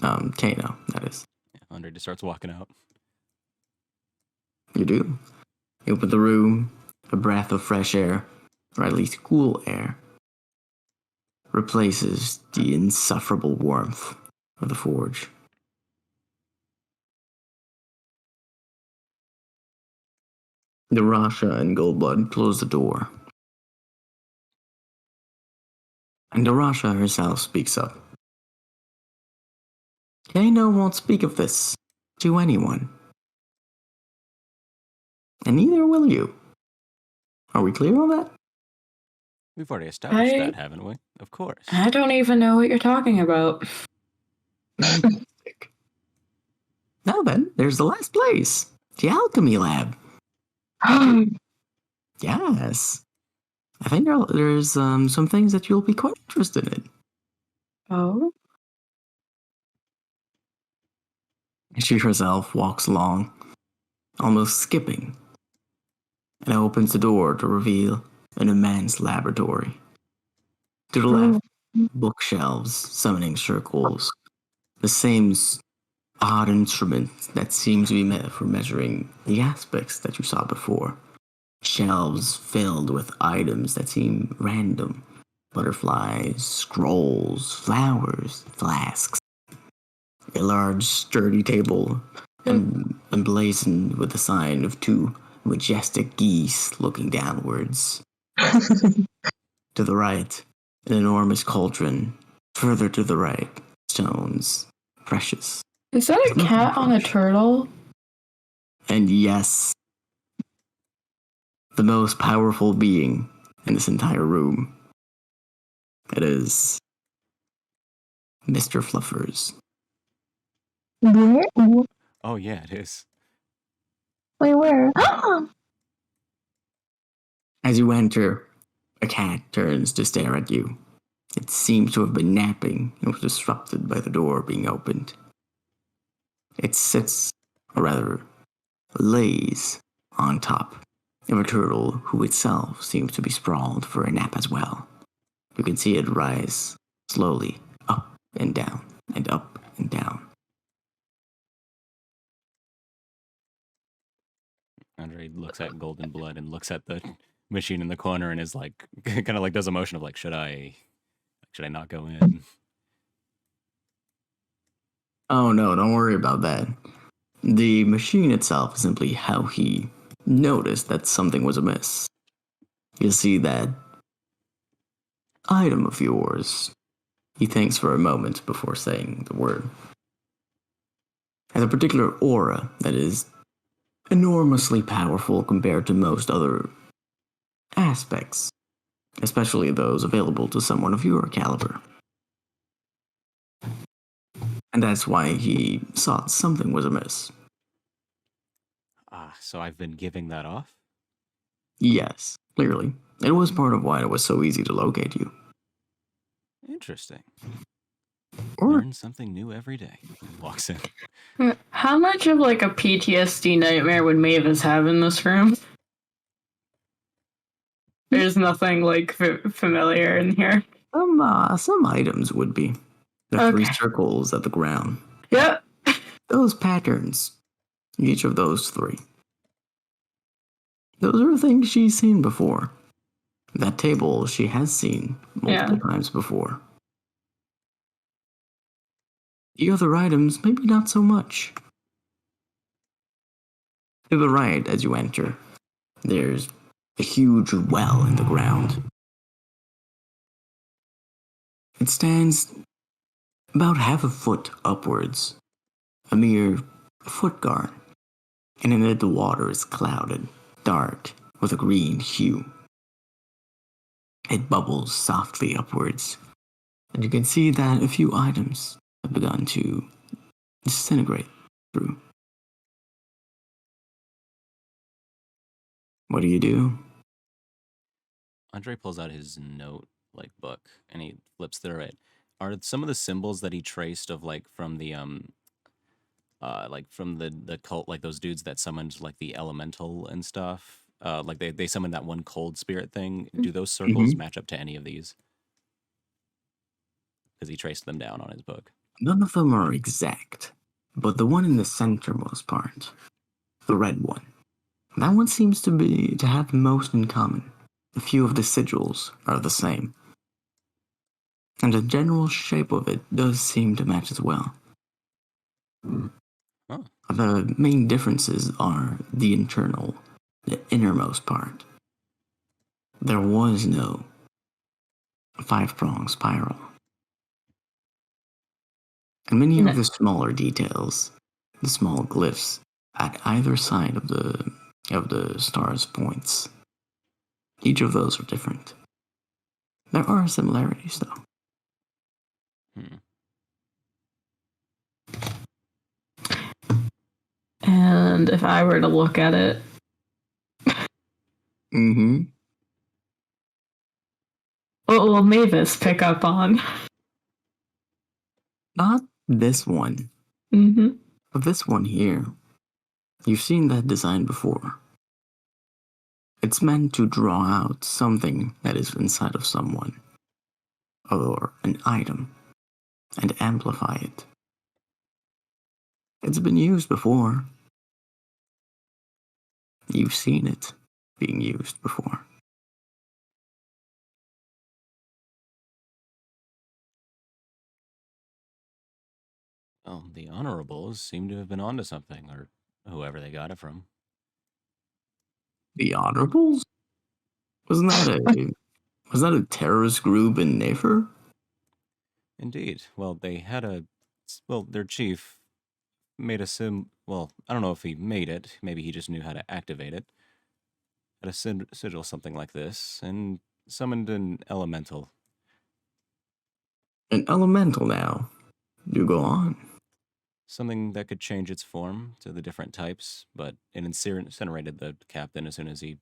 Kano, that is. Yeah, Andre just starts walking out. You do. You open the room, a breath of fresh air, or at least cool air, replaces the insufferable warmth of the forge. Darasha and Goldblood close the door. And Darasha herself speaks up. Kano won't speak of this to anyone. And neither will you. Are we clear on that? We've already established I- that, haven't we? Of course. I don't even know what you're talking about. Now then, there's the last place. The Alchemy Lab. Yes. I think there's some things that you'll be quite interested in. Oh? She herself walks along, almost skipping, and opens the door to reveal an immense laboratory. To the left, bookshelves, summoning circles, the same odd instrument that seems to be meant for measuring the aspects that you saw before. Shelves filled with items that seem random. Butterflies, scrolls, flowers, flasks. A large, sturdy table emblazoned with the sign of two majestic geese looking downwards. To the right, an enormous cauldron. Further to the right, stones, precious. Is that a cat on a turtle? And yes, the most powerful being in this entire room. It is Mr. Fluffers. Where? Oh yeah, it is. Wait, where? As you enter, a cat turns to stare at you. It seems to have been napping and was disrupted by the door being opened. It sits, or rather, lays on top of a turtle who itself seems to be sprawled for a nap as well. You can see it rise slowly up and down and up and down. Andre looks at Golden Blood and looks at the machine in the corner and is like, kind of like does a motion of like, should I not go in? Oh no, don't worry about that. The machine itself is simply how he noticed that something was amiss. You see that item of yours. He thinks for a moment before saying the word. has a particular aura that is enormously powerful compared to most other aspects, especially those available to someone of your caliber. And that's why he thought something was amiss. Ah, so I've been giving that off? Yes, clearly. It was part of why it was so easy to locate you. Interesting. Or Learn something new every day. He walks in. How much of like a PTSD nightmare would Mavis have in this room? There's nothing like familiar in here. some items would be. The three Okay. circles at the ground. Yep. Those patterns. Each of those three. Those are things she's seen before. That table she has seen multiple times before. The other items, maybe not so much. To the right, as you enter, there's a huge well in the ground. It stands about half a foot upwards, a mere foot guard, and in it the water is clouded, dark, with a green hue. It bubbles softly upwards, and you can see that a few items have begun to disintegrate through. What do you do? Andre pulls out his note book and he flips through it. Are some of the symbols that he traced of from the from the cult, like those dudes that summoned like the elemental and stuff? Like they summoned that one cold spirit thing. Do those circles match up to any of these? Because he traced them down on his book. None of them are exact, but the one in the centermost part, the red one, that one seems to have the most in common. A few of the sigils are the same. And the general shape of it does seem to match as well. Huh. The main differences are the innermost part. There was no 5-prong spiral. And many of the smaller details, the small glyphs at either side of the star's points, each of those are different. There are similarities, though. And if I were to look at it, what will Mavis pick up on? Not this one. But this one here. You've seen that design before. It's meant to draw out something that is inside of someone, or an item, and amplify it. It's been used before. You've seen it being used before. Well, the Honorables seem to have been onto something, or whoever they got it from. The Honorables? Wasn't that a terrorist group in Nefer? Indeed. Well, their chief made a well, I don't know if he made it. Maybe he just knew how to activate it. Had a sigil something like this, and summoned an elemental. An elemental now. Do go on. Something that could change its form to the different types, but it incinerated the captain as soon as he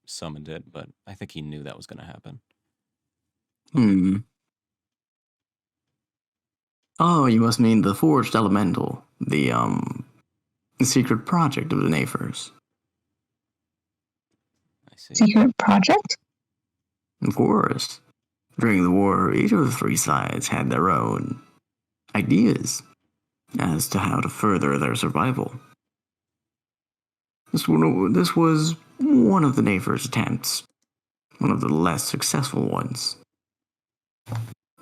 summoned it, but I think he knew that was going to happen. Oh, you must mean the Forged Elemental, the secret project of the Nefers. I see. Secret project? Of course. During the war, each of the three sides had their own ideas as to how to further their survival. This was one of the Nefers' attempts, one of the less successful ones.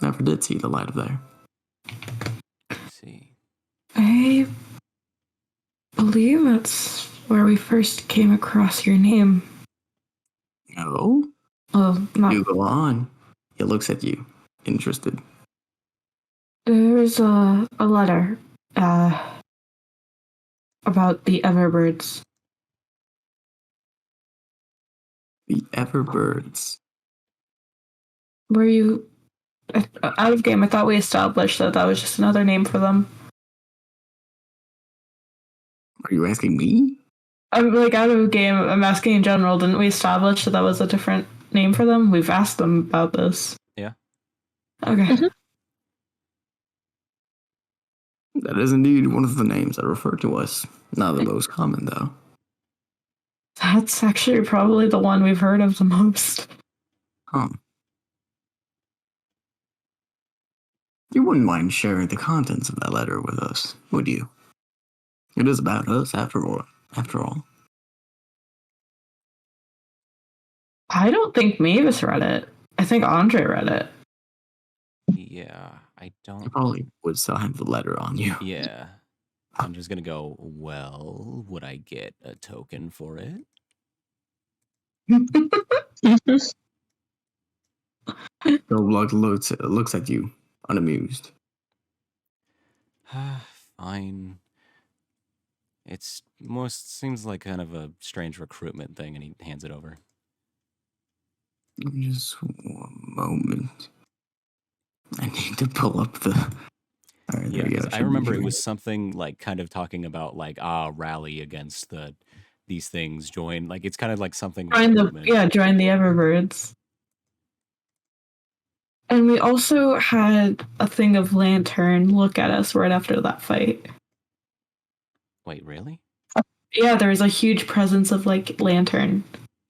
Never did see the light of day. I see. I believe that's where we first came across your name. No? Well, not. You go on. He looks at you, interested. There's a letter about the Everbirds. The Everbirds. Were you out of game? I thought we established that that was just another name for them. Are you asking me? I'm like out of game. I'm asking in general. Didn't we establish that that was a different name for them? We've asked them about this. Yeah. Okay. That is indeed one of the names that refer to us. Not the most common, though. That's actually probably the one we've heard of the most. You wouldn't mind sharing the contents of that letter with us, would you? It is about us, after all. I don't think Mavis read it. I think Andre read it. Yeah, I You don't. probably would still have the letter on you. Yeah. I'm just gonna go, well, would I get a token for it? Roblox looks at you, unamused. Fine. It's seems like kind of a strange recruitment thing, and he hands it over. Just one moment. I need to pull up the... All right, Yeah, there you go. because I remember it was something like kind of talking about like rally against these things. Join, like it's kind of like something. Join the recruitment. join the Everbirds. And we also had a thing of Lantern look at us right after that fight. Wait, really? Yeah, there was a huge presence of like Lantern.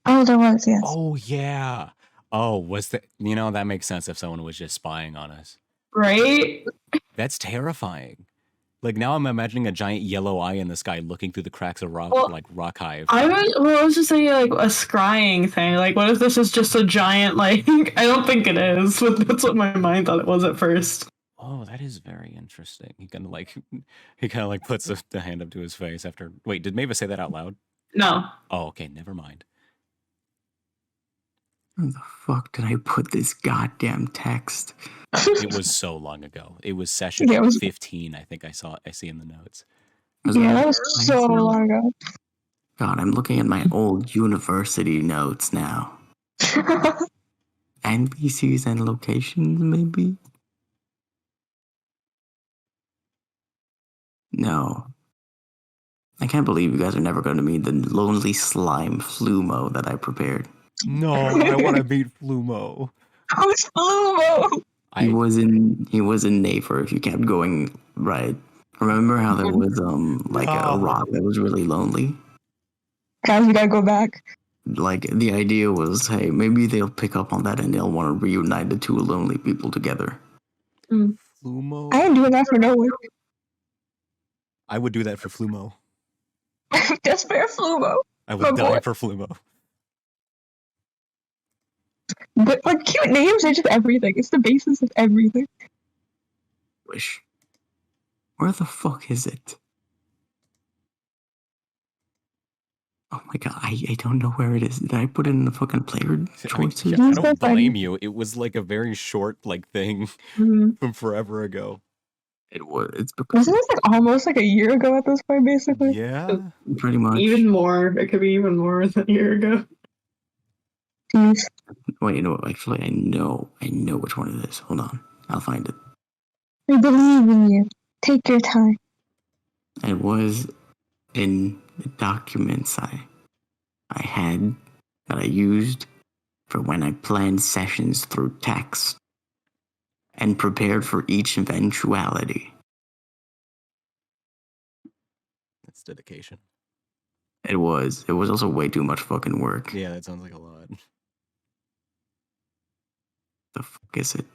Oh, there was, yes. Oh yeah. Oh, was that? You know, that makes sense if someone was just spying on us. Right? That's terrifying. Like now, I'm imagining a giant yellow eye in the sky looking through the cracks of rock, Well, like rock hive. I was just saying like a scrying thing. Like, what if this is just a giant like? I don't think it is, but that's what my mind thought it was at first. Oh, that is very interesting. He kind of like puts the hand up to his face after. Wait, did Mavis say that out loud? No. Oh, okay, never mind. Where the fuck did I put this goddamn text? It was so long ago. It was session Yeah, it was- 15. I think I see in the notes. Yeah, that was so long ago. God, I'm looking at my old university notes now. NPCs and locations, maybe? No. I can't believe you guys are never going to meet the lonely slime Flumo that I prepared. No, I want to meet Flumo. Who's Flumo? He was in Naver if you kept going right. Remember how there was a rock that was really lonely? Guys, we gotta go back. Like the idea was, hey, maybe they'll pick up on that and they'll want to reunite the two lonely people together. Flumo. I ain't doing that for no one. I would do that for Flumo. Just for Flumo. I would Oh, die boy. for Flumo. But like cute names are just everything. It's the basis of everything. Wish. Where the fuck is it? Oh my god, I don't know where it is. Did I put it in the fucking player choices? I He's don't so funny. blame you. It was like a very short thing Mhm. from forever ago. It's because Wasn't this like almost like a year ago at this point, basically? Yeah. pretty much. Even more. It could be even more than a year ago. Jeez. Wait, you know what? Actually, I know which one it is. Hold on, I'll find it. We believe in you. Take your time. It was in the documents I had that I used for when I planned sessions through text and prepared for each eventuality. That's dedication. It was also way too much fucking work. Yeah, that sounds like a lot. The fuck is it?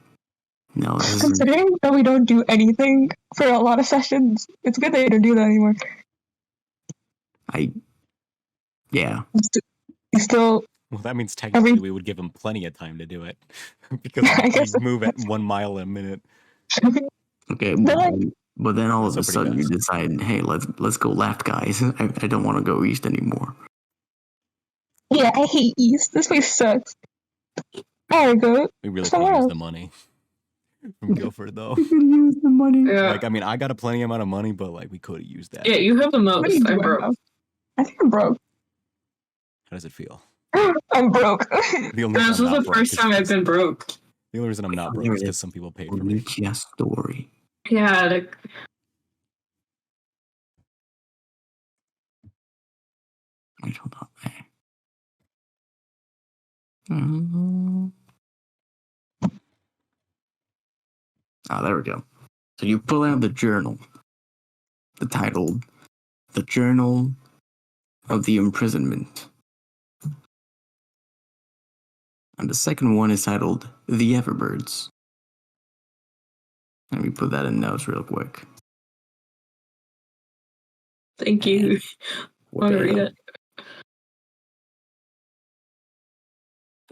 No, this is Considering that we don't do anything for a lot of sessions, it's good that you don't do that anymore. yeah. You still Well, that means technically we would give him plenty of time to do it because I guess we move at 1 mile a minute. Okay, No. but then all of a That's pretty sudden you fast. decide, hey, let's go left, guys. I don't want to go east anymore. Yeah, I hate East. This place sucks. There we go. We really could Somewhere use else. the money. from Guilford though. We could use the money. Yeah. Like, I mean, I got a plenty amount of money, but like we could have used that. Yeah, you have the What do you most. do I'm I broke. have? I think I'm broke. How does it feel? I'm broke. The only This reason is I'm not the broke first is time I've 'cause- been broke. The only reason I'm not Oh, broke there is it because is. some people paid for me. Onikia story. Yeah, like, Wait, hold on. Mhm. Ah, there we go. So you pull out the journal. The title, The Journal of the Imprisonment. And the second one is titled The Everbirds. Let me put that in notes real quick. thank you. What I'm the gonna read hell? it.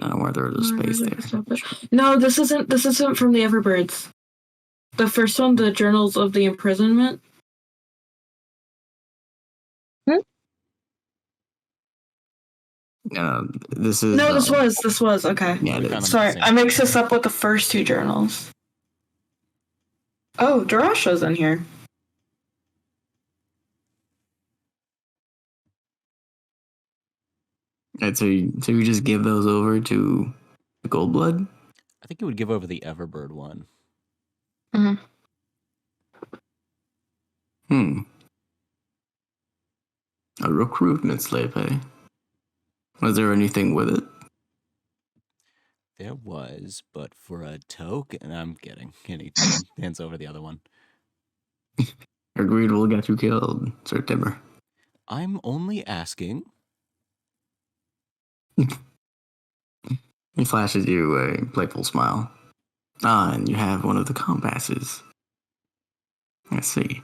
I don't know where there's a space there. No, this isn't from the Everbirds. The first one, the Journals of the Imprisonment. This is No, this was okay. Yeah, it They're is. kinda Sorry, the same. I mixed this up with the first two journals. Oh, Darasha's in here. And so you just give those over to the Goldblood? I think you would give over the Everbird one. A recruitment slip, eh? Was there anything with it? There was, but for a token, I'm kidding. And he hands over the other one. Your greed will get you killed, Sir Timber. I'm only asking. He flashes you a playful smile. Ah, and you have one of the compasses. I see.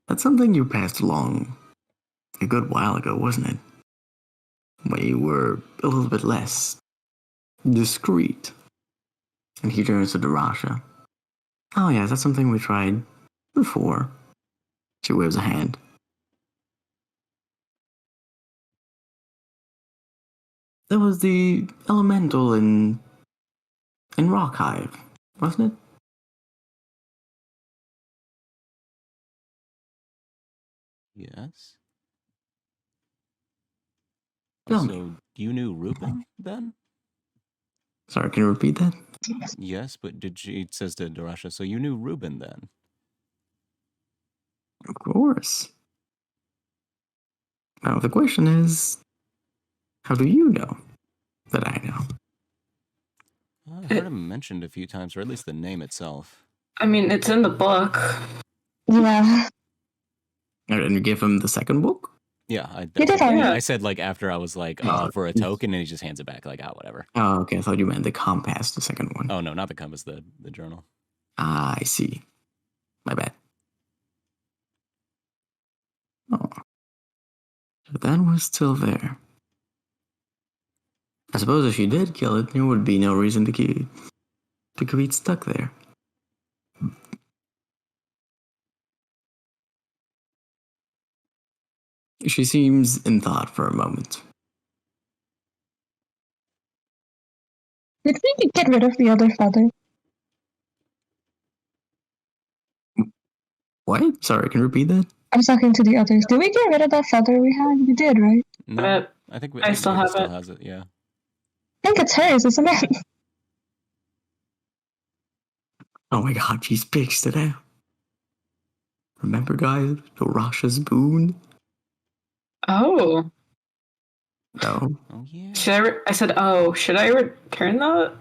That's something you passed along a good while ago, wasn't it? When you were a little bit less discreet. And he turns to Darasha. Oh yeah, that's something we tried before. She waves a hand. That was the elemental in Rockhive, wasn't it? Yes. Tell me. So you knew Reuben then? Sorry, can you repeat that? Yes, but it says to Darasha, so you knew Reuben then? Of course. Now the question is, how do you know that I know? I've heard him mentioned a few times, or at least the name itself. I mean, it's in the book. Yeah. And you give him the second book? Yeah, I You did already. I said like after I was like for a token, and he just hands it back like whatever. Oh, okay. I thought you meant the compass, the second one. Oh no, not the compass, the journal. Ah, I see. My bad. Oh. So that was still there. I suppose if you did kill it, there would be no reason to keep it stuck there. She seems in thought for a moment. Did we get rid of the other feather? What? Sorry, can you repeat that? I was talking to the others. Did we get rid of that feather we had? We did, right? No, But I think I still Reuben have still it. has it. Yeah. I think it's hers, isn't it? Oh my god, she's fixed it out. Remember, guys, Darasha's boon? Oh, No. Oh yeah. I said, oh, should I return that?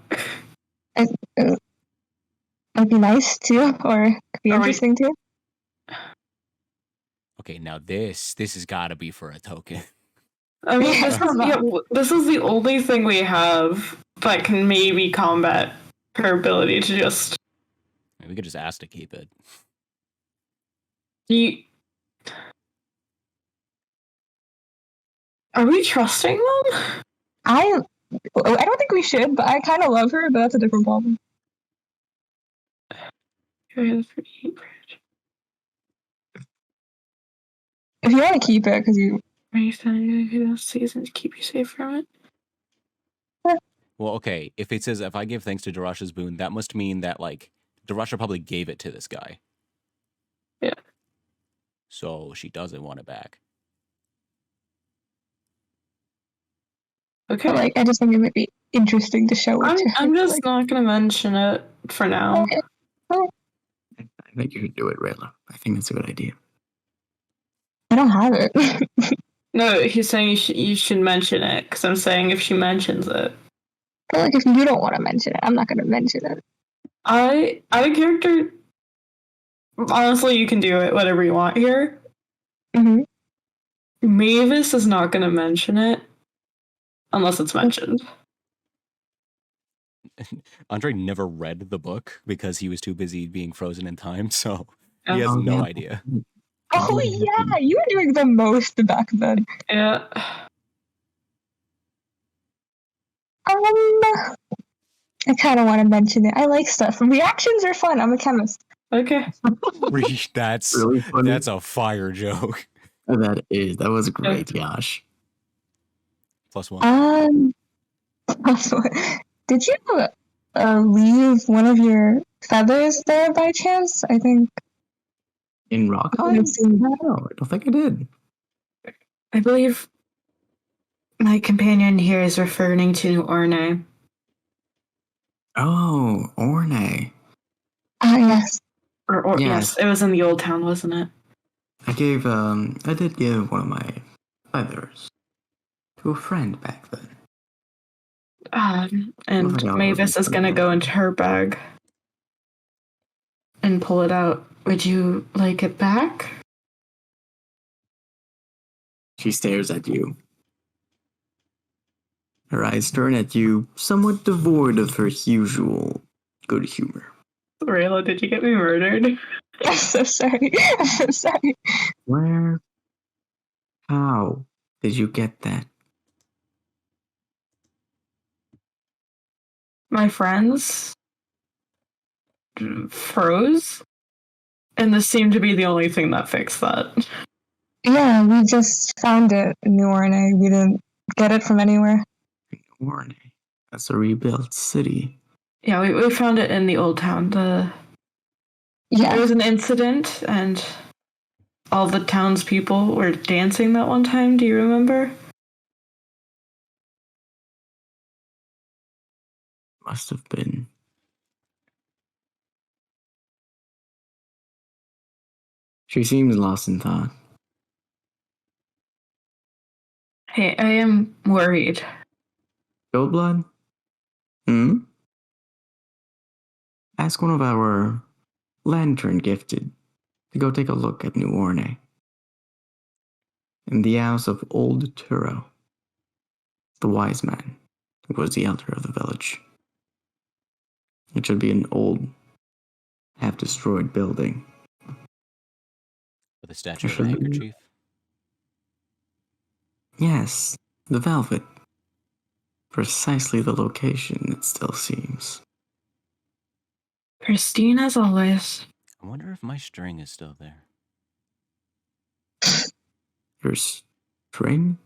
Might be nice too, or could be Are we- interesting too. Okay, now this has got to be for a token. I mean, Yeah. this is the only thing we have that can maybe combat her ability to just. We could just ask to keep it. Are we trusting them? I don't think we should, but I kind of love her, but that's a different problem. If you want to keep it, because you... season to keep you safe from it. Well, okay. If it says if I give thanks to Darasha's boon, that must mean that like Russia probably gave it to this guy. Yeah. So she doesn't want it back. Okay. But, like, I just think it might be interesting to show it to her. I'm just like, not gonna mention it for now. okay. I think you should do it, Rayla. I think that's a good idea. I don't have it. No, he's saying you should mention it because I'm saying if she mentions it. But, like, if you don't want to mention it, I'm not going to mention it. I character. Honestly, you can do it whatever you want here. Mm-hmm. Mavis is not gonna mention it unless it's mentioned. Andre never read the book because he was too busy being frozen in time, so he Yeah. has Oh, no yeah. idea. Oh, yeah, you were doing the most back then. Yeah. I kind of want to mention it. I like stuff. Reactions are fun. I'm a chemist. Okay. That's Really funny. that's a fire joke. That was great, Yash. +1. Did you leave one of your feathers there by chance? I think In Rock I haven't seen that. No, I don't think I did. I believe my companion here is referring to Orne. Oh, Orne. Ah, yes. Or Yes. yes, it was in the old town, wasn't it? I did give one of my feathers to a friend back then. And Oh my God, Mavis is gonna go into her bag and pull it out. Would you like it back? She stares at you. Her eyes turn at you, somewhat devoid of her usual good humor. Rayla, did you get me murdered? I'm so sorry. I'm so sorry. Where? How did you get that? My friends froze, and this seemed to be the only thing that fixed that. Yeah, we just found it in New Orleans. We didn't get it from anywhere. Orne. That's a rebuilt city. Yeah, we found it in the old town. There Yeah. was an incident, and all the townspeople were dancing that one time. Do you remember? Must have been. She seems lost in thought. Hey, I am worried. Goldblood? Hmm? Ask one of our lantern gifted to go take a look at New Orne. In the house of old Turo, the wise man who was the elder of the village. It should be an old, half-destroyed building. With a statue of a handkerchief. Yes, the Velvet. Precisely the location, it still seems. Christine, as always. I wonder if my string is still there. Your string?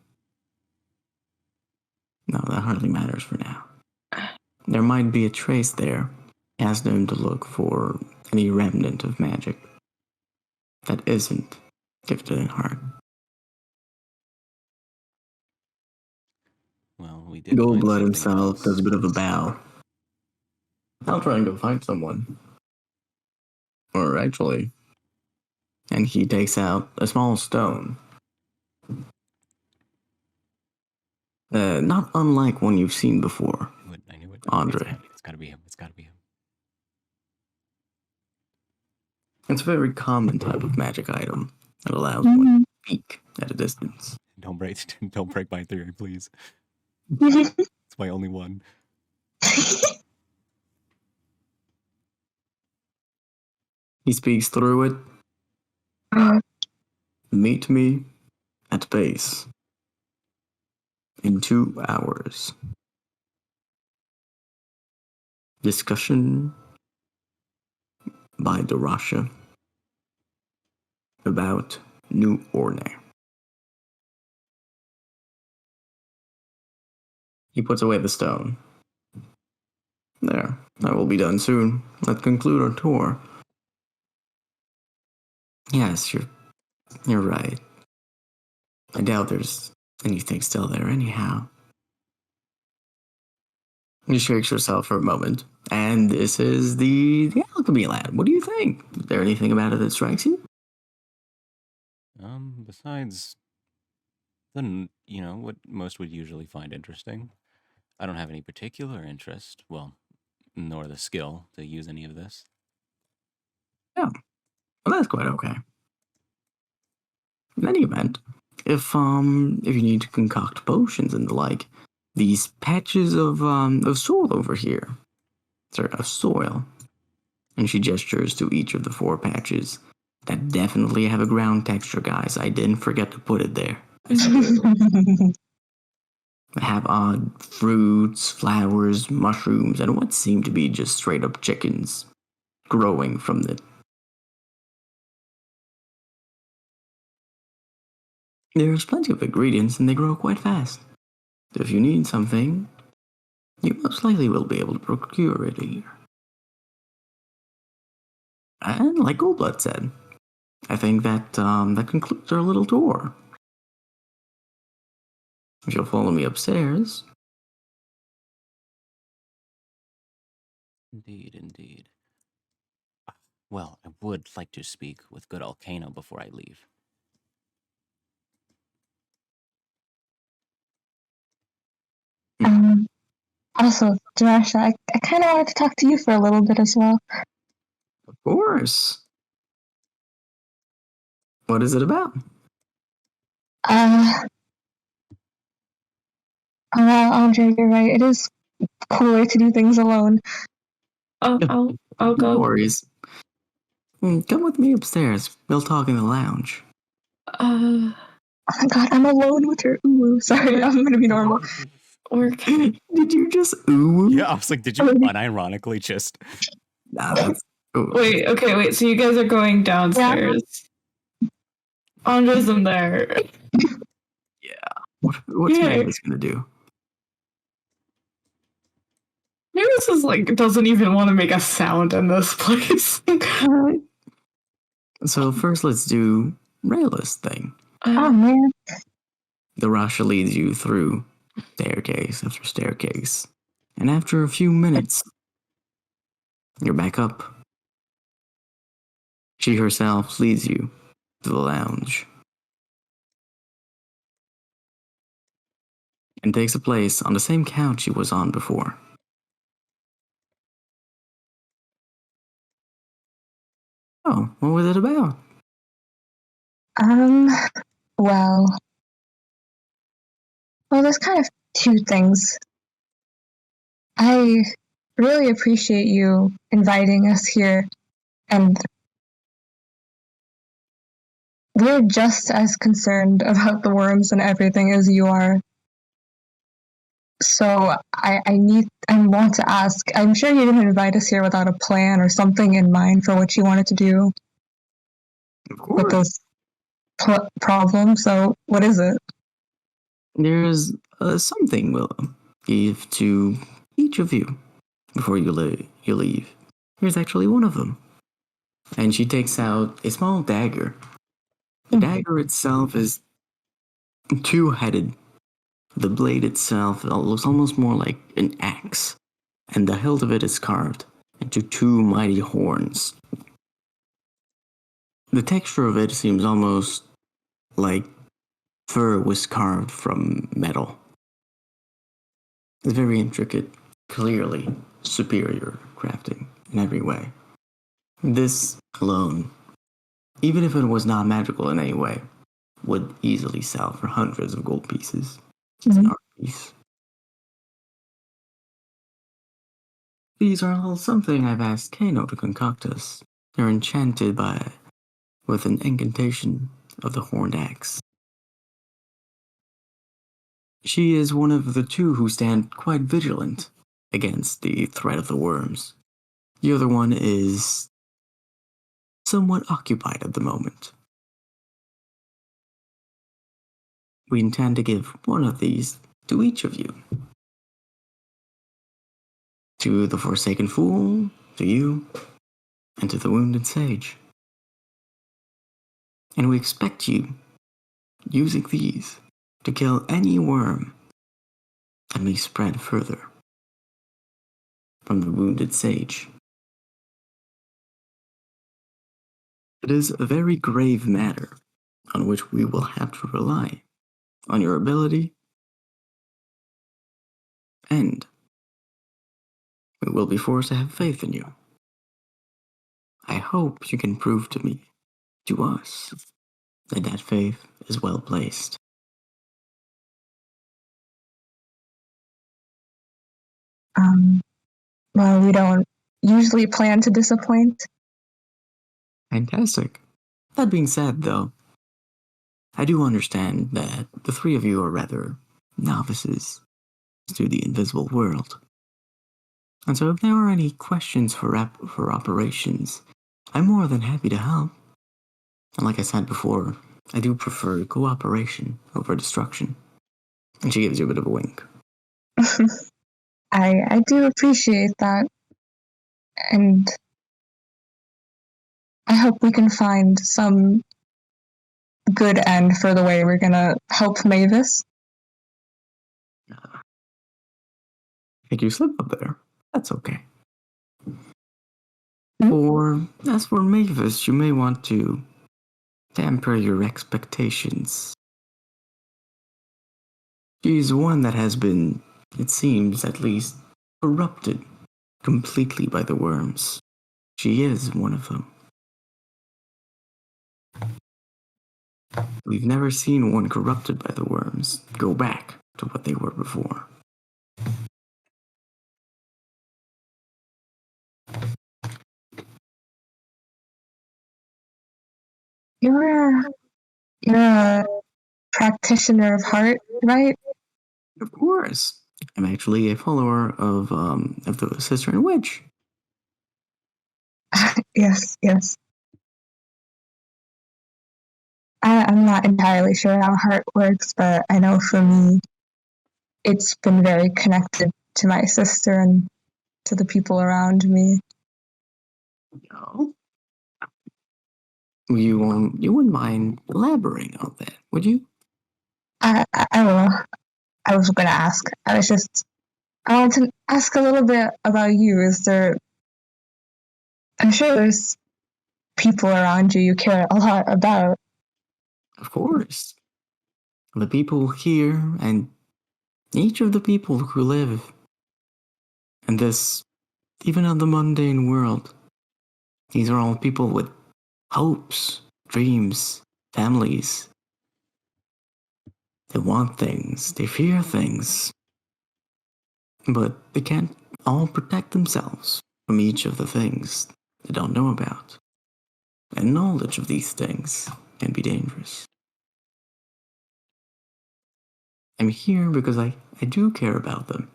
No, that hardly matters for now. There might be a trace there. Ask them to look for any remnant of magic that isn't gifted in heart. Well, we did. find Goldblood something himself else. does a bit of a bow. I'll try and go find someone. Or actually, and he takes out a small stone. Not unlike one you've seen before. I knew it. Andre. It's gotta be him. It's gotta be him. It's a very common type of magic item that allows one to peek at a distance. Don't break my theory, please. It's my only one. He speaks through it. Meet me at base in 2 hours. Discussion by Darasha about New Orne. He puts away the stone There, that will be done soon. Let's conclude our tour. Yes, you're right. I doubt there's anything still there anyhow. She shakes herself for a moment. And this is the alchemy lab. What do you think? Is there anything about it that strikes you? Besides what most would usually find interesting, I don't have any particular interest, well, nor the skill to use any of this. Yeah. Well, that's quite okay. In any event, if you need to concoct potions and the like, these patches of soil over here, sorry, of soil, and she gestures to each of the 4 patches that definitely have a ground texture, guys. I didn't forget to put it there. Have odd fruits, flowers, mushrooms, and what seem to be just straight up chickens growing from the. There's plenty of ingredients and they grow quite fast. If you need something, you most likely will be able to procure it here. And like Goldblood said, I think that that concludes our little tour. If you'll follow me upstairs. Indeed. Well, I would like to speak with good Alcano before I leave. Also, Jamasha, I kind of wanted to talk to you for a little bit as well. Of course. What is it about? Well, Andre, you're right. It is cooler to do things alone. I'll No go. worries. Come with me upstairs. We'll talk in the lounge. Oh my god, I'm alone with her. Ooh, sorry, I'm gonna be normal. Or Did you just ooh? Yeah, I was like, did you unironically just... Nah, that's... Ooh. wait. So you guys are going downstairs. Yeah. Andre's in there. Yeah. What's Magnus gonna do? Magnus is like doesn't even want to make a sound in this place. Alright. So first let's do Rayla's thing. Oh man. The Rasha leads you through staircase after staircase. And after a few minutes, you're back up. She herself leads you to the lounge. And takes a place on the same couch she was on before. Oh, what was it about? Well, there's kind of 2 things. I really appreciate you inviting us here, and we're just as concerned about the worms and everything as you are. So I want to ask, I'm sure you didn't invite us here without a plan or something in mind for what you wanted to do with this problem. So what is it? There's something we'll give to each of you before you leave. Here's actually one of them. And she takes out a small dagger. The dagger itself is 2-headed. The blade itself looks almost more like an axe, and the hilt of it is carved into 2 mighty horns. The texture of it seems almost like fur was carved from metal. It's very intricate, clearly superior crafting in every way. This alone, even if it was not magical in any way, would easily sell for hundreds of gold pieces. It's an art piece. These are all something I've asked Kano to concoct us. They're enchanted with an incantation of the horned axe. She is one of the 2 who stand quite vigilant against the threat of the worms. The other one is somewhat occupied at the moment. We intend to give one of these to each of you. To the Forsaken Fool, to you, and to the Wounded Sage. And we expect you, using these, to kill any worm that may spread further from the Wounded Sage. It is a very grave matter on which we will have to rely on your ability, and we will be forced to have faith in you. I hope you can prove to me, to us, that that faith is well placed. Well, we don't usually plan to disappoint. Fantastic. That being said, though, I do understand that the three of you are rather novices to the invisible world. And so if there are any questions for operations, I'm more than happy to help. And like I said before, I do prefer cooperation over destruction. And she gives you a bit of a wink. I do appreciate that. And I hope we can find some good end for the way we're gonna help Mavis. I think you slip up there. That's okay. As for Mavis, you may want to temper your expectations. She's one that has been, it seems at least, corrupted completely by the worms. She is one of them. We've never seen one corrupted by the worms go back to what they were before. You're a practitioner of heart, right? Of course. I'm actually a follower of the Sister and Witch. Yes. I'm not entirely sure how heart works, but I know for me, it's been very connected to my sister and to the people around me. No. You wouldn't mind elaborating on that, would you? I will. I was going to ask. I want to ask a little bit about you. I'm sure there's people around you care a lot about. Of course. The people here and each of the people who live in this, even in the mundane world, these are all people with hopes, dreams, families. They want things, they fear things, but they can't all protect themselves from each of the things they don't know about. And knowledge of these things can be dangerous. I'm here because I do care about them,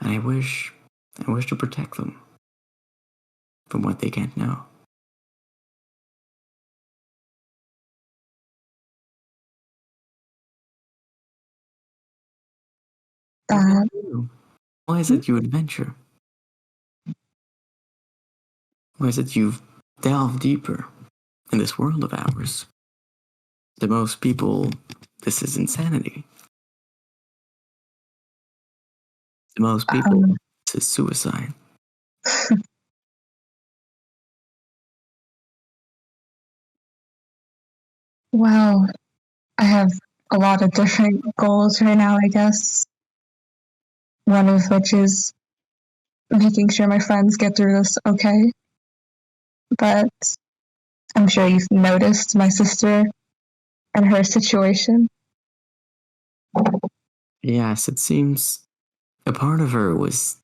and I wish to protect them from what they can't know. Why is it you adventure? Why is it you've delved deeper in this world of ours? To most people, this is insanity. To most people, this is suicide. Well, I have a lot of different goals right now, I guess. One of which is making sure my friends get through this okay. But I'm sure you've noticed my sister and her situation. Yes, it seems a part of her was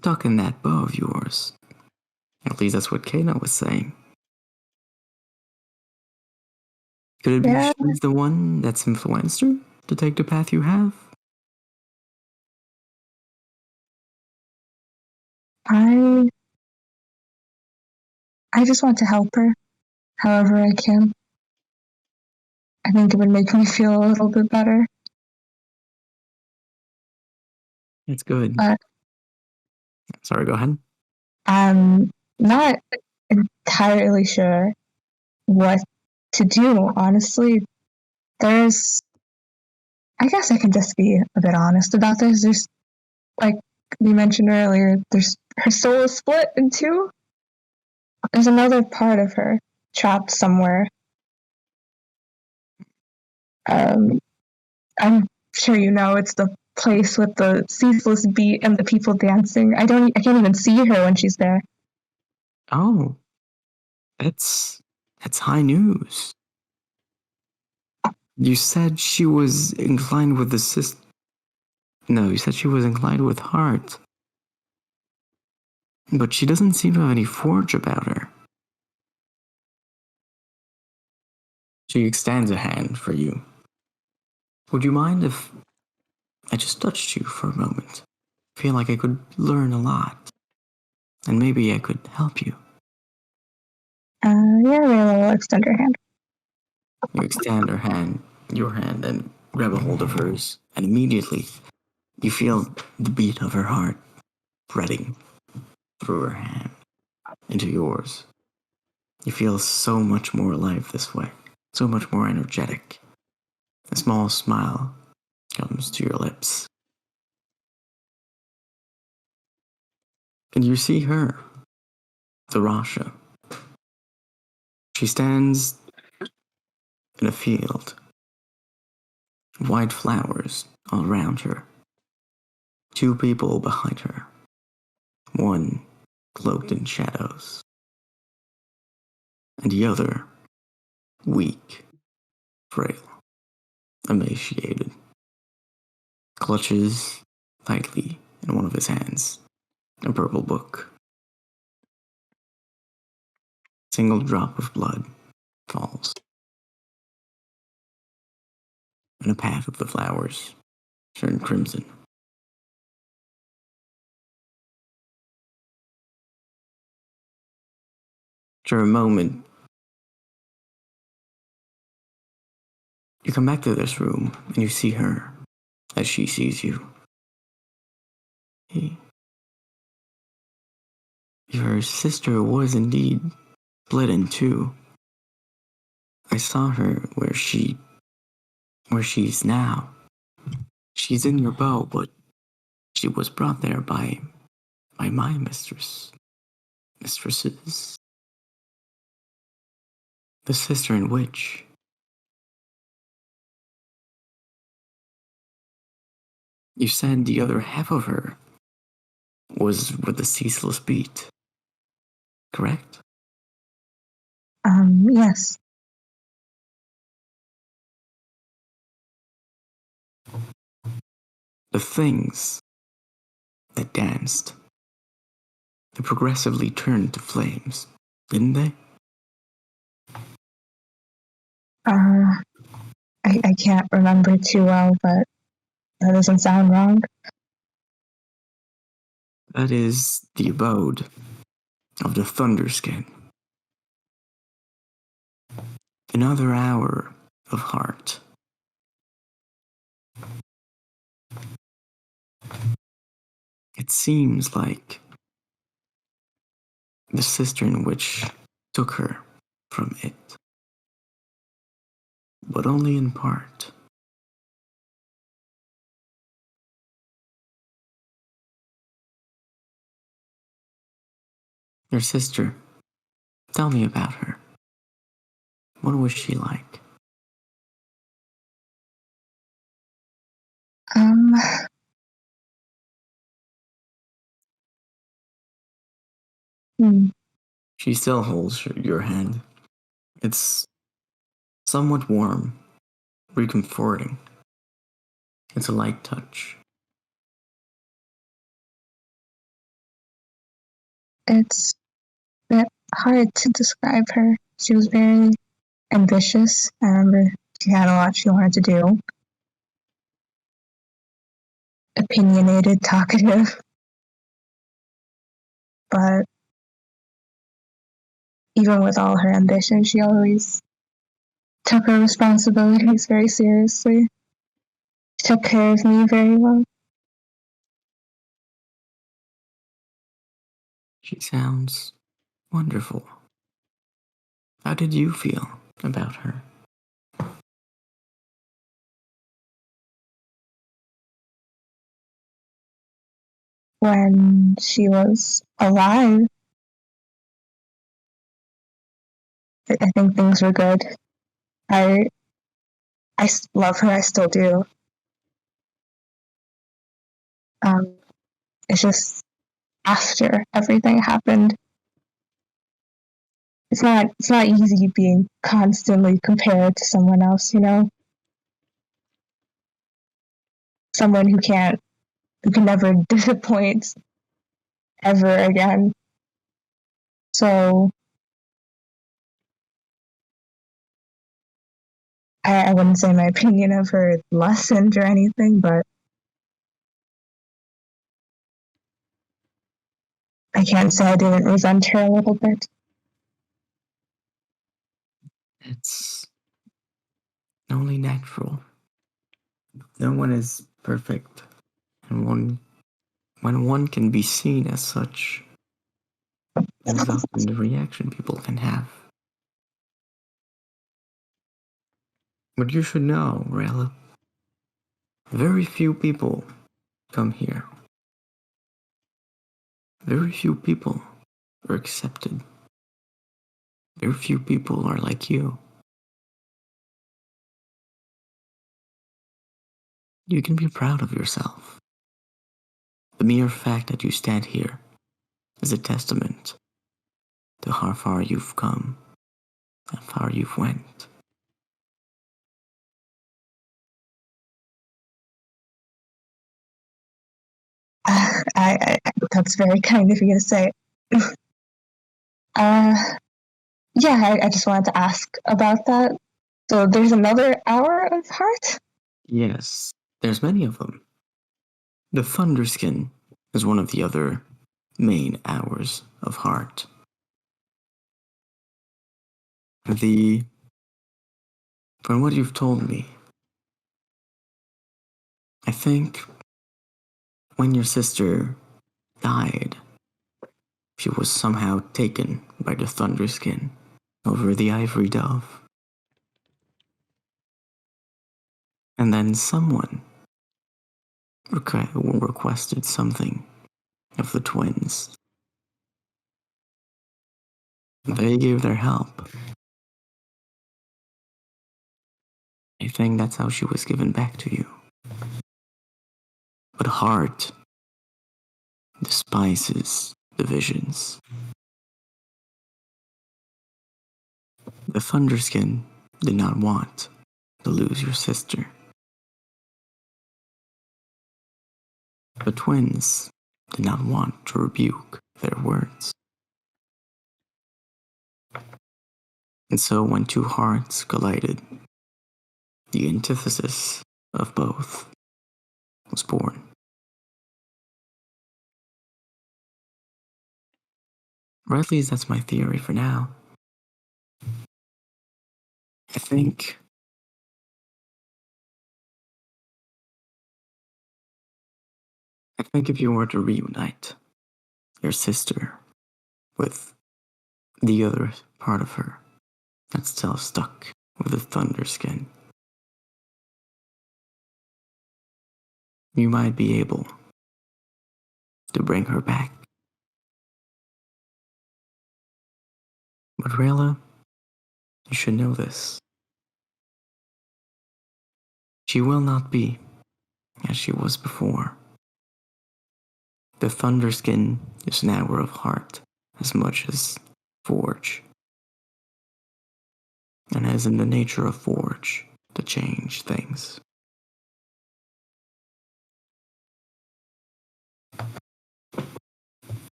stuck in that bow of yours. At least that's what Kena was saying. Could it be she's the one that's influenced her to take the path you have? I just want to help her however I can. I think it would make me feel a little bit better. It's good. But Sorry, go ahead. I'm not entirely sure what to do, honestly. I guess I can just be a bit honest about this. There's, like we mentioned earlier, her soul is split in two. There's another part of her trapped somewhere. I'm sure you know it's the place with the ceaseless beat and the people dancing. I can't even see her when she's there. Oh, that's high news. You said she was inclined with the No, you said she was inclined with heart. But she doesn't seem to have any forge about her. She extends a hand for you. Would you mind if I just touched you for a moment? I feel like I could learn a lot. And maybe I could help you. Yeah, Rayla will extend her hand. You extend your hand, and grab a hold of hers, and immediately you feel the beat of her heart spreading through her hand into yours. You feel so much more alive this way, so much more energetic. A small smile comes to your lips. And you see her, Tharasha. She stands in a field, white flowers all around her. Two people behind her, one cloaked in shadows, and the other weak, frail, emaciated, clutches tightly in one of his hands a purple book. A single drop of blood falls, and a path of the flowers turn crimson. For a moment, you come back to this room and you see her as she sees you. Your sister was indeed split in two. I saw her where she's now. She's in your bow, but she was brought there by my mistresses. The sister in which you said the other half of her was with the ceaseless beat, correct? Yes. The things that danced, they progressively turned to flames, didn't they? I can't remember too well, but that doesn't sound wrong. That is the abode of the Thunderskin. Another hour of heart. It seems like the sister in which took her from it, but only in part. Your sister, tell me about her. What was she like? She still holds your hand. It's somewhat warm, recomforting. It's a light touch. It's a bit hard to describe her. She was very ambitious. I remember she had a lot she wanted to do. Opinionated, talkative. But even with all her ambition, she always took her responsibilities very seriously. She took care of me very well. She sounds wonderful. How did you feel about her? When she was alive, I think things were good. I love her. I still do. It's just after everything happened, it's not easy being constantly compared to someone else, you know? Someone who can never disappoint ever again. So I wouldn't say my opinion of her lessened or anything, but I can't say I didn't resent her a little bit. It's only natural. No one is perfect, and when one can be seen as such, that is often the reaction people can have. But you should know, Rayla, very few people come here. Very few people are accepted. Very few people are like you. You can be proud of yourself. The mere fact that you stand here is a testament to how far you've come, how far you've went. I that's very kind of you to say. Yeah, I just wanted to ask about that. So there's another hour of heart? Yes, there's many of them. The Thunderskin is one of the other main hours of heart. From what you've told me, I think when your sister died, she was somehow taken by the Thunderskin over the Ivory Dove. And then someone requested something of the twins. They gave their help. I think that's how she was given back to you. But Heart despises divisions. The Thunderskin did not want to lose your sister. The twins did not want to rebuke their words. And so when two hearts collided, the antithesis of both was born. Or at least that's my theory for now. I think if you were to reunite your sister with the other part of her that's still stuck with the Thunderskin, you might be able to bring her back. But Rayla, you should know this. She will not be as she was before. The Thunderskin is an hour of heart as much as Forge. And as in the nature of Forge to change things.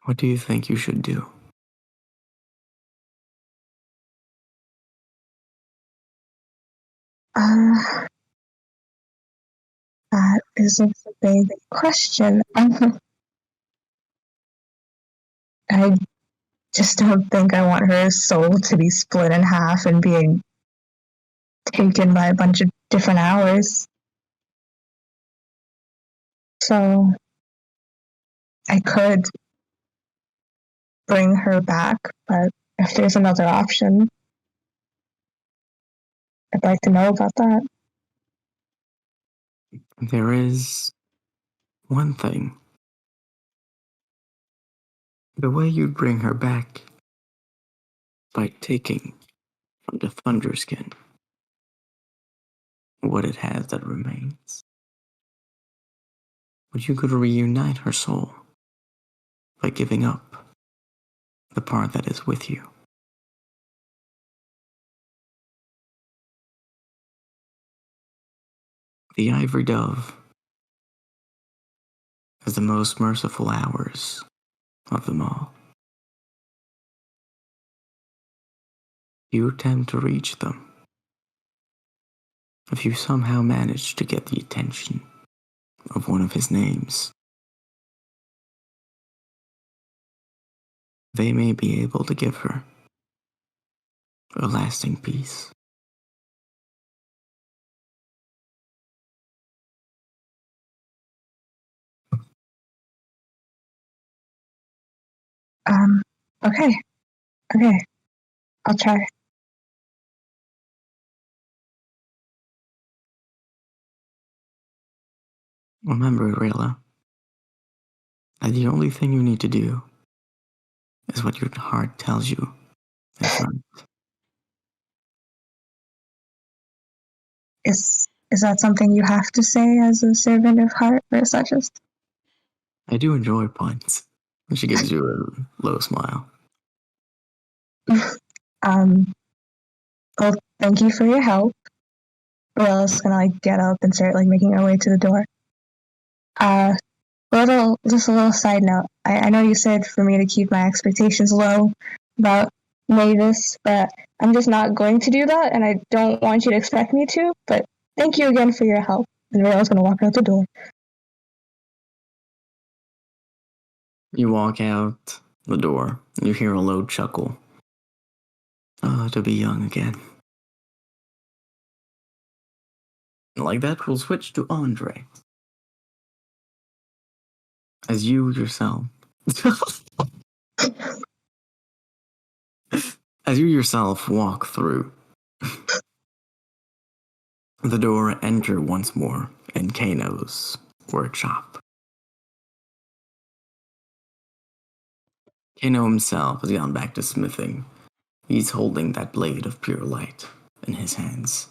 What do you think you should do? That is a big question. I just don't think I want her soul to be split in half and being taken by a bunch of different hours. So I could bring her back, but if there's another option, I'd like to know about that. There is one thing. The way you'd bring her back by taking from the Thunder Skin what it has that remains. But you could reunite her soul by giving up the part that is with you. The Ivory Dove has the most merciful hours of them all. You attempt to reach them. If you somehow manage to get the attention of one of his names, they may be able to give her a lasting peace. Okay. Okay. I'll try. Remember, Rayla, that the only thing you need to do is what your heart tells you is right. Is that something you have to say as a servant of heart, Versace? I do enjoy puns. And she gives you a low smile. Well, thank you for your help. Rilla's gonna get up and start making her way to the door. Just a little side note. I know you said for me to keep my expectations low about Mavis, but I'm just not going to do that, and I don't want you to expect me to. But thank you again for your help. And Rilla's gonna walk out the door. You walk out the door, and you hear a low chuckle. Oh, to be young again. And like that, we'll switch to Andre. As you yourself. As you yourself walk through the door, enter once more in Kano's workshop. Kano himself has gone back to smithing. He's holding that blade of pure light in his hands.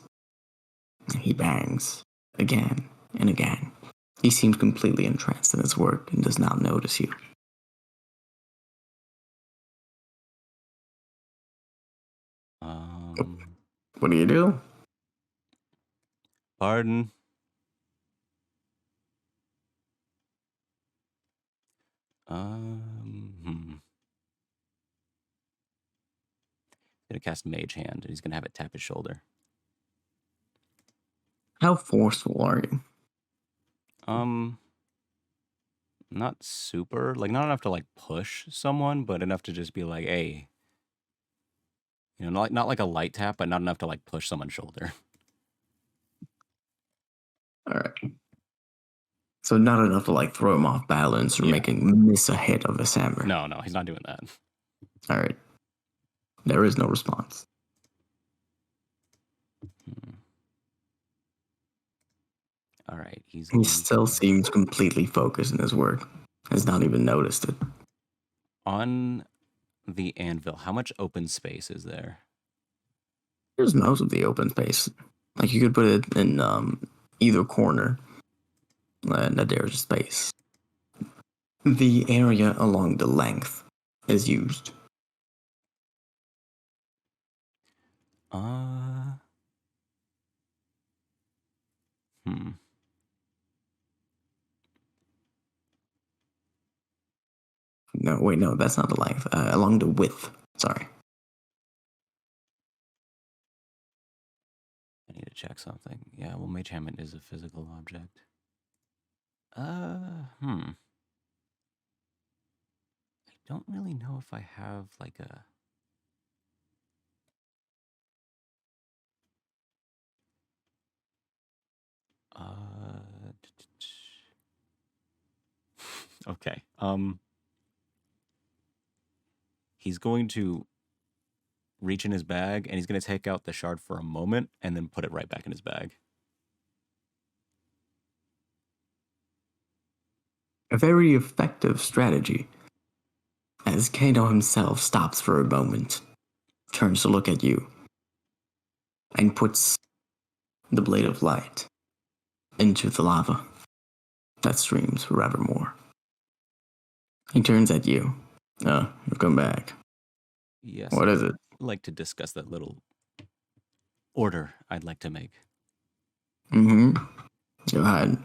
He bangs again and again. He seems completely entranced in his work and does not notice you. What do you do? Pardon. Gonna cast Mage Hand, and he's gonna have it tap his shoulder. How forceful are you? Not super, not enough to push someone, but enough to just be like, hey, not like a light tap, but not enough to push someone's shoulder. All right. So not enough to throw him off balance or make him miss a hit of his hammer. No, he's not doing that. All right. There is no response. All right. He still seems completely focused in his work. Has not even noticed it. On the anvil, how much open space is there? There's most of the open space. You could put it in either corner. And there's space. The area along the length is used. No, wait, no, that's not the length. Along the width. Sorry. I need to check something. Yeah, well, Mage Hand is a physical object. I don't really know if I have a... Okay. He's going to reach in his bag and he's going to take out the shard for a moment and then put it right back in his bag. A very effective strategy. As Kano himself stops for a moment, turns to look at you, and puts the blade of light into the lava that streams forevermore. He turns at you. You've come back. Yes. What is it? I'd like to discuss that little order I'd like to make. Mm-hmm. Go ahead.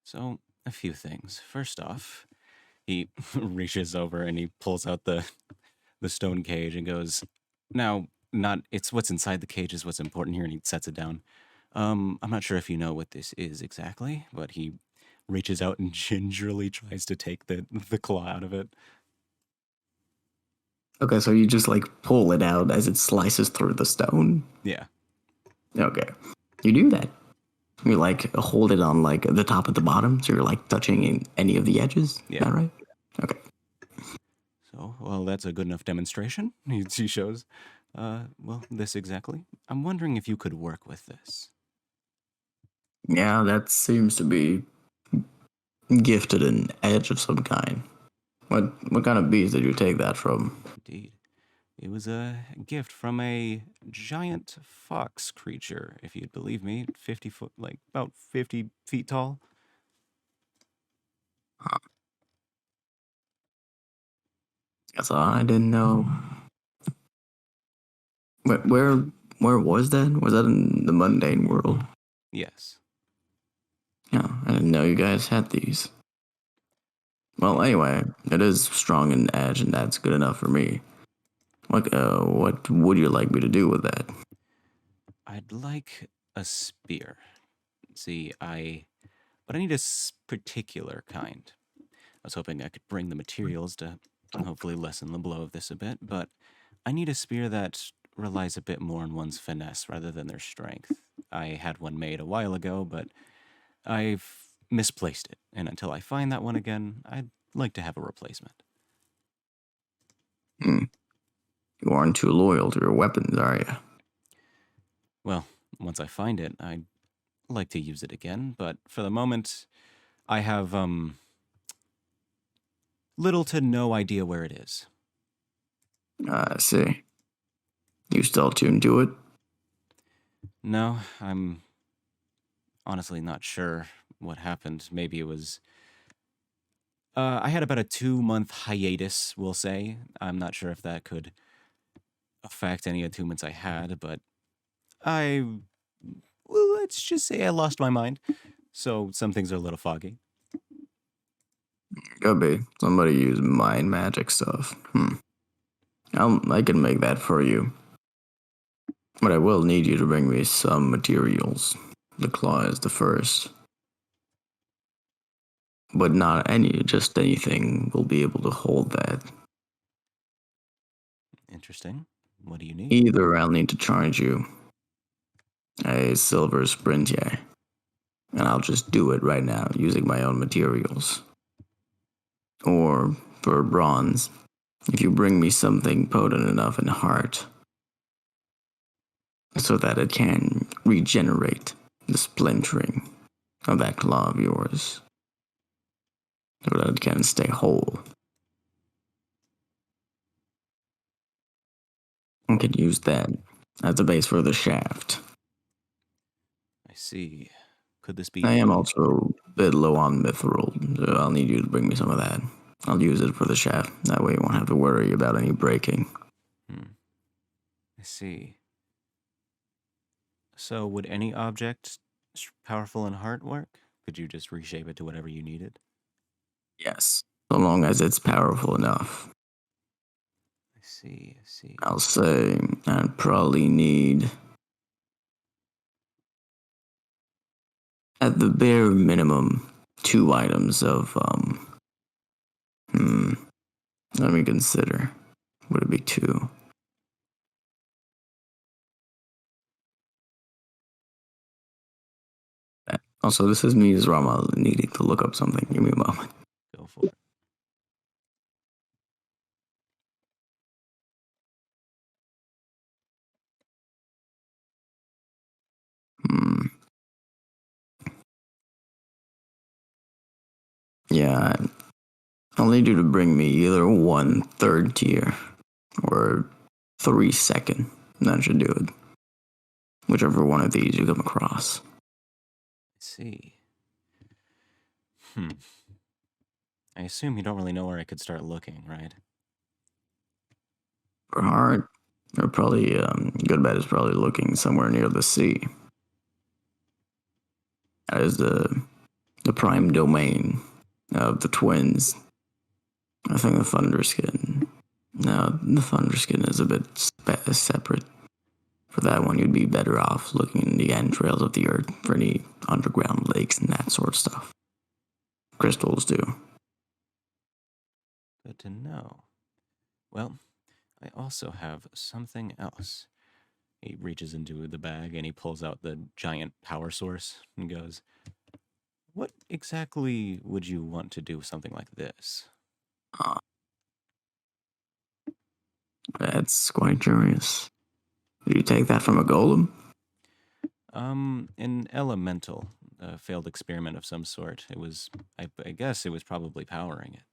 So, a few things. First off, he reaches over and he pulls out the stone cage and goes, now, not it's what's inside the cage is what's important here, and he sets it down. I'm not sure if you know what this is exactly, but he reaches out and gingerly tries to take the claw out of it. Okay, so you just like pull it out as it slices through the stone? Yeah. Okay. You do that. You like hold it on like the top and the bottom, so you're like touching any of the edges? Yeah. Is that right? Okay. So, well, that's a good enough demonstration. He shows. Well, this exactly. I'm wondering if you could work with this. Yeah, that seems to be gifted an edge of some kind. What kind of beast did you take that from? Indeed. It was a gift from a giant fox creature, if you'd believe me. 50 foot, like about 50 feet tall. That's all I didn't know. Where was that? Was that in the mundane world? Yes. Yeah, I didn't know you guys had these. Well, anyway, it is strong in edge, and that's good enough for me. What would you like me to do with that? I'd like a spear. See, but I need a particular kind. I was hoping I could bring the materials to hopefully lessen the blow of this a bit, but I need a spear that relies a bit more on one's finesse rather than their strength. I had one made a while ago, but I've misplaced it, and until I find that one again, I'd like to have a replacement. You aren't too loyal to your weapons, are you? Well, once I find it, I'd like to use it again, but for the moment, I have little to no idea where it is. I see. You still tuned to it? No, I'm honestly not sure what happened. Maybe it was... I had about a 2-month hiatus, we'll say. I'm not sure if that could affect any attunements I had, but well, let's just say I lost my mind. So some things are a little foggy. Could be. Somebody used mind magic stuff. I can make that for you. But I will need you to bring me some materials. The claw is the first. But not just anything will be able to hold that. Interesting. What do you need? Either I'll need to charge you a silver sprintier, and I'll just do it right now using my own materials. Or for bronze, if you bring me something potent enough in heart, so that it can regenerate the splintering of that claw of yours, so that it can stay whole. I can use that as a base for the shaft. I see. Could this be... I am also a bit low on mithril, so I'll need you to bring me some of that. I'll use it for the shaft. That way you won't have to worry about any breaking. I see. So would any object powerful in heart work? Could you just reshape it to whatever you needed? Yes, so long as it's powerful enough. I see. I'll say I'd probably need, at the bare minimum, 2 items of, let me consider. Would it be 2? Also, this is me as Rama needing to look up something. Give me a moment. Go for it. Yeah, I'll need you to bring me either 1 3rd tier or 3 2nd. That should do it. Whichever one of these you come across. Let's see. I assume you don't really know where I could start looking, right? For heart, or probably good bet is probably looking somewhere near the sea. That is the prime domain of the twins. I think the Thunderskin. No, the Thunderskin is a bit separate. For that one, you'd be better off looking in the entrails of the earth for any underground lakes and that sort of stuff. Crystals too. Good to know. Well, I also have something else. He reaches into the bag and he pulls out the giant power source and goes, "What exactly would you want to do with something like this?" That's quite curious. Did you take that from a golem? An elemental, a failed experiment of some sort. It was, I guess it was probably powering it.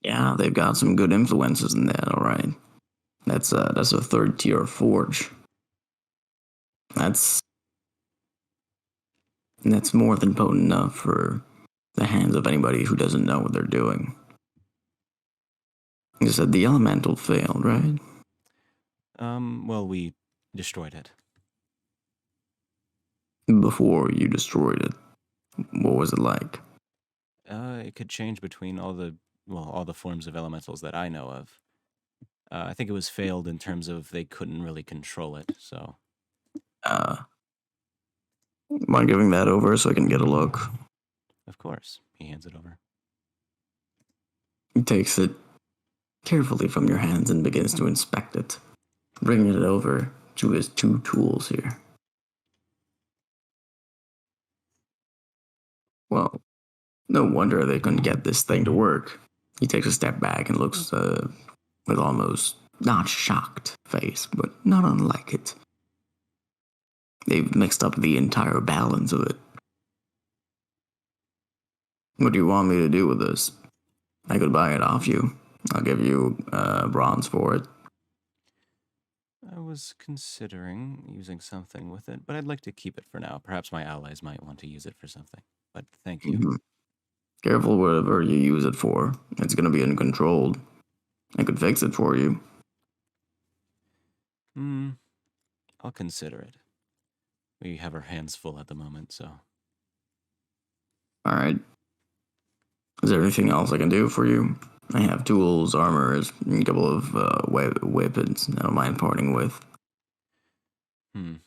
Yeah, they've got some good influences in that, alright. That's a 3rd tier forge. That's more than potent enough for the hands of anybody who doesn't know what they're doing. You said the elemental failed, right? Well, we destroyed it. Before you destroyed it, what was it like? It could change between all the forms of elementals that I know of. I think it was failed in terms of they couldn't really control it, so. Mind giving that over so I can get a look? Of course. He hands it over. He takes it carefully from your hands and begins to inspect it, bringing it over to his 2 tools here. Well, no wonder they couldn't get this thing to work. He takes a step back and looks with almost not shocked face, but not unlike it. They've mixed up the entire balance of it. What do you want me to do with this? I could buy it off you. I'll give you bronze for it. I was considering using something with it, but I'd like to keep it for now. Perhaps my allies might want to use it for something. But thank you. Mm-hmm. Careful whatever you use it for. It's going to be uncontrolled. I could fix it for you. I'll consider it. We have our hands full at the moment, so. Alright. Is there anything else I can do for you? I have tools, armor, a couple of weapons I don't mind parting with. I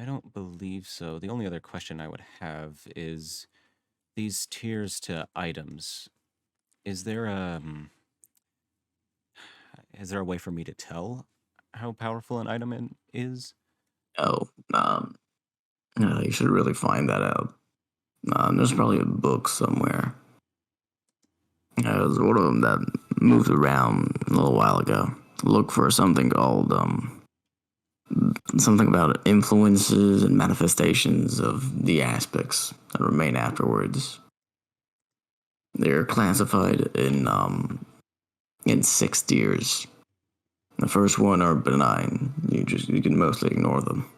don't believe so. The only other question I would have is these tiers to items. Is there a way for me to tell how powerful an item is? Oh, you should really find that out. There's probably a book somewhere. There's one of them that moved around a little while ago. Look for something called, something about influences and manifestations of the aspects that remain afterwards. They're classified in 6 tiers. The first one are benign. You can mostly ignore them.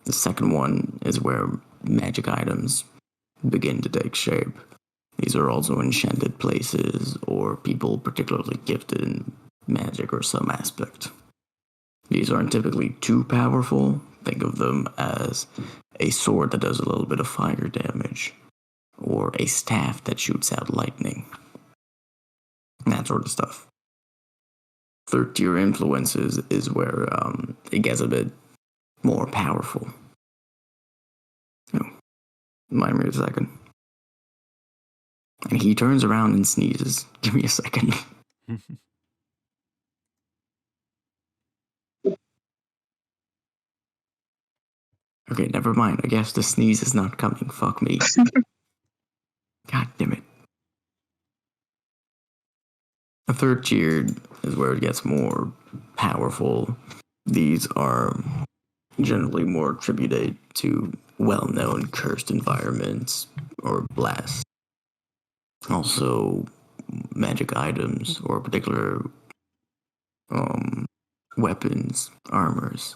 The second one is where magic items begin to take shape. These are also enchanted places or people particularly gifted in magic or some aspect. These aren't typically too powerful. Think of them as a sword that does a little bit of fire damage, or a staff that shoots out lightning. That sort of stuff. 3rd tier influences is where it gets a bit more powerful. Mind me a second. And he turns around and sneezes. Give me a second. Okay, never mind. I guess the sneeze is not coming. Fuck me. God damn it. The 3rd tier is where it gets more powerful. These are generally more attributed to well-known cursed environments, or blasts. Also, magic items or particular weapons, armors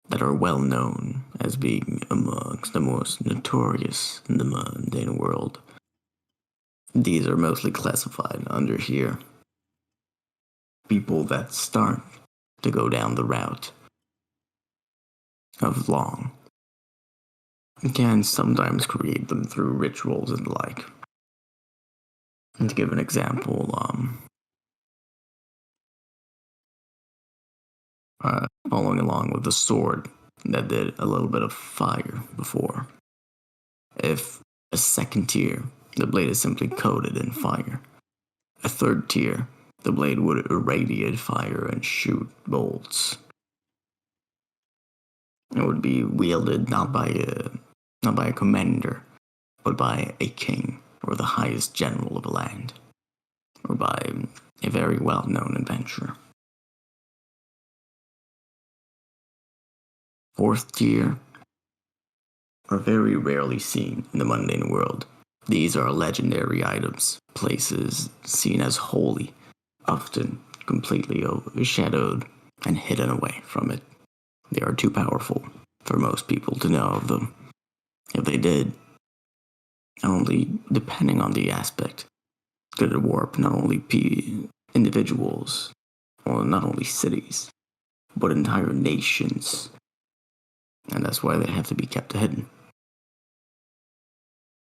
that are well known as being amongst the most notorious in the mundane world. These are mostly classified under here. People that start to go down the route of long can sometimes create them through rituals and the like. And to give an example, following along with the sword that did a little bit of fire before. If a second tier, the blade is simply coated in fire. A third tier, the blade would irradiate fire and shoot bolts. It would be wielded not by a commander, but by a king or the highest general of a land, or by a very well-known adventurer. Fourth tier are very rarely seen in the mundane world. These are legendary items, places seen as holy, often completely overshadowed and hidden away from it. They are too powerful for most people to know of them. If they did, only depending on the aspect, could it warp not only individuals, or not only cities, but entire nations. And that's why they have to be kept hidden.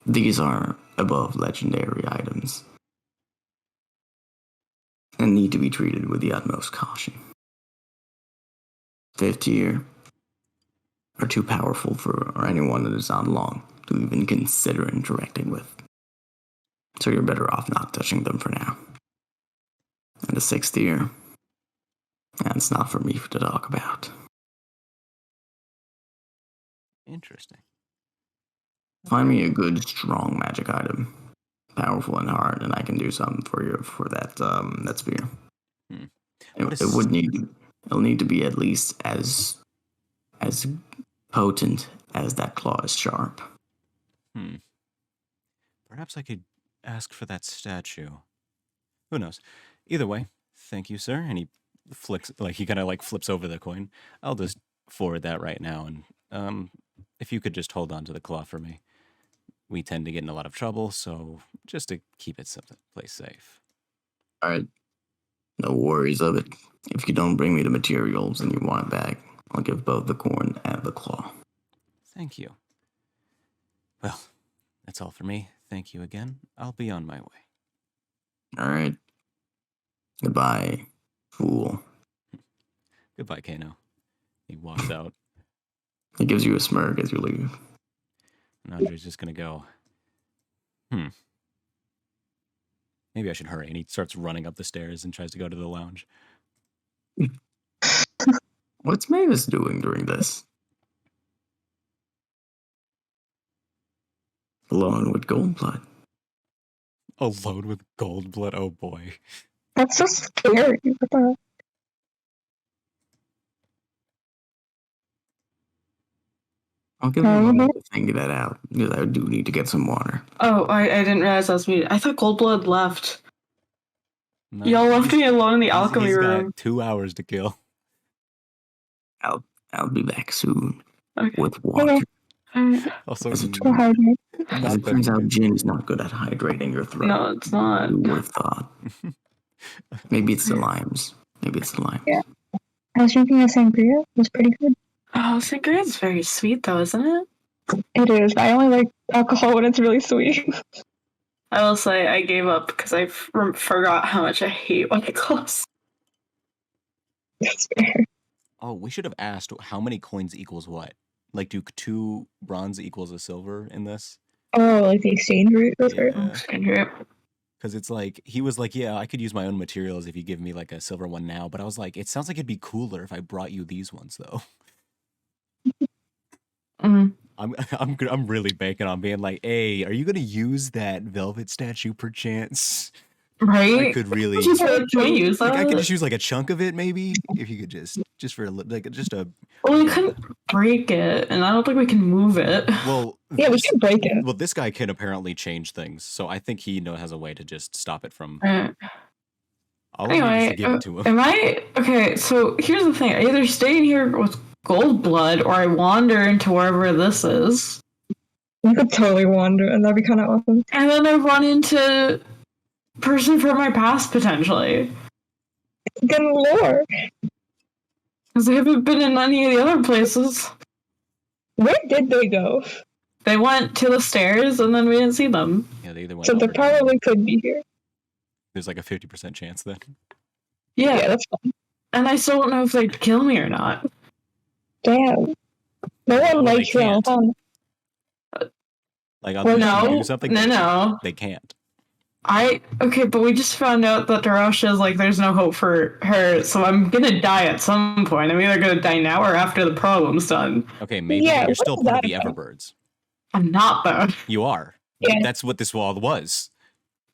These are above legendary items and need to be treated with the utmost caution. Fifth tier are too powerful for anyone that is not long to even consider interacting with. So you're better off not touching them for now. And the sixth tier, that's not for me to talk about. Interesting. Find me a good, strong magic item, powerful and hard, and I can do something for you for that sphere. It'll need to be at least as potent as that claw is sharp. Perhaps I could ask for that statue. Who knows? Either way, thank you, sir. And he kind of flips over the coin. I'll just forward that right now, and if you could just hold on to the claw for me. We tend to get in a lot of trouble, so just to keep it someplace safe. All right. No worries of it. If you don't bring me the materials and you want it back, I'll give both the coin and the claw. Thank you. Well, that's all for me. Thank you again. I'll be on my way. All right. Goodbye, fool. Goodbye, Kano. He walks out. He gives you a smirk as you leave. And Andre's just going to go, maybe I should hurry. And he starts running up the stairs and tries to go to the lounge. What's Mavis doing during this? Alone with Goldblood. Alone with Goldblood? Oh, boy. That's so scary. What the... I'll give you a moment to think that out, because I do need to get some water. Oh, I didn't realize I was muted. I thought Goldblood left. No, Y'all left me alone in the alchemy he's room. got 2 hours to kill. I'll be back soon Okay. with water. Also, As it nothing. turns out, gin is not good at hydrating your throat. No, it's not. Who would have thought? Maybe it's the limes. Yeah. I was drinking a sangria. It was pretty good. Oh, sangria is very sweet, though, isn't it? It is. I only like alcohol when it's really sweet. I will say I gave up because I forgot how much I hate White Claws. That's fair. Oh, we should have asked how many coins equals what? Like, do 2 bronze equals a silver in this? Oh, like the exchange rate? Yeah. Because it's like, he was like, yeah, I could use my own materials if you give me like a silver one now. But I was like, it sounds like it'd be cooler if I brought you these ones, though. I'm really banking on being like, hey, are you gonna use that velvet statue perchance? Right? I could really. Can we use that? I could just use like a chunk of it, maybe. If you could just for a. Well, we couldn't break it, and I don't think we can move it. Well, Yeah, we can break it. Well, this guy can apparently change things, so I think he has a way to just stop it from. All we need is Anyway, to give it to him. am I okay? So here's the thing: I either stay in here with Gold Blood, or I wander into wherever this is, You could totally wander, and that'd be kind of awesome. and then I run into person from my past potentially, Then lore. because they haven't been in any of the other places. Where did they go? They went to the stairs, and then we didn't see them. Yeah, they either went So up they or down. probably could be here. There's like a 50% chance then. Yeah, That's fine. and I still don't know if they'd kill me or not. Damn. No one Well, they likes you, can't. huh? Like, on Well, the mission, no, do something. no. They can't. Okay, but we just found out that Darosha is like, there's no hope for her, so I'm gonna die at some point. I'm either gonna die now or after the problem's done. Okay, maybe Yeah, you're what still is part of that the about? Everbirds. I'm not though. You are. Yeah. That's what this wall was.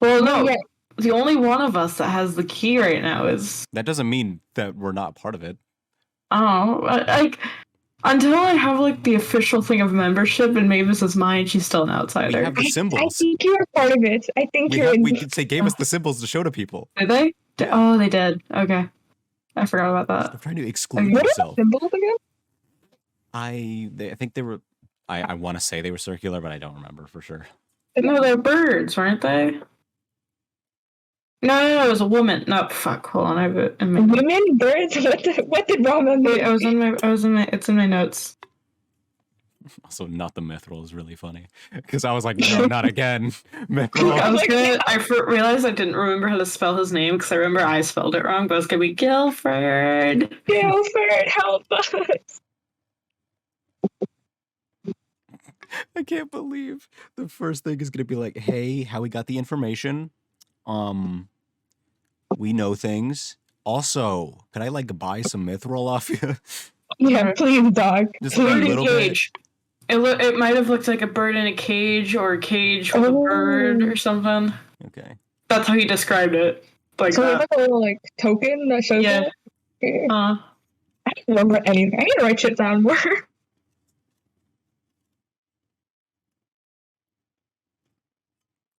Well, no, Yeah. the only one of us that has the key right now is That doesn't mean that we're not part of it. like until I have like the official thing of membership and Mavis is mine, she's still an We outsider. have the I symbols. think you're part of it. I think We you're have, in. they gave us the symbols to show to people. Did they? Yeah. Oh, they did. Okay, I forgot about Stop that. trying to exclude What are the yourself. symbols again? I think they were. I want to say they were circular, but I don't remember for sure. No, they're birds, weren't they? No, it was a woman. No, fuck. Hold on, I have it in my. Women, birds. What did Rama Wait, mean? it's in my notes. Also, not the mithril is really funny because I was like, no, not again. Mithril. Realized I didn't remember how to spell his name because I remember I spelled it wrong, but it's gonna be Guilford. Guilford, help us. I can't believe the first thing is gonna be like, hey, how we got the information? We know things. Also, could I like buy some mithril off you? Yeah, please, dog. Just a Bird in little a bit. cage. It might have looked like a bird in a cage or a cage with a bird or something. Okay. That's how he described it. Like So there's that. like a little like token that shows Yeah. it. Okay. Uh, I don't remember anything. I need to write shit down more.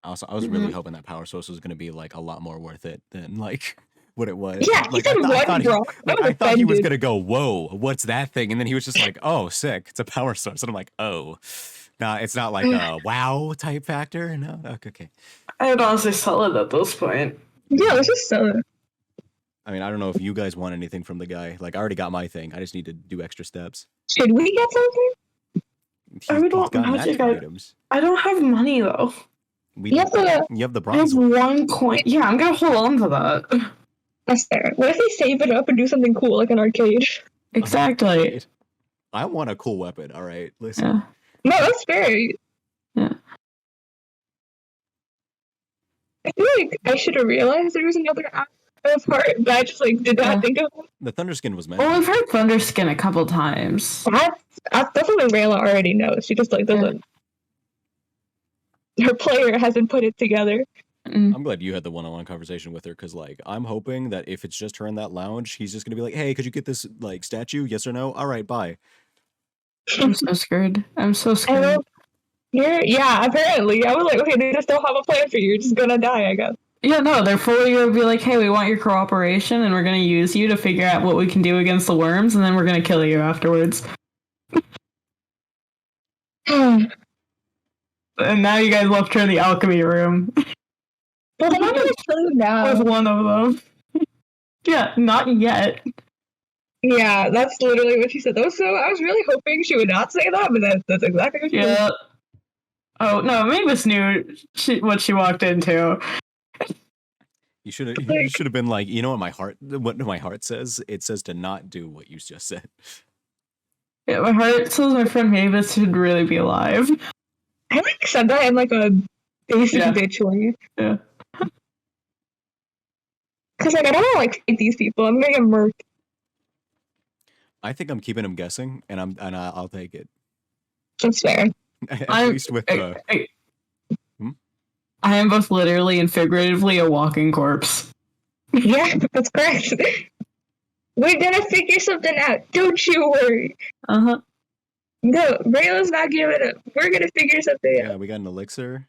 Also, I was really hoping that power source was going to be like a lot more worth it than like what it was. Yeah, he like, said I one thought rock. I was I thought he was offended. going to go, whoa, what's that thing? And then he was just like, oh, sick, it's a power source. And I'm like, oh, nah, it's not like a wow type factor. No, okay. I'd honestly sell it at this point. Yeah, let's just sell it. I mean, I don't know if you guys want anything from the guy. Like, I already got my thing. I just need to do extra steps. Should we get something? I would want got magic items. I don't have money though. We You have to- you have the I have bronze one. one coin. Yeah, I'm gonna hold on to that. That's fair. What if we save it up and do something cool like an arcade? Exactly. I want a cool weapon. All right, listen. Yeah. No, that's fair. Yeah. I feel like I should have realized there was another part, but I just like did not Yeah. think of it. The Thunderskin was meant. Well, we've heard Thunderskin a couple times. That's something Rayla already knows. She just like doesn't. Her player hasn't put it together. Mm. I'm glad you had the one-on-one conversation with her because, like, I'm hoping that if it's just her in that lounge, he's just gonna be like, "Hey, could you get this like statue? Yes or no? All right, bye." I'm so scared. I'm so I scared. know. Yeah, apparently. I was like, okay, they just don't have a plan for you. You're just gonna die, I guess. Yeah, no, they're fully gonna be like, hey, we want your cooperation and we're gonna use you to figure out what we can do against the worms and then we're gonna kill you afterwards. And now you guys left her in the alchemy room Well, they're not gonna kill you now. with one of them. Yeah, not yet. Yeah, that's literally what she said. Though, so I was really hoping she would not say that, but that's exactly what she did. Yeah. Oh, no, Mavis knew what she walked into. You should have been like, you know what my heart says? It says to not do what you just said. Yeah, my heart says my friend Mavis should really be alive. I like said that in like a basic Yeah. bitch way. Yeah. Cause like I don't want to like fight these people. I'm gonna get murked. I think I'm keeping him guessing, and I'll take it. That's fair. At I'm- least with the. I am both literally and figuratively a walking corpse. Yeah, that's correct. We're gonna figure something out. Don't you worry. Uh-huh. No, Rayla's not giving up. We're gonna figure something Yeah, out. we got an elixir,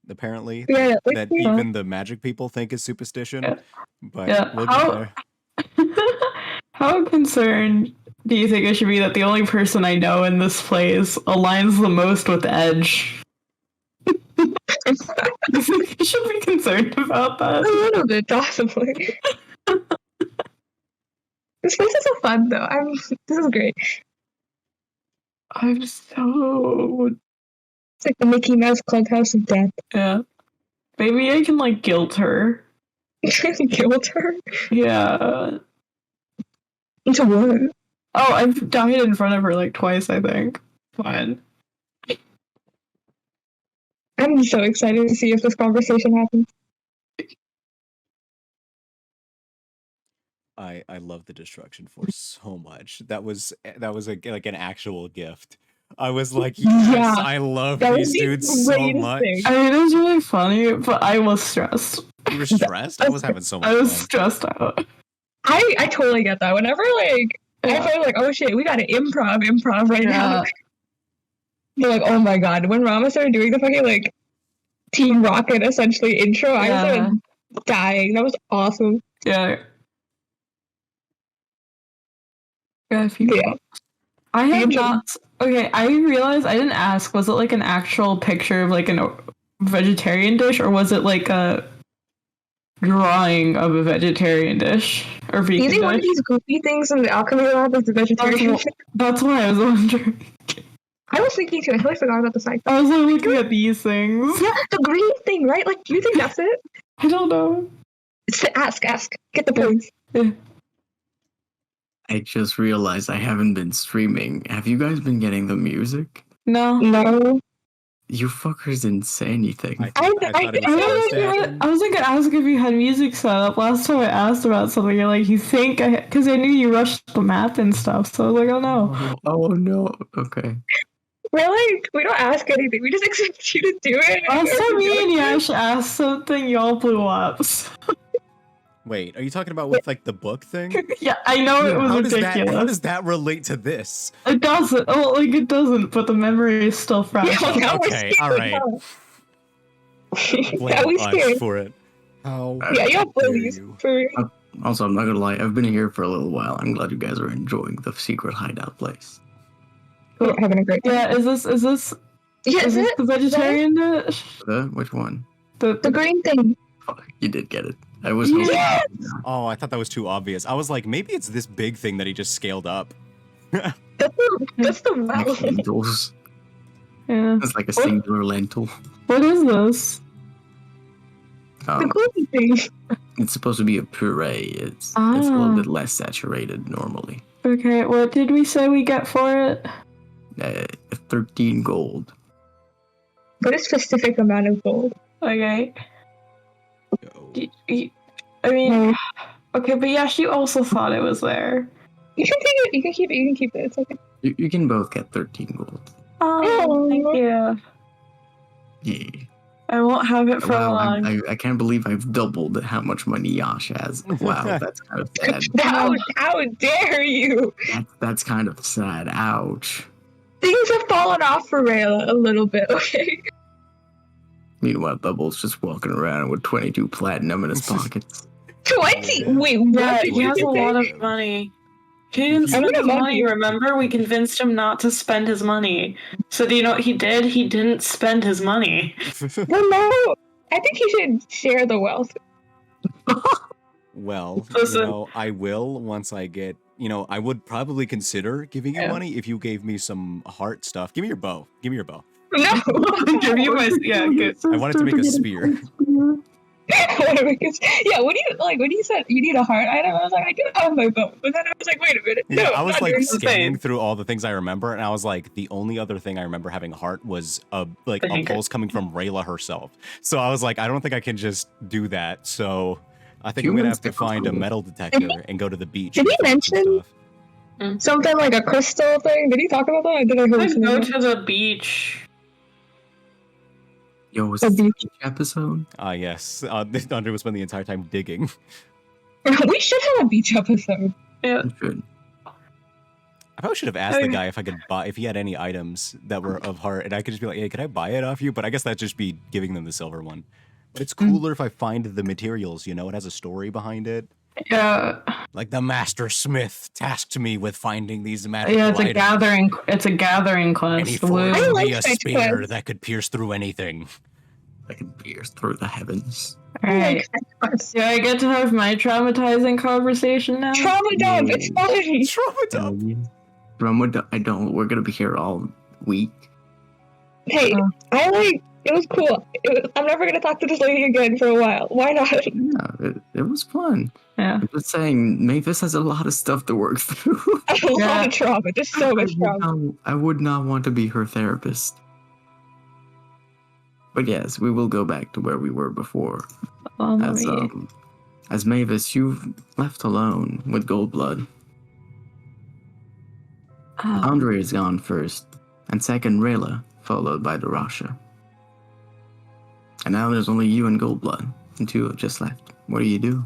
apparently, Yeah, that yeah. even the magic people think is superstition. Yeah. But Yeah, we'll get there. How concerned do you think I should be that the only person I know in this place aligns the most with Edge? You think I should be concerned about A that? little bit, possibly. This place is so fun, though. This is great. I'm so It's like the Mickey Mouse Clubhouse of death. yeah. Maybe I can like guilt her. Killed her. Yeah. Into what? Oh, I've died in front of her like twice, I think. Fine. I'm so excited to see if this conversation happens. I love the destruction force so much. That was like an actual gift. I was like, yes, Yeah, I love that these was the dudes so greatest much. thing. I mean, it was really funny, but I was stressed. You were stressed? I was having so much I was fun. stressed out. I totally get that. Whenever I feel like, oh shit, we gotta improv right now. They're like, oh my god. When Rama started doing the fucking like Team Rocket essentially intro, I started dying. That was awesome. Yeah. Yeah, if you Yeah. I have Angel. not. Okay, I realized I didn't ask. Was it like an actual picture of like a vegetarian dish, or was it like a drawing of a vegetarian dish or Do you vegan think one of dish? these goofy things in the alchemy lab is the vegetarian? That's That's why I was wondering. I was thinking too. I totally forgot about the side. I was like looking at these things. Yeah, the green thing, right? Like, do you think that's it? I don't know. Ask. Get the points. I just realized I haven't been streaming. Have you guys been getting the music? No. No. You fuckers didn't say anything. I thought it I was supposed to happen. was gonna ask if you had music set up. Last time I asked about something, you're like, you think because I knew you rushed the map and stuff, so I was like, oh no. Oh no. Okay. We're like, we don't ask anything. We just expect you to do it. Last time me and Yash asked something, y'all blew up. Wait, are you talking about with like the book thing? Yeah, I know it was how does ridiculous. that relate to this? It doesn't. Oh, like it doesn't, but the memory is still fresh. Yeah, now we're Okay, scared. all right. Now we Blame us scared. for it. How Yeah, y'all dare bullies. you. For real. Also, I'm not gonna lie. I've been here for a little while. I'm glad you guys are enjoying the secret hideout place. We're having a great time. Yeah, is this Yeah, is this it? the vegetarian dish? Which one? The green thing. Oh, you did get it. I was Yes! hoping. Oh, I thought that was too obvious. I was like, maybe it's this big thing that he just scaled up. That's the well. Like lentils. Yeah. It's like a What? singular lentil. What is this? The gluten thing. It's supposed to be a puree. It's a little Ah. bit less saturated normally. Okay, what did we say we get for it? 13 gold. What a specific amount of gold. Okay. Yo. I mean, okay, but Yash, you also thought it was there. You can take it. You can keep it. You can keep it. It's okay. You can both get 13 gold. Oh, thank you. Yeah. I won't have it for Wow, long. I can't believe I've doubled how much money Yash has. Wow, that's kind of sad. How dare you? That's kind of sad. Ouch. Things have fallen off for Rayla a little bit, okay? Meanwhile, Double's just walking around with 22 platinum in his pockets. 20? Wait, Yeah, what did he you has a say? lot of money. He didn't I'm spend gonna his love money, you. remember? We convinced him not to spend his money. So do you know what he did? He didn't spend his money. Well, no. I think he should share the wealth. Well, Listen. I will once I get, I would probably consider giving you Yeah. money if you gave me some heart stuff. Give me your bow. Give me your bow. No. Give you my good. I wanted to make a spear. Yeah, when you said you need a heart item, I was like, I do have my bow. But then I was like, wait a minute. No, Yeah, I I'm was not like doing scanning the through all the things I remember, and I was like, the only other thing I remember having heart was a Thank you. pulse coming from Rayla herself. So I was like, I don't think I can just do that. So I think I'm Humans gonna have to don't find a know. metal detector and go to the beach. Did and he find some mention- stuff. Something like a crystal thing. Did he talk about that? Or did I hear I something go else? to the beach. Yo, was A this beach. each episode? Yes. Andre will spend the entire time digging. We should have a beach episode. Yeah. Good. I probably should have asked the Okay. guy if I could buy, if he had any items that were of heart, and I could just be like, hey, can I buy it off you? But I guess that'd just be giving them the silver one. But it's cooler if I find the materials, it has a story behind it. Yeah, Like the master smith tasked me with finding these magical yeah, it's a items. gathering. It's a gathering And he quest. Woo. forged I me like a such spear quests. that could pierce through anything. I can pierce through the heavens. Alright. Do I get to have my traumatizing conversation now? Trauma dump. It's fine. I don't. We're gonna be here all week. Hey, it was cool. I'm never gonna talk to this lady again for a while. Why not? Yeah, it was fun. Yeah. I'm just saying, Mavis has a lot of stuff to work through. A lot of trauma. Just so much trauma. I would not want to be her therapist. But yes, we will go back to where we were before. As Mavis, you've left alone with Goldblood. Andre is gone first, and second Rayla, followed by Darasha. And now there's only you and Goldblood, and two have just left. What do you do?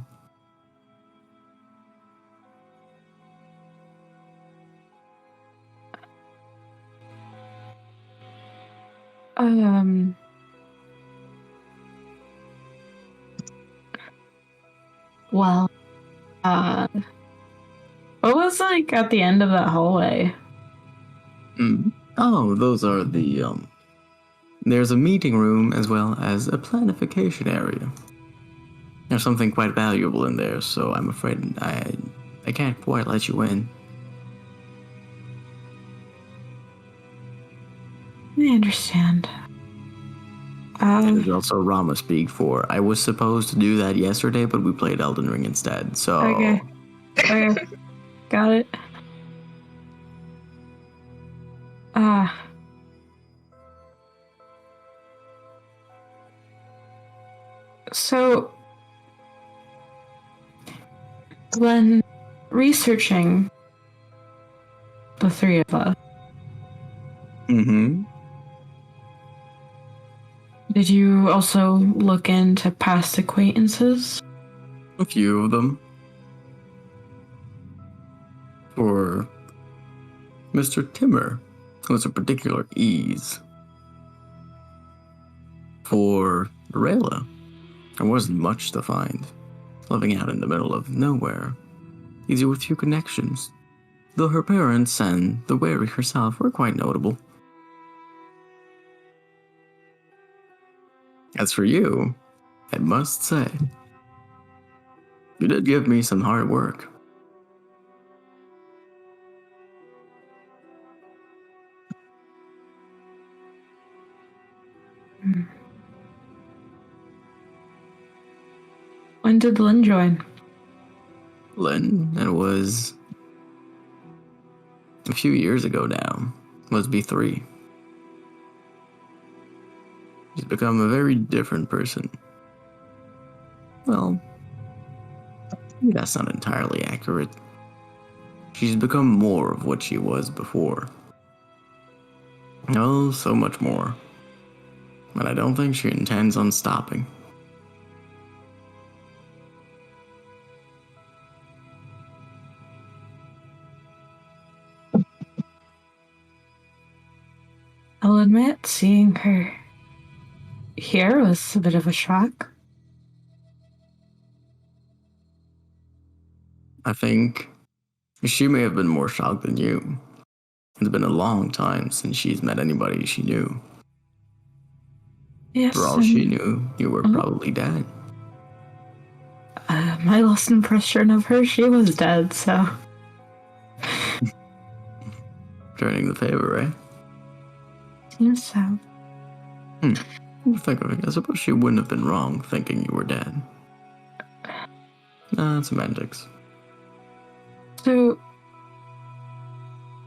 Well, what was like at the end of that hallway? Oh, those are the, there's a meeting room as well as a planification area. There's something quite valuable in there, so I'm afraid I can't quite let you in. I understand. There's also Rama Speak 4. I was supposed to do that yesterday, but we played Elden Ring instead, so... Okay. Got it. So, when researching the three of us, Mm-hmm. did you also look into past acquaintances? A few of them. For Mr. Timmer, who was a particular ease. For Rayla, there wasn't much to find. Living out in the middle of nowhere. Easy with few connections. Though her parents and the Wary herself were quite notable. As for you, I must say, you did give me some hard work. When did Lynn join? Lynn, it was a few years ago now. Must be 3. She's become a very different person. Well, that's not entirely accurate. She's become more of what she was before. Oh, so much more. But I don't think she intends on stopping. I'll admit, seeing her here was a bit of a shock. I think she may have been more shocked than you. It's been a long time since she's met anybody she knew. Yes. For all she knew, you were probably dead. My last impression of her, she was dead, so. Turning the favor, right? Seems so. Think of it. I suppose she wouldn't have been wrong thinking you were dead. Semantics. So,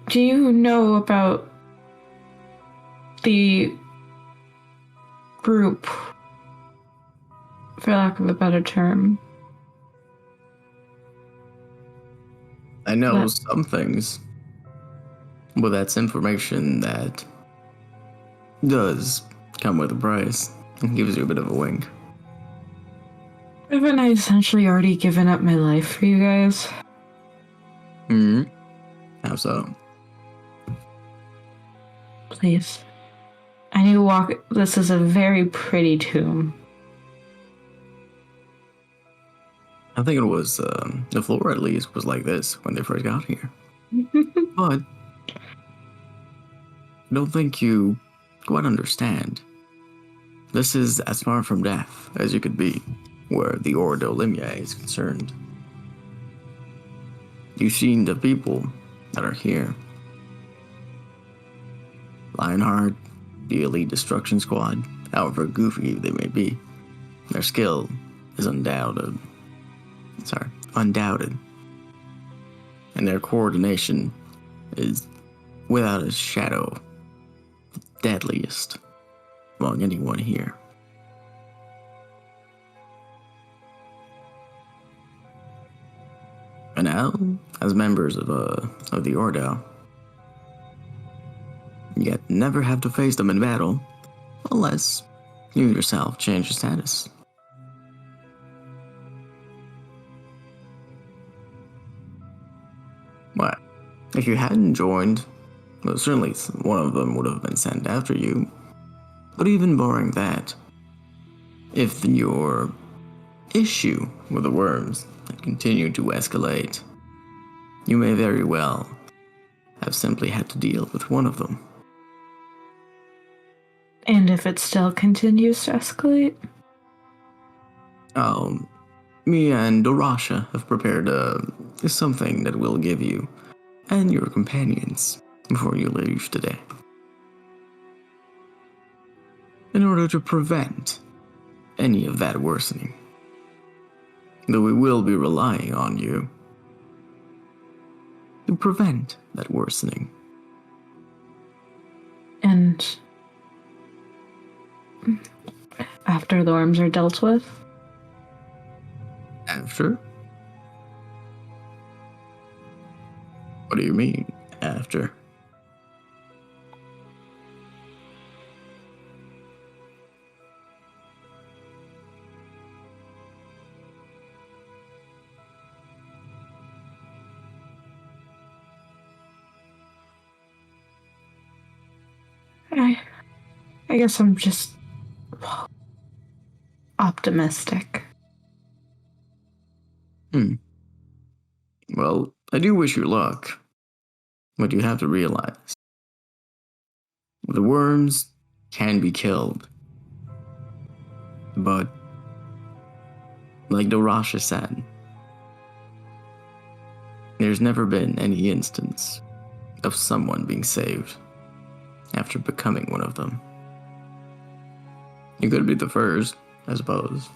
do you know about the group, for lack of a better term? I know Yeah. some things, but that's information that does come with a price. It gives you a bit of a wink. Haven't I essentially already given up my life for you guys? How so? please. And you walk. This is a very pretty tomb. I think it was the floor at least was like this when they first got here. But I don't think you quite understand. This is as far from death as you could be, where the Ordo Limia is concerned. You've seen the people that are here. Lionheart, the Elite Destruction Squad, however goofy they may be, their skill is undoubted. And their coordination is, without a shadow, the deadliest among anyone here. And now, as members of the Ordo, you yet never have to face them in battle, unless you yourself change your status. What? If you hadn't joined, well, certainly one of them would have been sent after you. But even barring that, if your issue with the worms had continued to escalate, you may very well have simply had to deal with one of them. And if it still continues to escalate? Me and Dorasha have prepared something that we'll give you and your companions before you leave today, in order to prevent any of that worsening. Though we will be relying on you to prevent that worsening. And after the worms are dealt with? After? What do you mean, after? I guess I'm just optimistic. Well, I do wish you luck, but you have to realize the worms can be killed. But, like Dorasha said, there's never been any instance of someone being saved after becoming one of them. You could be the first, I suppose.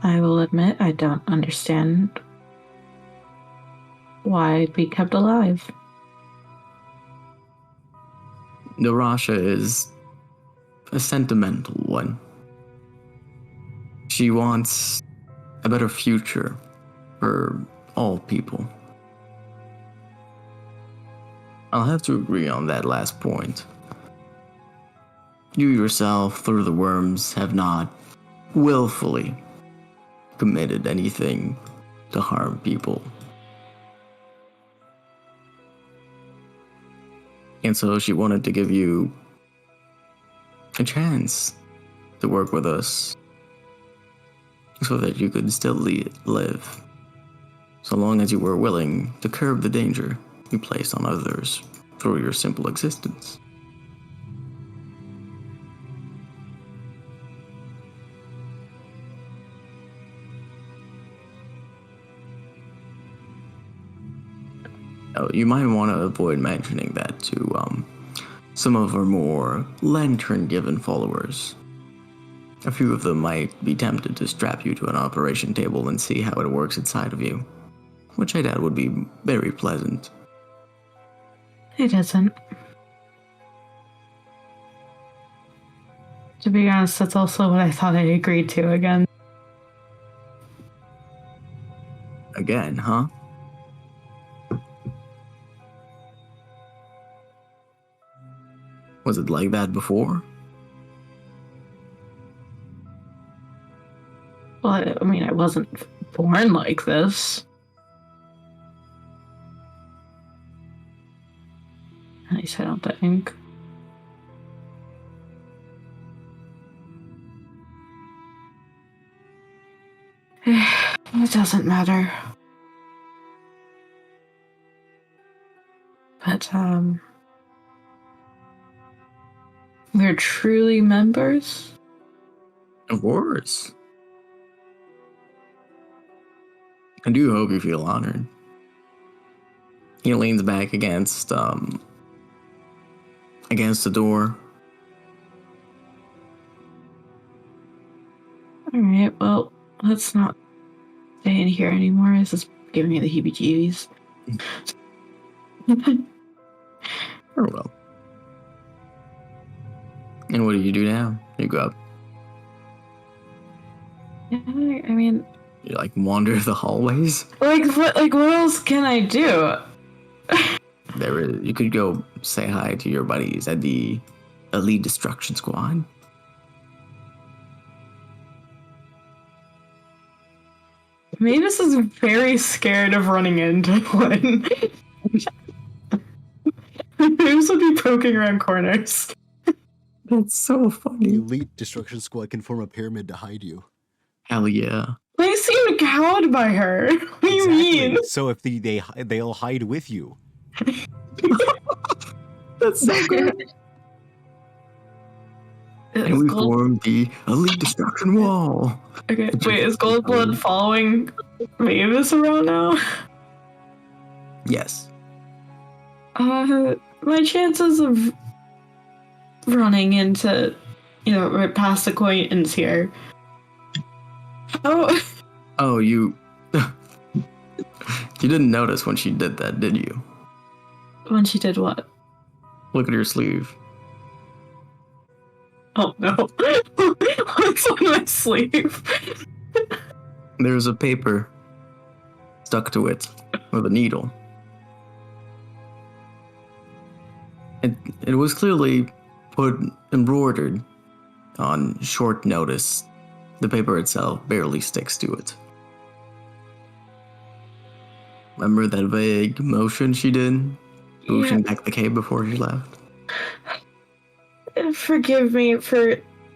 I will admit I don't understand why I'd be kept alive. Dorasha is a sentimental one. She wants a better future for all people. I'll have to agree on that last point. You yourself, through the worms, have not willfully committed anything to harm people. And so she wanted to give you a chance to work with us so that you could still live, so long as you were willing to curb the danger you placed on others through your simple existence. You might want to avoid mentioning that to some of our more lantern-given followers. A few of them might be tempted to strap you to an operation table and see how it works inside of you, which I doubt would be very pleasant. It isn't. To be honest, that's also what I thought I agreed to again. Again, huh? Was it like that before? Well, I mean, I wasn't born like this. I set out the ink. It doesn't matter. But, we're truly members? Of course. I do hope you feel honored. He leans back against the door. Alright, well, let's not stay in here anymore. This is giving me the heebie-jeebies. Very well. And what do you do now? You go up. Yeah, I mean, You like wander the hallways. what else can I do? You could go say hi to your buddies at the Elite Destruction Squad. Mavis is very scared of running into one. Mavis would be poking around corners. That's so The funny. elite destruction squad can form a pyramid to hide you. Hell yeah. They seem cowed by her. What do you mean? So if they'll hide with you. That's so good. And Is we Gold- formed the Elite Destruction Wall. okay, wait, is Goldblood following Mavis around now? Yes. My chances of running into, right past acquaintance here. Oh, Oh, you. You didn't notice when she did that, did you? when she did what? Look at her sleeve. Oh no. What's on my sleeve? There's a paper stuck to it with a needle. It was clearly embroidered on short notice. The paper itself barely sticks to it. Remember that vague motion she did? Pushing back the cave before she left? Forgive me for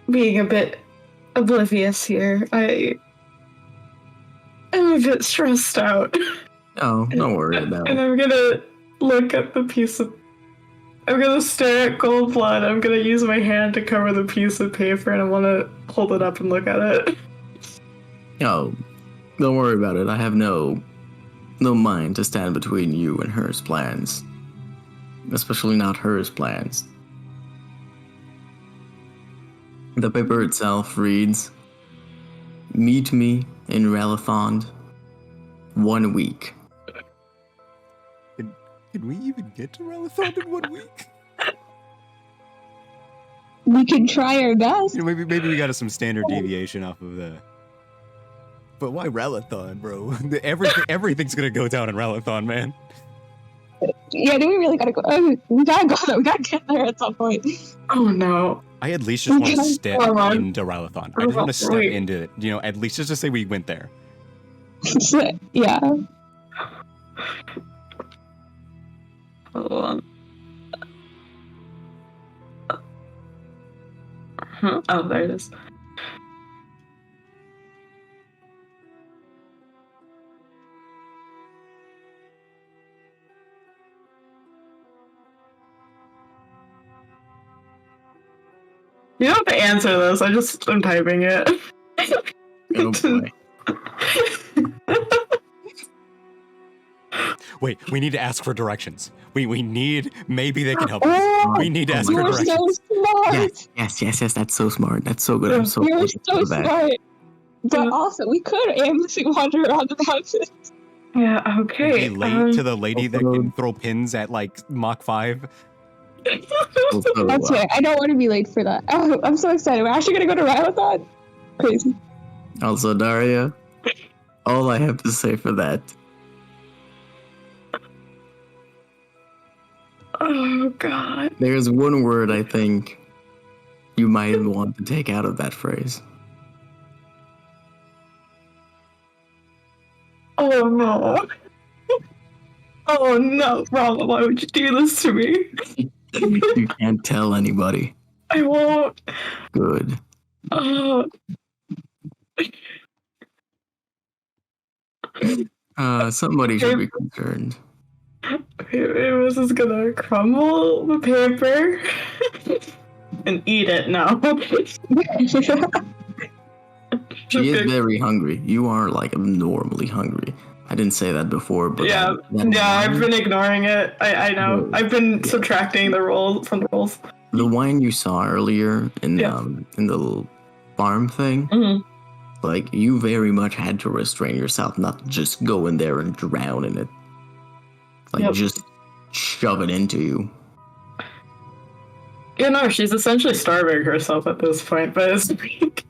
being a bit oblivious here. I'm a bit stressed out. Oh, don't worry about And it. I'm gonna look at the piece of. I'm gonna stare at Goldblood. I'm gonna use my hand to cover the piece of paper, and I wanna hold it up and look at it. Oh, don't worry about it. I have no mind to stand between you and hers plans. Especially not hers plans. The paper itself reads, "Meet me in Ralathond 1 week." Can we even get to Ralathon in 1 week? We can try our best. Maybe we got some standard deviation off of the. But why Ralathon, bro? Everything's gonna go down in Ralathon, man. Yeah, do we really gotta go? We gotta go there. We gotta get there at some point. Oh no. I at least just want to step Hold on. into Ralathon. I just want to step Wait. into it. At least just to say we went there. Yeah. Hold on. Oh, there it is. You don't have to answer this. I'm typing it. Oh boy. Wait, we need to ask for directions. We need. Maybe they can help us. Oh, We need to ask you for you're directions. so smart. Yes. That's so smart. That's so good. I'm so You're grateful so for that. smart. But Yeah. also, we could aimlessly wander around the mountains. Yeah, okay. Be late to the lady that can throw pins at like Mach 5. Also, That's right. I don't want to be late for that. Oh, I'm so excited. We're actually gonna go to Ralathon. Crazy. Also, Daria, all I have to say for that, Oh god. there's one word I think you might want to take out of that phrase. Oh no. Oh no, Rama, why would you do this to me? You can't tell anybody. I won't. Good. Oh, Somebody should be concerned. This is gonna crumble the paper and eat it now. She is very hungry. You are like abnormally hungry. I didn't say that before, but Yeah, I've been ignoring it. I know. I've been subtracting the rolls from the rolls. The wine you saw earlier in Yeah. in the little farm thing, Mhm. like you very much had to restrain yourself not to just go in there and drown in it. Like Yep. just shove it into you. Yeah, no, she's essentially starving herself at this point, but it's like,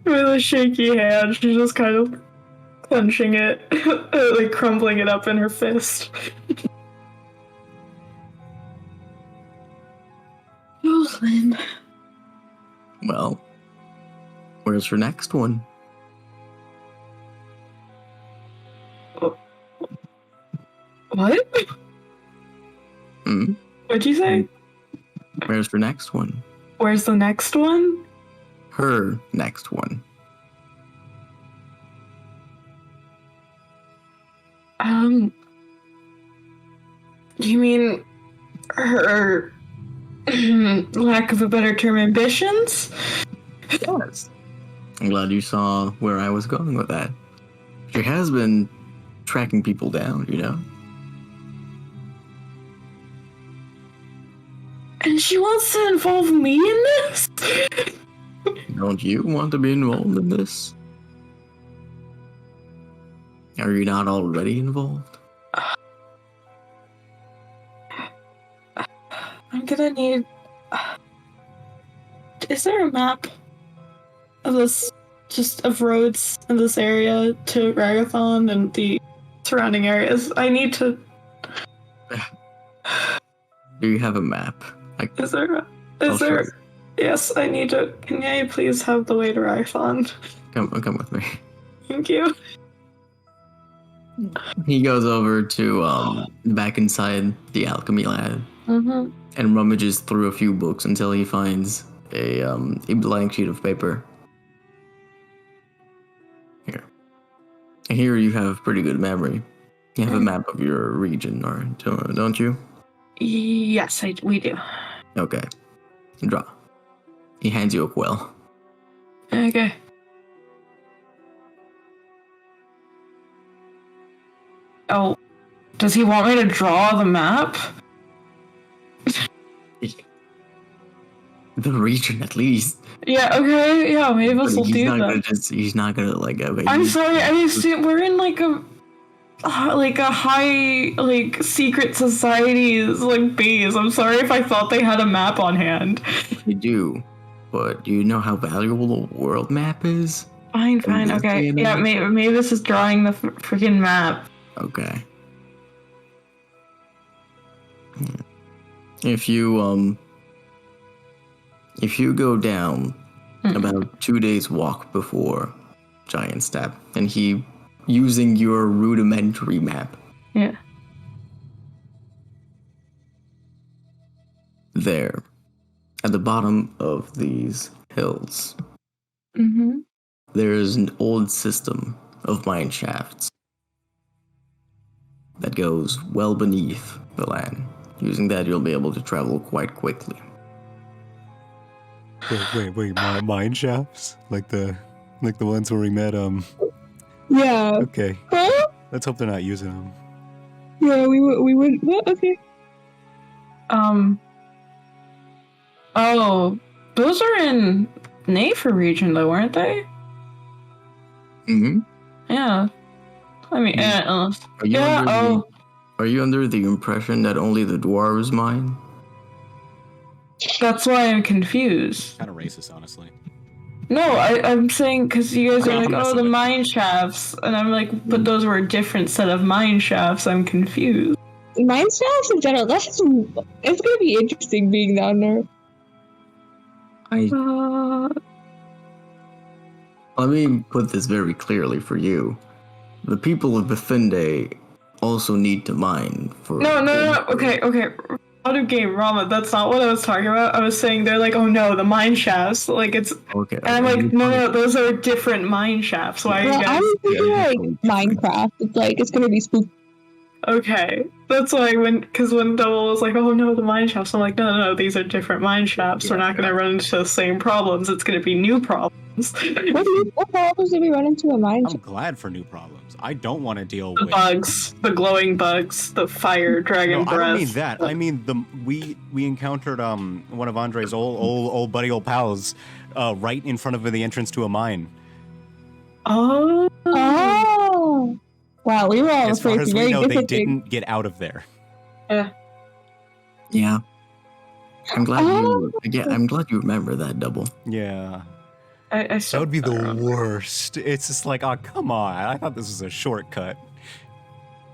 with a shaky hand, she's just kind of clenching it, like crumbling it up in her fist. Rosalind. Well, where's your next one? What? Hmm? What'd you say? Where's your next one? Where's the next one? Her next one. You mean her lack of a better term, ambitions? Yes. I'm glad you saw where I was going with that. She has been tracking people down, you know? And she wants to involve me in this? Don't you want to be involved in this? Are you not already involved? I'm gonna need... Is there a map of this, just of roads in this area to Ragathon and the surrounding areas? I need to... Do you have a map? Like, Is there... I'll Is show there... you. Yes, I need to... Can I please have the way to Ragathon? Come with me. Thank you. He goes over to back inside the alchemy lab Mm-hmm. and rummages through a few books until he finds a blank sheet of paper. Here. And here you have pretty good memory. You have a map of your region, or don't you? Yes, we do. Okay. Draw. He hands you a quill. Okay. Oh, does he want me to draw the map? The region, at least. Yeah, okay, yeah, maybe But this will he's do not that. gonna he's not gonna like. Okay, I'm you- sorry, I assume we're in like a high secret society's base. I'm sorry if I thought they had a map on hand. You do, but do you know how valuable the world map is? Fine, From this okay. day and Yeah, age? maybe this is drawing the freaking map. Okay. If you go down about 2 days walk before Giant Step, and he using your rudimentary map, Yeah. there at the bottom of these hills, Mm-hmm. there is an old system of mine shafts that goes well beneath the land. Using that, you'll be able to travel quite quickly. Wait, mine shafts? Like the ones where we met, Yeah. okay. Huh? Let's hope they're not using them. Yeah, we would. What? Okay. Oh, those are in Nafer region though, weren't they? Mm-hmm. Yeah. I mean, Are you yeah. under Oh, Are you under the impression that only the dwarves mine? that's why I'm confused. Kind of racist, honestly. No, I'm saying because you guys are I'm like, messing oh, the with you. mine shafts, and I'm like, but those were a different set of mine shafts. I'm confused. Mine shafts in general. It's gonna be interesting being down there. Let me put this very clearly for you. The people of Bethinde also need to mine for. No. Okay. Out of game, Rama. That's not what I was talking about. I was saying they're like, oh no, the mine shafts. Like it's, Okay. and I'm like, no, those are different mine shafts. Why are you Well, guys? I'm thinking like Minecraft. It's like it's gonna be spooky. Okay, that's why because when Double was like, oh no, the mine shafts. I'm like, no, these are different mine shafts. We're not gonna run into the same problems. It's gonna be new problems. What problems did we run into in Minecraft? I'm glad for new problems. I don't want to deal The with bugs, the glowing bugs, the fire dragon No, breath. I don't mean that. I mean we encountered one of Andre's old pals right in front of the entrance to a mine. Oh. Oh, wow! We were all As far afraid as to we know, they very didn't get out of there. Yeah. I'm glad I'm glad you remember that, Double. Yeah. I That still, would be I don't the know. worst. It's just like, oh, come on. I thought this was a shortcut.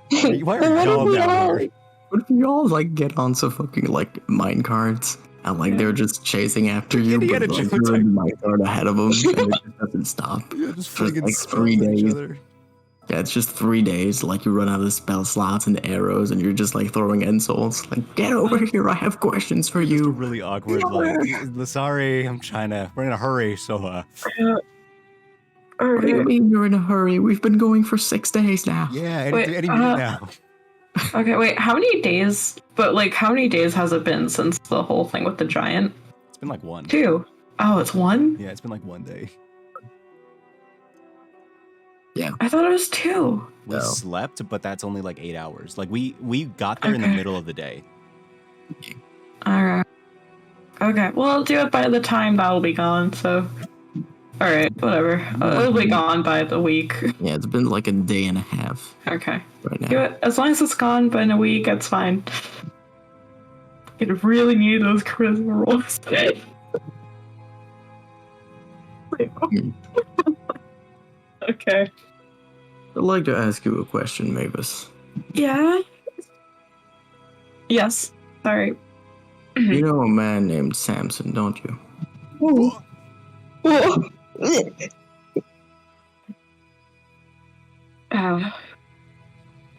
good. Why But are what if y'all we down all- here? What if you all like get on some fucking like mine carts and like they're just chasing after you, Indiana but like, Jones, you're in the like- mine cart ahead of them and it just doesn't stop. Yeah, just For friggin' like spell 3 at each days. other. Yeah, it's just 3 days. Like you run out of spell slots and arrows, and you're just like throwing insults. Like, get over here! I have questions for Just a you. really awkward, like, sorry, we're in a hurry, so, What do Okay. you mean you're in a hurry? We've been going for 6 days now. yeah, Wait, any minute now. Okay, wait, how many days? But like, how many days has it been since the whole thing with the giant? It's been like 1. 2. Oh, it's 1? Yeah, it's been like 1 day. I thought it was 2. We No. slept, but that's only like 8 hours. Like we got there in the Okay. middle of the day. Alright. Okay, well, I'll do it by the time that'll be gone, so. Alright, whatever. It'll be gone by the week. Yeah, it's been like a day and a half Okay. right Do now. it. As long as it's gone by a week, that's fine. I really need those charisma rolls. Okay. I'd like to ask you a question, Mavis. Yeah? Yes. Sorry. You know a man named Samson, don't you? Ooh. Ooh.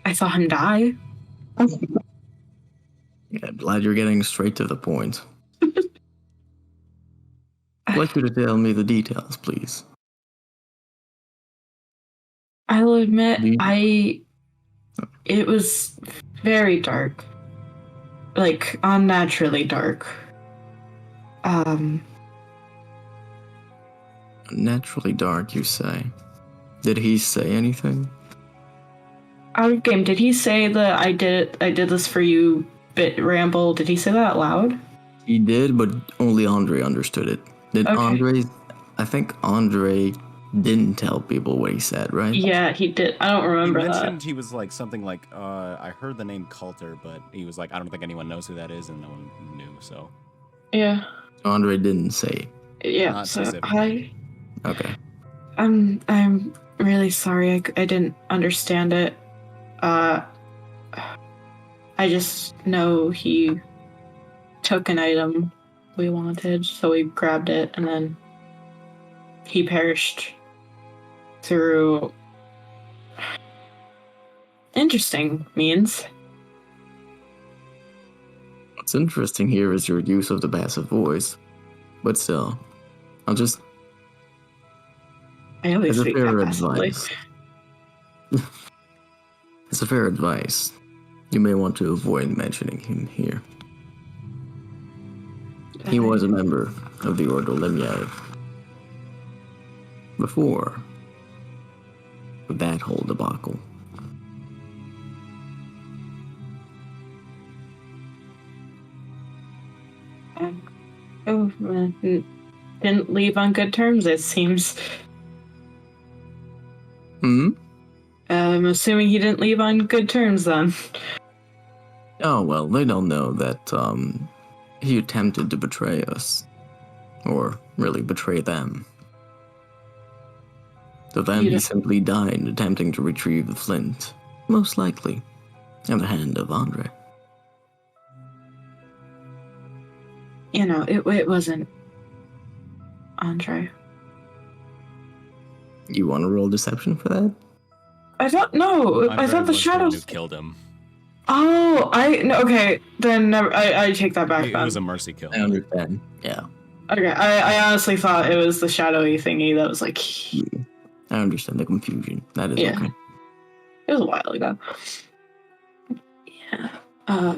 I saw him die. Yeah, I'm glad you're getting straight to the point. I'd like you to tell me the details, please. I'll admit, Do you- it was very dark. Like, unnaturally dark. Naturally dark, you say. Did he say anything? Out of game, did he say that I did this for you, bit ramble? Did he say that out loud? He did, but only Andre understood it. Did Okay. Andre? I think Andre didn't tell people what he said, right? Yeah, he did. I don't He remember mentioned he was like something like, I heard the name Coulter, but he was like, I don't think anyone knows who that is, and no one knew, so. that. Yeah. So Andre didn't say. Yeah. Not So specifically. Okay. I'm really sorry. I didn't understand it. I just know he took an item we wanted, so we grabbed it, and then he perished through interesting means. What's interesting here is your use of the passive voice. But still, I'll just, I always as a speak fair that passively. advice. As a fair advice, you may want to avoid mentioning him here. He was a member of the Ordo Limiae before that whole debacle. Didn't leave on good terms, it seems. Hmm? I'm assuming he didn't leave on good terms then. Oh, well, they don't know that, he attempted to betray us. Or, really, betray them. To them, You he don't- simply died attempting to retrieve the flint. Most likely, at the hand of Andre. You know, it wasn't Andre. You want to roll deception for that? I thought no. I Andre thought the was the one shadows. who killed him. Oh, no, okay. Then never, I take that back. It Then. was a mercy kill. I understand. Yeah, Okay, I honestly thought it was the shadowy thingy that was like. I understand the confusion. That is Yeah. okay. It was a while ago. Yeah.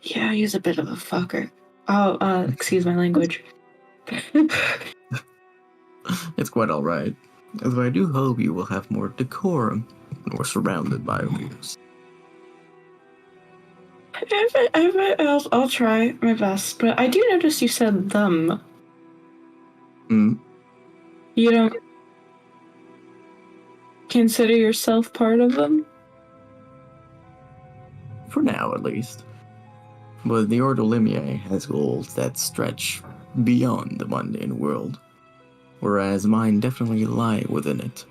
Yeah, he's a bit of a fucker. Oh, excuse my language. It's quite all right. Although I do hope you will have more decorum when we're surrounded by leaders. I'll try my best, but I do notice you said them. Hmm. You don't consider yourself part of them? For now, at least. But the Ordo Limiae has goals that stretch beyond the mundane world, whereas mine definitely lie within it.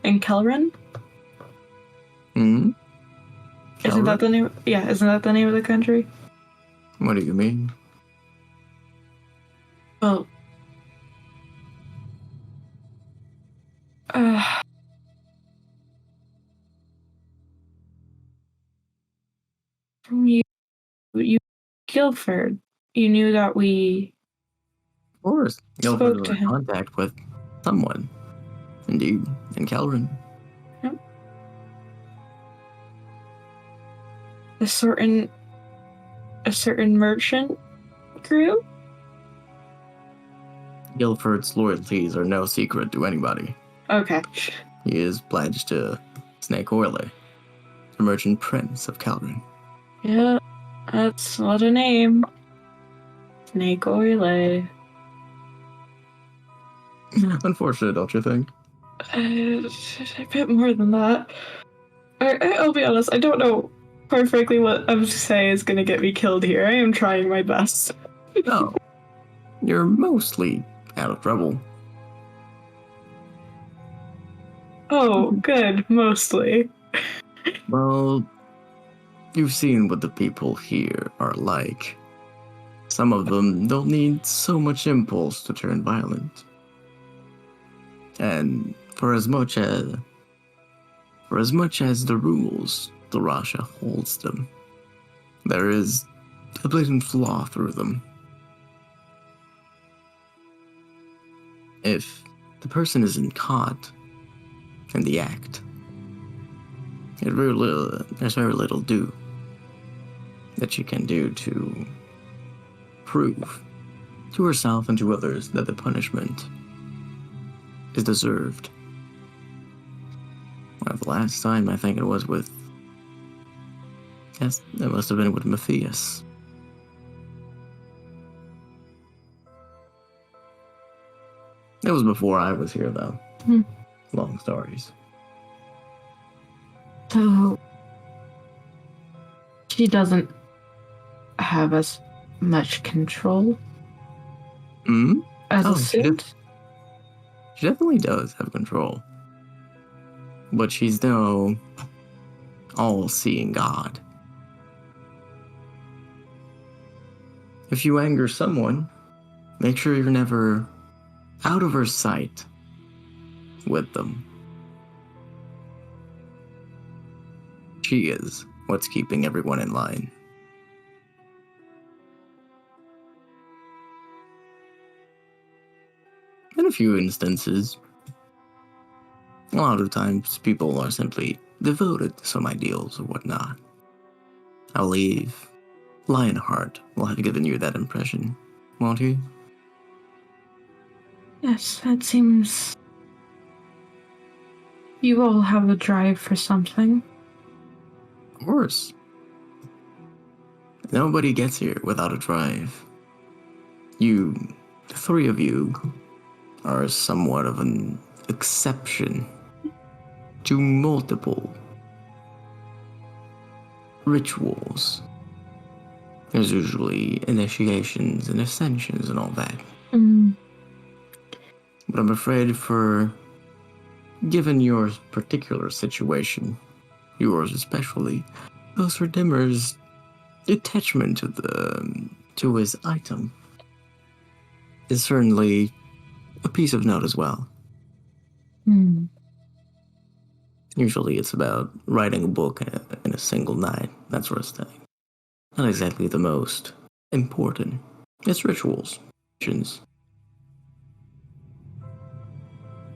And Kelren? Hmm? Isn't that the name? Yeah, isn't that the name of the country? What do you mean? Well, you, Guildford. You knew that we Of course, you'll spoke put to in him. contact with someone. Indeed, in Kelren. A certain merchant group. Guildford's loyalties are no secret to anybody. Okay. He is pledged to Snake Orley, the merchant prince of Kelren. Yeah, that's what a name. Snake Oile. Unfortunate, don't you think? A bit more than that. I'll be honest, I don't know, quite frankly, what I'm to say is gonna get me killed here. I am trying my best. No. You're mostly out of trouble. Oh, good, mostly. Well, you've seen what the people here are like. Some of them don't need so much impulse to turn violent. And for as much as the rules the Rasha holds them, there is a blatant flaw through them. If the person isn't caught in the act, there's very little that you can do to prove to herself and to others that the punishment is deserved. Well, the last time I think it was with, yes, it must have been with Matthias. It was before I was here, though. Long stories. So she doesn't have as much control Hmm? as Oh, a suit. She definitely does have control. But she's no all-seeing God. If you anger someone, make sure you're never out of her sight with them. She is what's keeping everyone in line. In a few instances, a lot of times people are simply devoted to some ideals or whatnot. I believe Lionheart will have given you that impression, won't he? Yes, it seems you all have a drive for something. Of course. Nobody gets here without a drive. You, the three of you, are somewhat of an exception to multiple rituals. There's usually initiations and ascensions and all that. But I'm afraid given your particular situation, yours especially, those Redeemers' attachment to his item is certainly a piece of note as well. Hmm. Usually it's about writing a book in a single night, that sort of thing. Not exactly the most important. It's rituals. Traditions.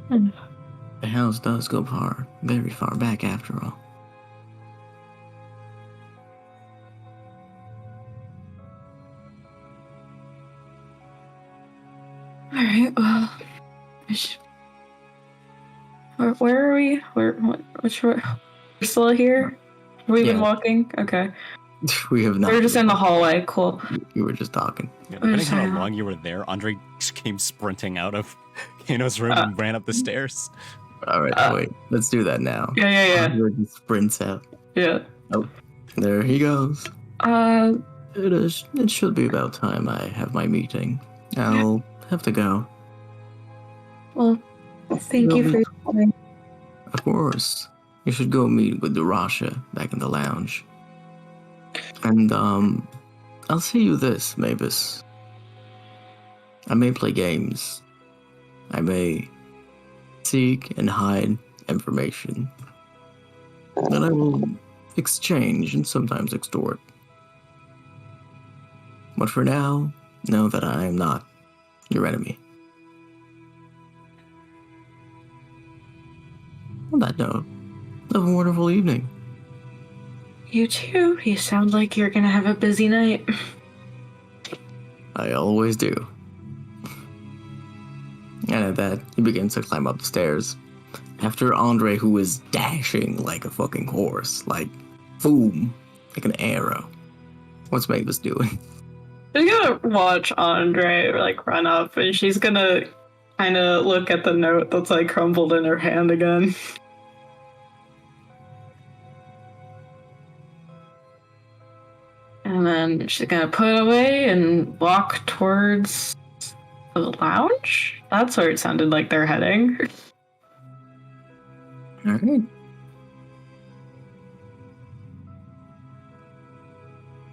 Hmm. The house does go far, very far back after all. All right. Well, where are we? We're still here. Have we been Yeah. walking? Okay. We have not. We're just in the hallway. Cool. You were just talking. Yeah, depending on sorry. how long you were there, Andre came sprinting out of Kano's room and ran up the stairs. All right, wait. Let's do that now. Yeah. Andre just sprints out. Yeah. There he goes. Uh. It should be about time I have my meeting. I'll have to go. Well, thank you for coming. Of course. You should go meet with Durasha back in the lounge. And, I'll say you this, Mavis. I may play games. I may seek and hide information. And I will exchange and sometimes extort. But for now, know that I am not your enemy. On that note, have a wonderful evening. You too. You sound like you're gonna have a busy night. I always do. And at that, he begins to climb up the stairs. After Andre, who is dashing like a fucking horse, like, boom, like an arrow. What's Mavis doing? She's gonna watch Andre like run up, and she's gonna kind of look at the note that's like crumbled in her hand again. And then she's gonna put it away and walk towards the lounge. That's where it sounded like they're heading. Alright.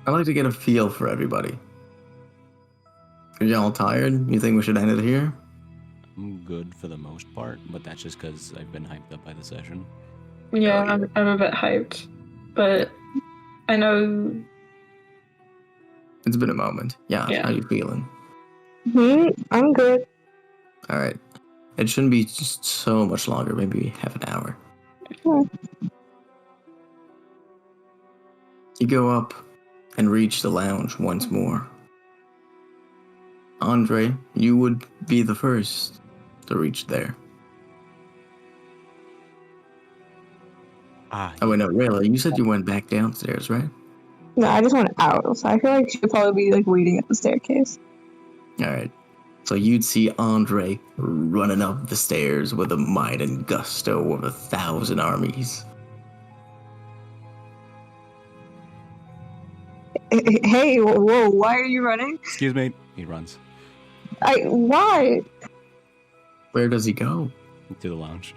I like to get a feel for everybody. Are y'all tired? You think we should end it here? I'm good for the most part, but that's just because I've been hyped up by the session. Yeah, I'm a bit hyped, but I know. It's been a moment. Yeah. Yeah. How you feeling? I'm good. Alright. It shouldn't be just so much longer, maybe half an hour. Hmm. You go up and reach the lounge once more. Andre, you would be the first to reach there. Ah, Oh wait, no, really? You said you went back downstairs, right? No, I just went out, so I feel like she'll probably be like waiting at the staircase. Alright. So you'd see Andre running up the stairs with the might and gusto of 1,000 armies. Hey, whoa, why are you running? excuse me. He runs Why? Where does he go? to the lounge.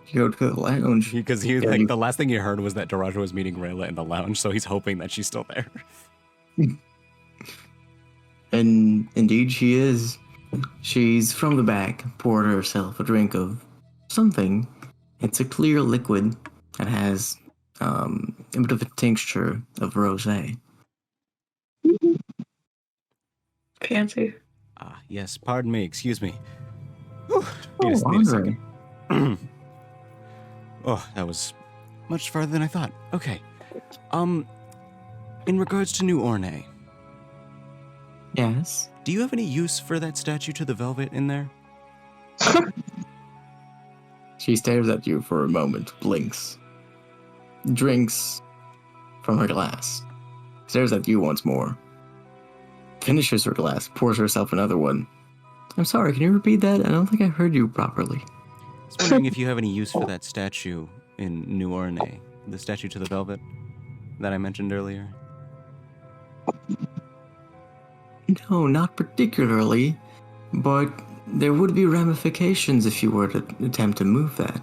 You go to the lounge. Because he Yeah, like you- the last thing he heard was that Daraja was meeting Rayla in the lounge, so he's hoping that she's still there. And indeed she is. She's from the back, poured herself a drink of something. It's a clear liquid that has a bit of a tincture of rosé. Fancy. Ah, yes. Pardon me. Excuse me. Whew, Oh, need a Andre. second. Oh, that was much farther than I thought. Okay. In regards to New Orne, Yes. do you have any use for that statue to the Velvet in there? She stares at you for a moment, blinks, drinks from her glass, stares at you once more, finishes her glass, pours herself another one. I'm sorry, can you repeat that? I don't think I heard you properly. I was wondering if you have any use for that statue in New Orne, the statue to the Velvet that I mentioned earlier. No, not particularly, but there would be ramifications if you were to attempt to move that.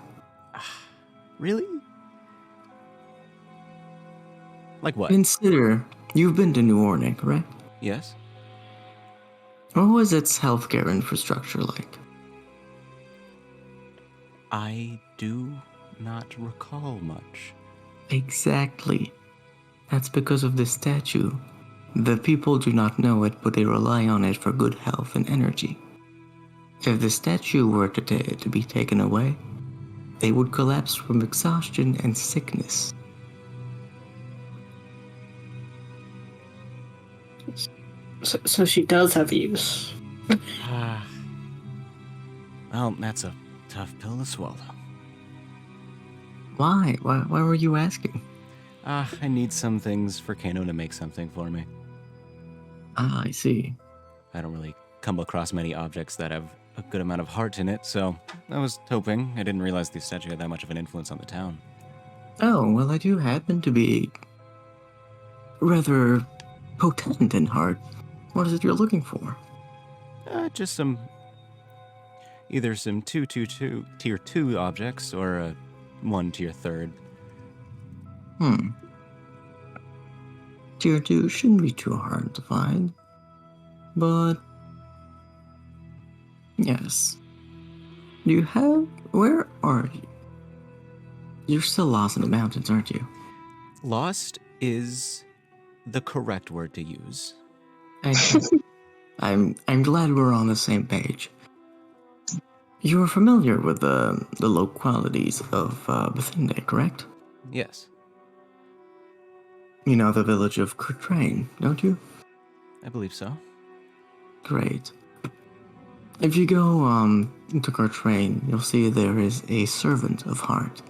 Really? Like what? Consider, you've been to New Orleans, correct? Yes. What was its healthcare infrastructure like? I do not recall much. Exactly. That's because of the statue. The people do not know it, but they rely on it for good health and energy. If the statue were to be taken away, they would collapse from exhaustion and sickness. So she does have use. Ah. Well, that's a tough pill to swallow. Why? Why were you asking? I need some things for Kano to make something for me. Ah, I see. I don't really come across many objects that have a good amount of heart in it, so I was hoping. I didn't realize the statue had that much of an influence on the town. Oh, well, I do happen to be rather potent in heart. What is it you're looking for? Just either some tier 2 objects or one tier 3rd. Tier 2 shouldn't be too hard to find. But yes. Where are you? You're still lost in the mountains, aren't you? Lost is the correct word to use. I'm glad we're on the same page. You're familiar with the localities of Bethinde, correct? Yes, You know the village of Kurtrain, don't you? I believe so. Great. If you go into Kurtrain, you'll see there is a servant of heart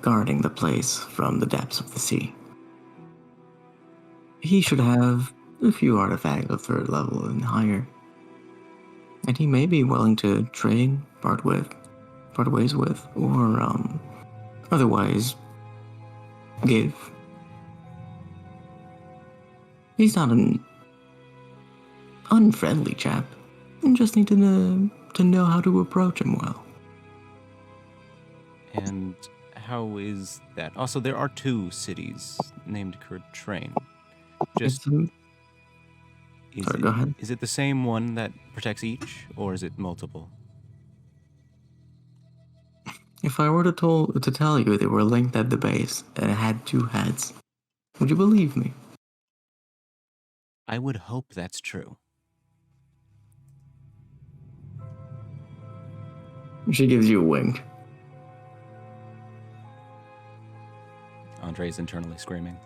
guarding the place from the depths of the sea. He should have a few artifacts of 3rd level and higher. And he may be willing to trade, part ways with, or otherwise give. He's not an unfriendly chap. You just need to know how to approach him well. And how is that? Also, there are 2 cities named Kurtrain. Just Sorry, go ahead. Is it the same one that protects each, or is it multiple? If I were to tell you they were linked at the base and had 2 heads, would you believe me? I would hope that's true. She gives you a wink. Andre's internally screaming.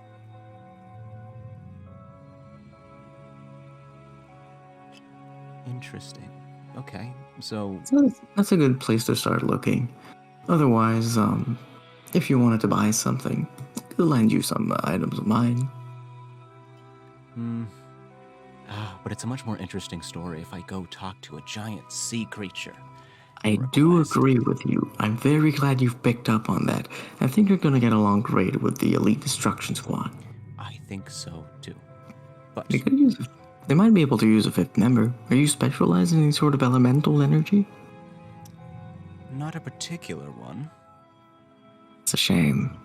Interesting. Okay, so That's a good place to start looking. Otherwise, if you wanted to buy something, I could lend you some items of mine. but it's a much more interesting story if I go talk to a giant sea creature. I do agree with you. I'm very glad you've picked up on that. I think you're gonna get along great with the Elite Destruction Squad. I think so too. But They might be able to use a 5th member. Are you specialized in any sort of elemental energy? not a particular one. It's a shame.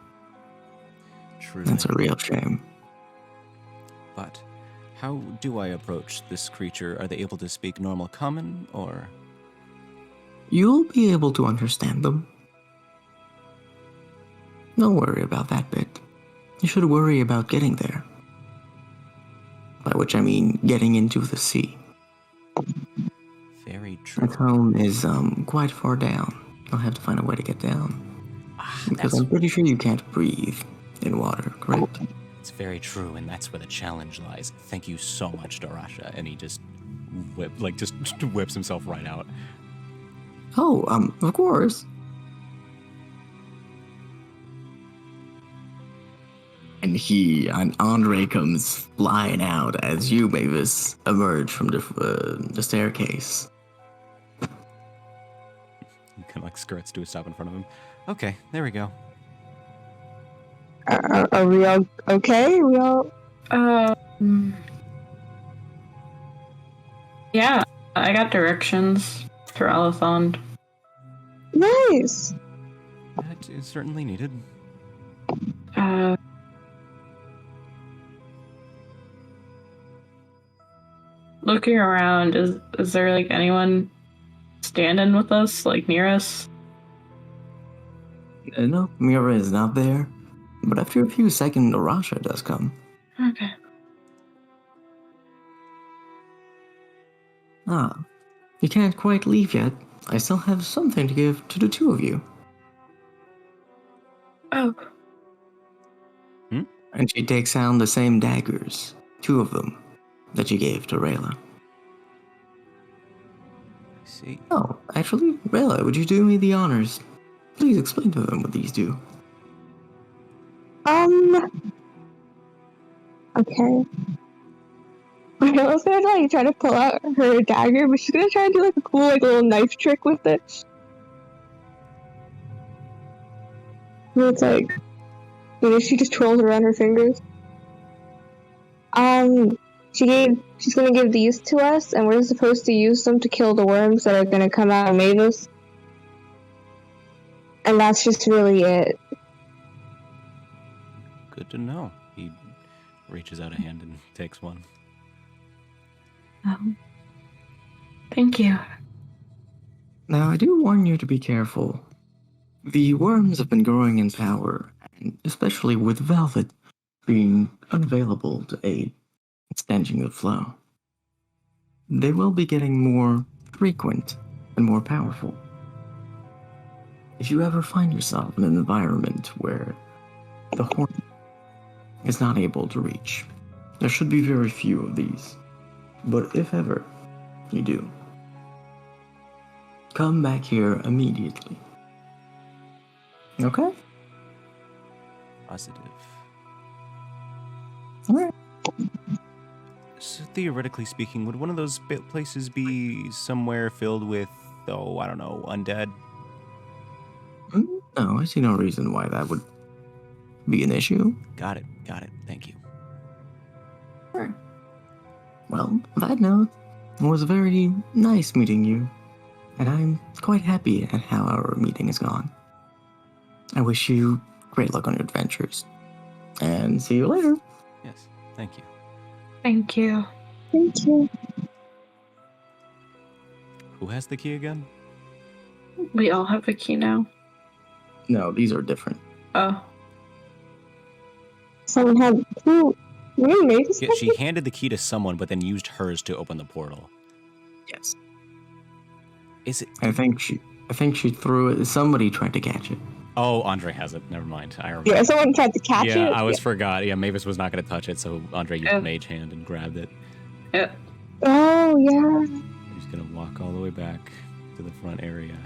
True. That's a real shame. But how do I approach this creature? Are they able to speak normal common, or? You'll be able to understand them. Don't worry about that bit. You should worry about getting there. By which I mean getting into the sea. Very true. That home is quite far down. I'll have to find a way to get down. Because I'm pretty sure you can't breathe in water, correct? It's very true, and that's where the challenge lies. Thank you so much, Darasha. And he just whips himself right out. Oh, of course. And Andre comes flying out as you, Mavis, emerge from the staircase. He kind of like skirts to a stop in front of him. Okay, there we go. Are we all okay? We all... Yeah, I got directions for Alethond. Nice! That is certainly needed. looking around, is there like anyone standing with us, like near us? No, Mira is not there. But after a few seconds, Arasha does come. Okay. Ah, you can't quite leave yet. I still have something to give to the two of you. Oh, And she takes down the same daggers, 2 of them, that you gave to Rayla. I see. Oh, actually, Rayla, would you do me the honors? Please explain to them what these do. Okay. I was gonna like try to pull out her dagger, but she's gonna try and do like a cool like little knife trick with it. Where it's like, she just twirls around her fingers. She's gonna give these to us, and we're supposed to use them to kill the worms that are gonna come out of Mavis. And that's just really it. Good to know. He reaches out a hand and takes one. thank you. Now, I do warn you to be careful. The worms have been growing in power, and especially with Velvet being unavailable to aid in stanching the flow. They will be getting more frequent and more powerful. If you ever find yourself in an environment where the horn is not able to reach, there should be very few of these. But if ever you do, come back here immediately. Okay? Positive. Alright. So theoretically speaking, would one of those places be somewhere filled with, I don't know, undead? No, I see no reason why that would be an issue. Got it. Thank you. Well, on that note, it was very nice meeting you, and I'm quite happy at how our meeting has gone. I wish you great luck on your adventures, and see you later. Yes, thank you. Thank you. Thank you. Who has the key again? We all have a key now. No, these are different. Oh, Someone had who? Really made this? Yeah, she handed the key to someone, but then used hers to open the portal. Yes. Is it? I think she threw it. Somebody tried to catch it. Oh, Andre has it. Never mind. I remember. Yeah, someone tried to catch it. Yeah, I forgot. Yeah, Mavis was not going to touch it, so Andre used Mage Hand and grabbed it. yeah. Oh yeah. He's going to walk all the way back to the front area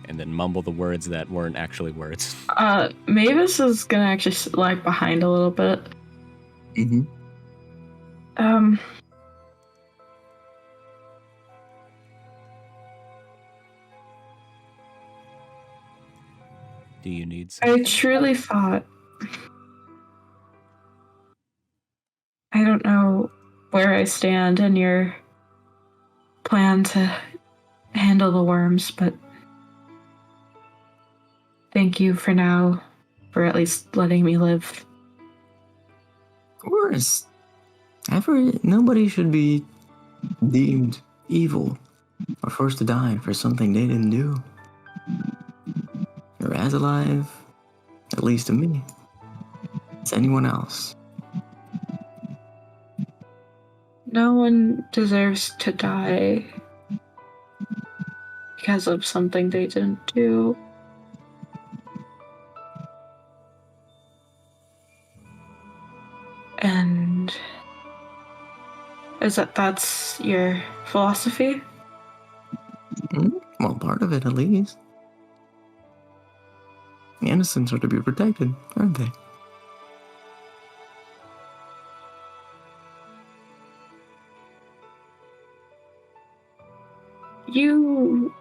and then mumble the words that weren't actually words. Mavis is gonna actually lag behind a little bit. Mm-hmm. Do you need something? I truly thought. I don't know where I stand in your plan to handle the worms, but thank you for now, for at least letting me live. Of course. Nobody should be deemed evil or forced to die for something they didn't do. You're as alive, at least to me, as anyone else. No one deserves to die because of something they didn't do. And that's your philosophy? Well, part of it at least. The innocents are to be protected, aren't they? You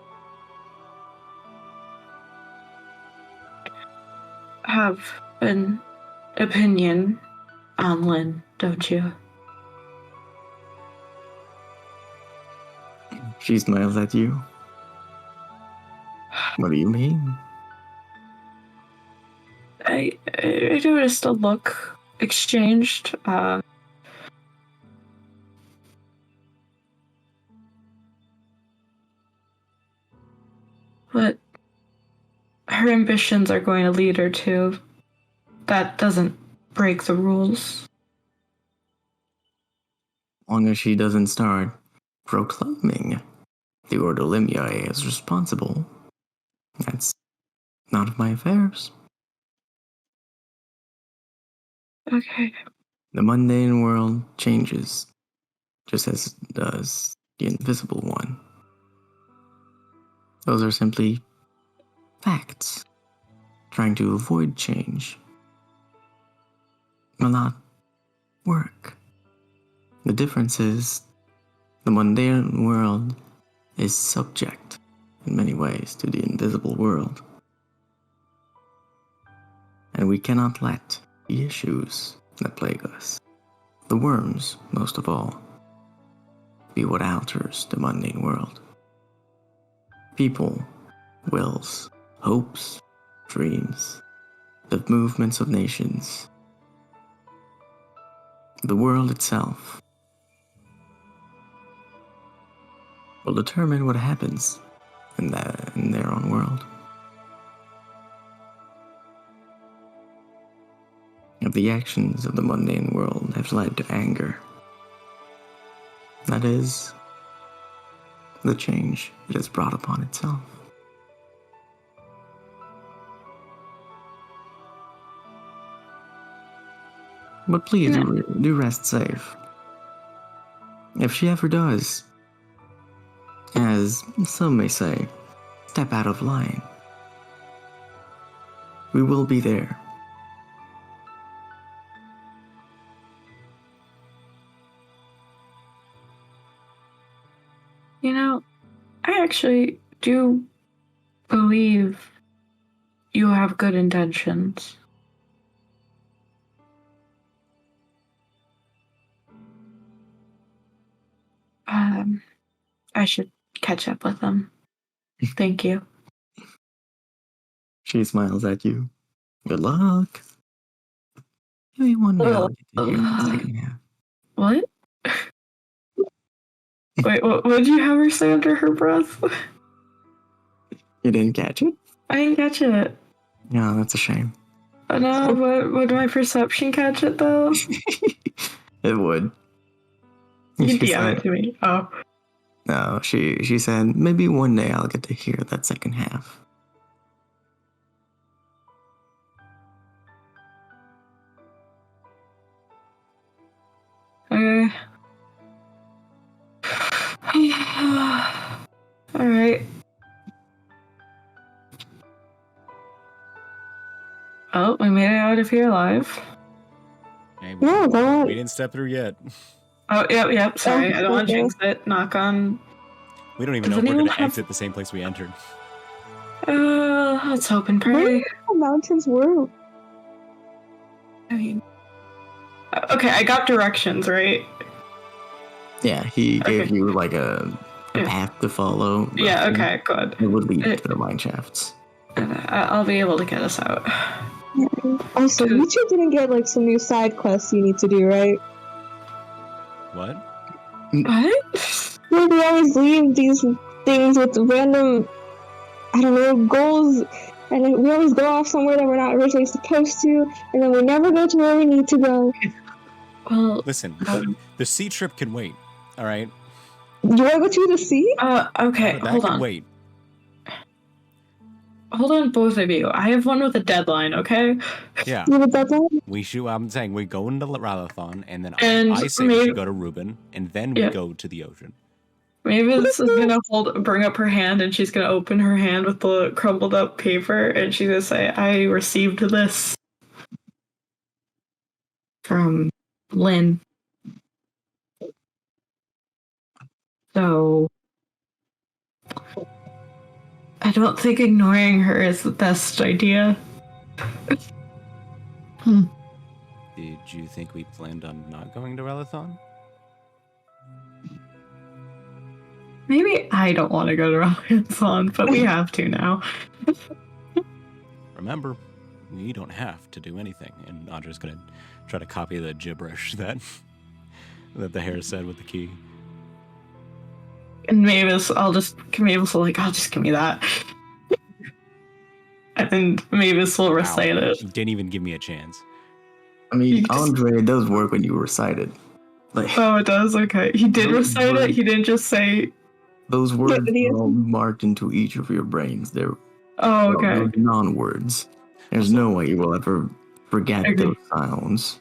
have an opinion on Lynn, don't you? She smiles at you. What do you mean? I noticed a look exchanged. But her ambitions are going to lead her to. That doesn't break the rules. As long as she doesn't start proclaiming the Ordo Limiae as responsible, that's none of my affairs. Okay. The mundane world changes, just as does the invisible one. Those are simply facts. Trying to avoid change will not work. The difference is the mundane world is subject in many ways to the invisible world. And we cannot let the issues that plague us, the worms most of all, be what alters the mundane world. People, wills, hopes, dreams, the movements of nations, the world itself will determine what happens in their own world. If the actions of the mundane world have led to anger, that is the change it has brought upon itself. But please do rest safe. If she ever does, as some may say, step out of line, we will be there. You know, I actually do believe you have good intentions. I should catch up with them. Thank you. She smiles at you. Good luck. Maybe one day I'll get to hear the second half. What? Wait, what did you have her say under her breath? You didn't catch it? I didn't catch it. Yeah, that's a shame. No, would my perception catch it though? It would. You She DM said- it to me. Oh. No, she said, maybe one day I'll get to hear that second half. Okay. Alright. Oh, we made it out of here alive. Hey, Yeah, that. we didn't step through yet. Oh, yep, sorry. I don't want to Okay. jinx it. Knock on. We don't even Does know if we're anyone going to have- exit the same place we entered. Let's hope and pray. The mountains were. I mean. Okay, I got directions, right? Yeah, he gave Okay. you like a Yeah. path to follow. Yeah, roughly. okay, good. It would lead Uh, to the mine shafts. I'll be able to get us out. Also, you two didn't get like some new side quests you need to do, right? What? What? Well, we always leave these things with random, I don't know, goals, and then we always go off somewhere that we're not originally supposed to, and then we never go to where we need to go. Well, Listen, Um, the sea trip can wait. All right? You want to go to the sea? okay, That hold can on. wait. Hold on, both of you. I have one with a deadline, okay? Yeah. You have that done? We should. I'm saying we go into Ralathon, and then And I say we maybe- should go to Reuben, and then we Yeah. go to the ocean. Maybe this is gonna bring up her hand, and she's gonna open her hand with the crumbled up paper, and she's gonna say, "I received this from Lynn." So I don't think ignoring her is the best idea. Did you think we planned on not going to Ralathon? Maybe I don't want to go to Robinson, but we have to now. Remember, we don't have to do anything. And Andre's gonna try to copy the gibberish that the hare said with the key. And Mavis will like, I'll just give me that. and Mavis will Wow, recite it. you didn't even give me a chance. I mean, You just- Andre, it does work when you recite it. Like, Oh, it does? Okay. He did Those recite it. words- He didn't just say, those words did he? are all marked into each of your brains. They're oh, well, okay. those non-words. There's no way you will ever forget Okay. those sounds.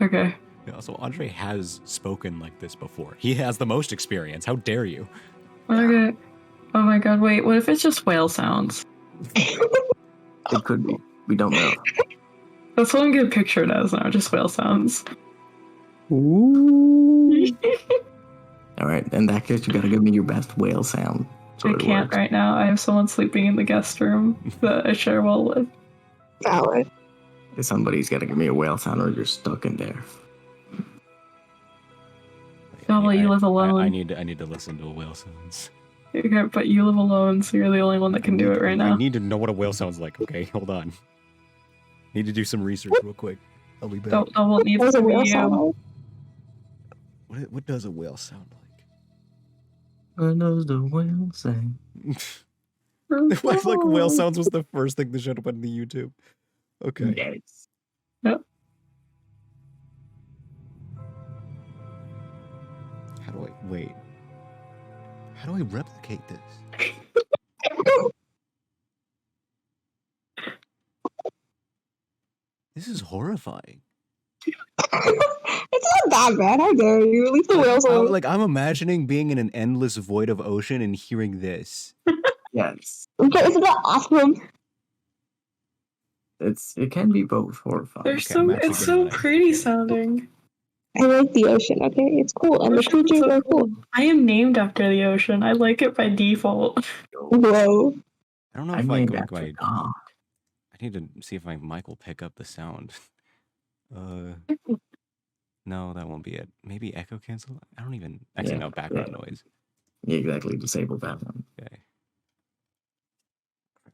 Okay. Yeah, so Andre has spoken like this before. He has the most experience. How dare you? Okay. Oh my god, wait, what if it's just whale sounds? It could be. We don't know. That's what I'm getting pictured as now, just whale sounds. Ooh. All right, in that case, you gotta give me your best whale sound. So I it can't works. right now. I have someone sleeping in the guest room that I share well with. Valid. Somebody's gotta give me a whale sound, or you're stuck in there. Oh, well, you live alone. I need to listen to a whale sounds. Okay, but you live alone, so you're the only one that can do it right I now. need to know what a whale sounds like. Okay, hold on. Need to do some research real quick. I'll be back. Double needs What was to a be whale sound you. like? What does a whale sound like? What does the whale say? Like whale sounds was the first thing that showed up on the YouTube. Okay. Yes. How do I wait? How do I replicate this? This is horrifying. It's not that bad. How dare you? At least the whales are Like I'm imagining being in an endless void of ocean and hearing this. Yes. Okay, isn't that awesome? It can be both horrifying. They're Okay, so I'm actually it's getting so that. pretty sounding. I like the ocean, okay? It's cool. And the Ocean's creatures so are cool. I am named after the ocean. I like it by default. Whoa. I don't know I if named like after my God. I need to see if my mic will pick up the sound. No, that won't be it. Maybe echo cancel? I don't even actually Yeah, know background noise. Yeah, exactly. Disable that one. Okay.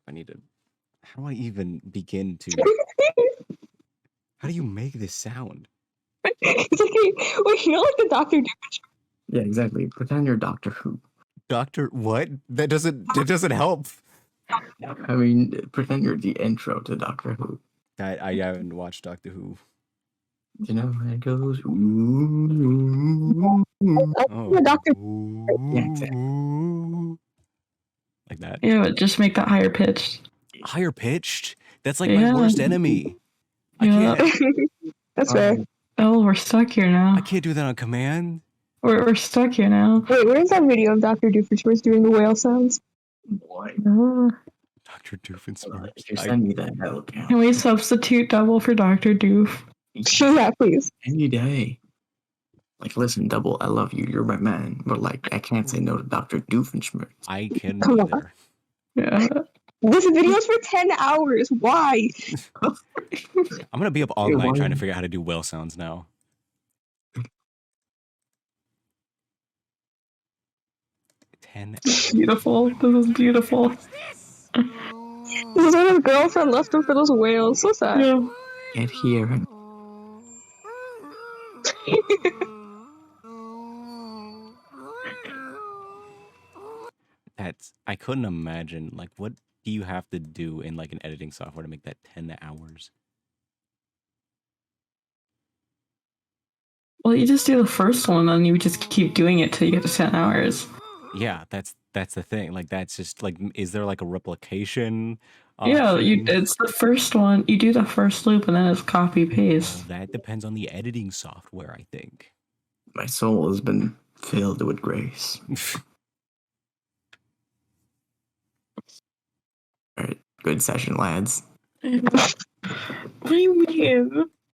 I need to how do I even begin to how do you make this sound? It's like, wait, you know, like the Doctor Doofenshmirtz? Yeah, exactly. Pretend you're Doctor Who. Doctor what? It doesn't help. I mean, pretend you're the intro to Doctor Who. I haven't watched Doctor Who. You know how it goes. Ooh. Oh. The Doctor. Yeah, exactly. Like that. Yeah, but just make that higher pitched. Higher pitched? That's like Yeah. my worst enemy. Yeah. That's fair. Oh, we're stuck here now. I can't do that on command. We're stuck here now. Wait, where's that video of Dr. Doofenshmirtz doing the whale sounds? Boy. Dr. Doofenshmirtz. If you send me that, that'll count. Can we substitute double for Dr. Doof? Yeah, please. Any day. Like, listen, Double, I love you. You're my man. But, like, I can't say no to Dr. Doofenshmirtz. I can Come be on. there. Yeah. This video's for 10 hours. Why? I'm gonna be up all Yeah, night why trying to not? figure out how to do whale sounds now. 10 Beautiful. This is beautiful. This is when his girlfriend left him for those whales. So sad. Yeah. Get here. That's I couldn't imagine like what do you have to do in like an editing software to make that 10 hours? Well, you just do the first one, and you just keep doing it till you get to 10 hours. Yeah, that's the thing. Like that's just like is there like a replication? Yeah, option? it's the first one. You do the first loop, and then it's copy Well, paste. that depends on the editing software, I think. My soul has been filled with grace. All right. Good session, lads. What do you mean?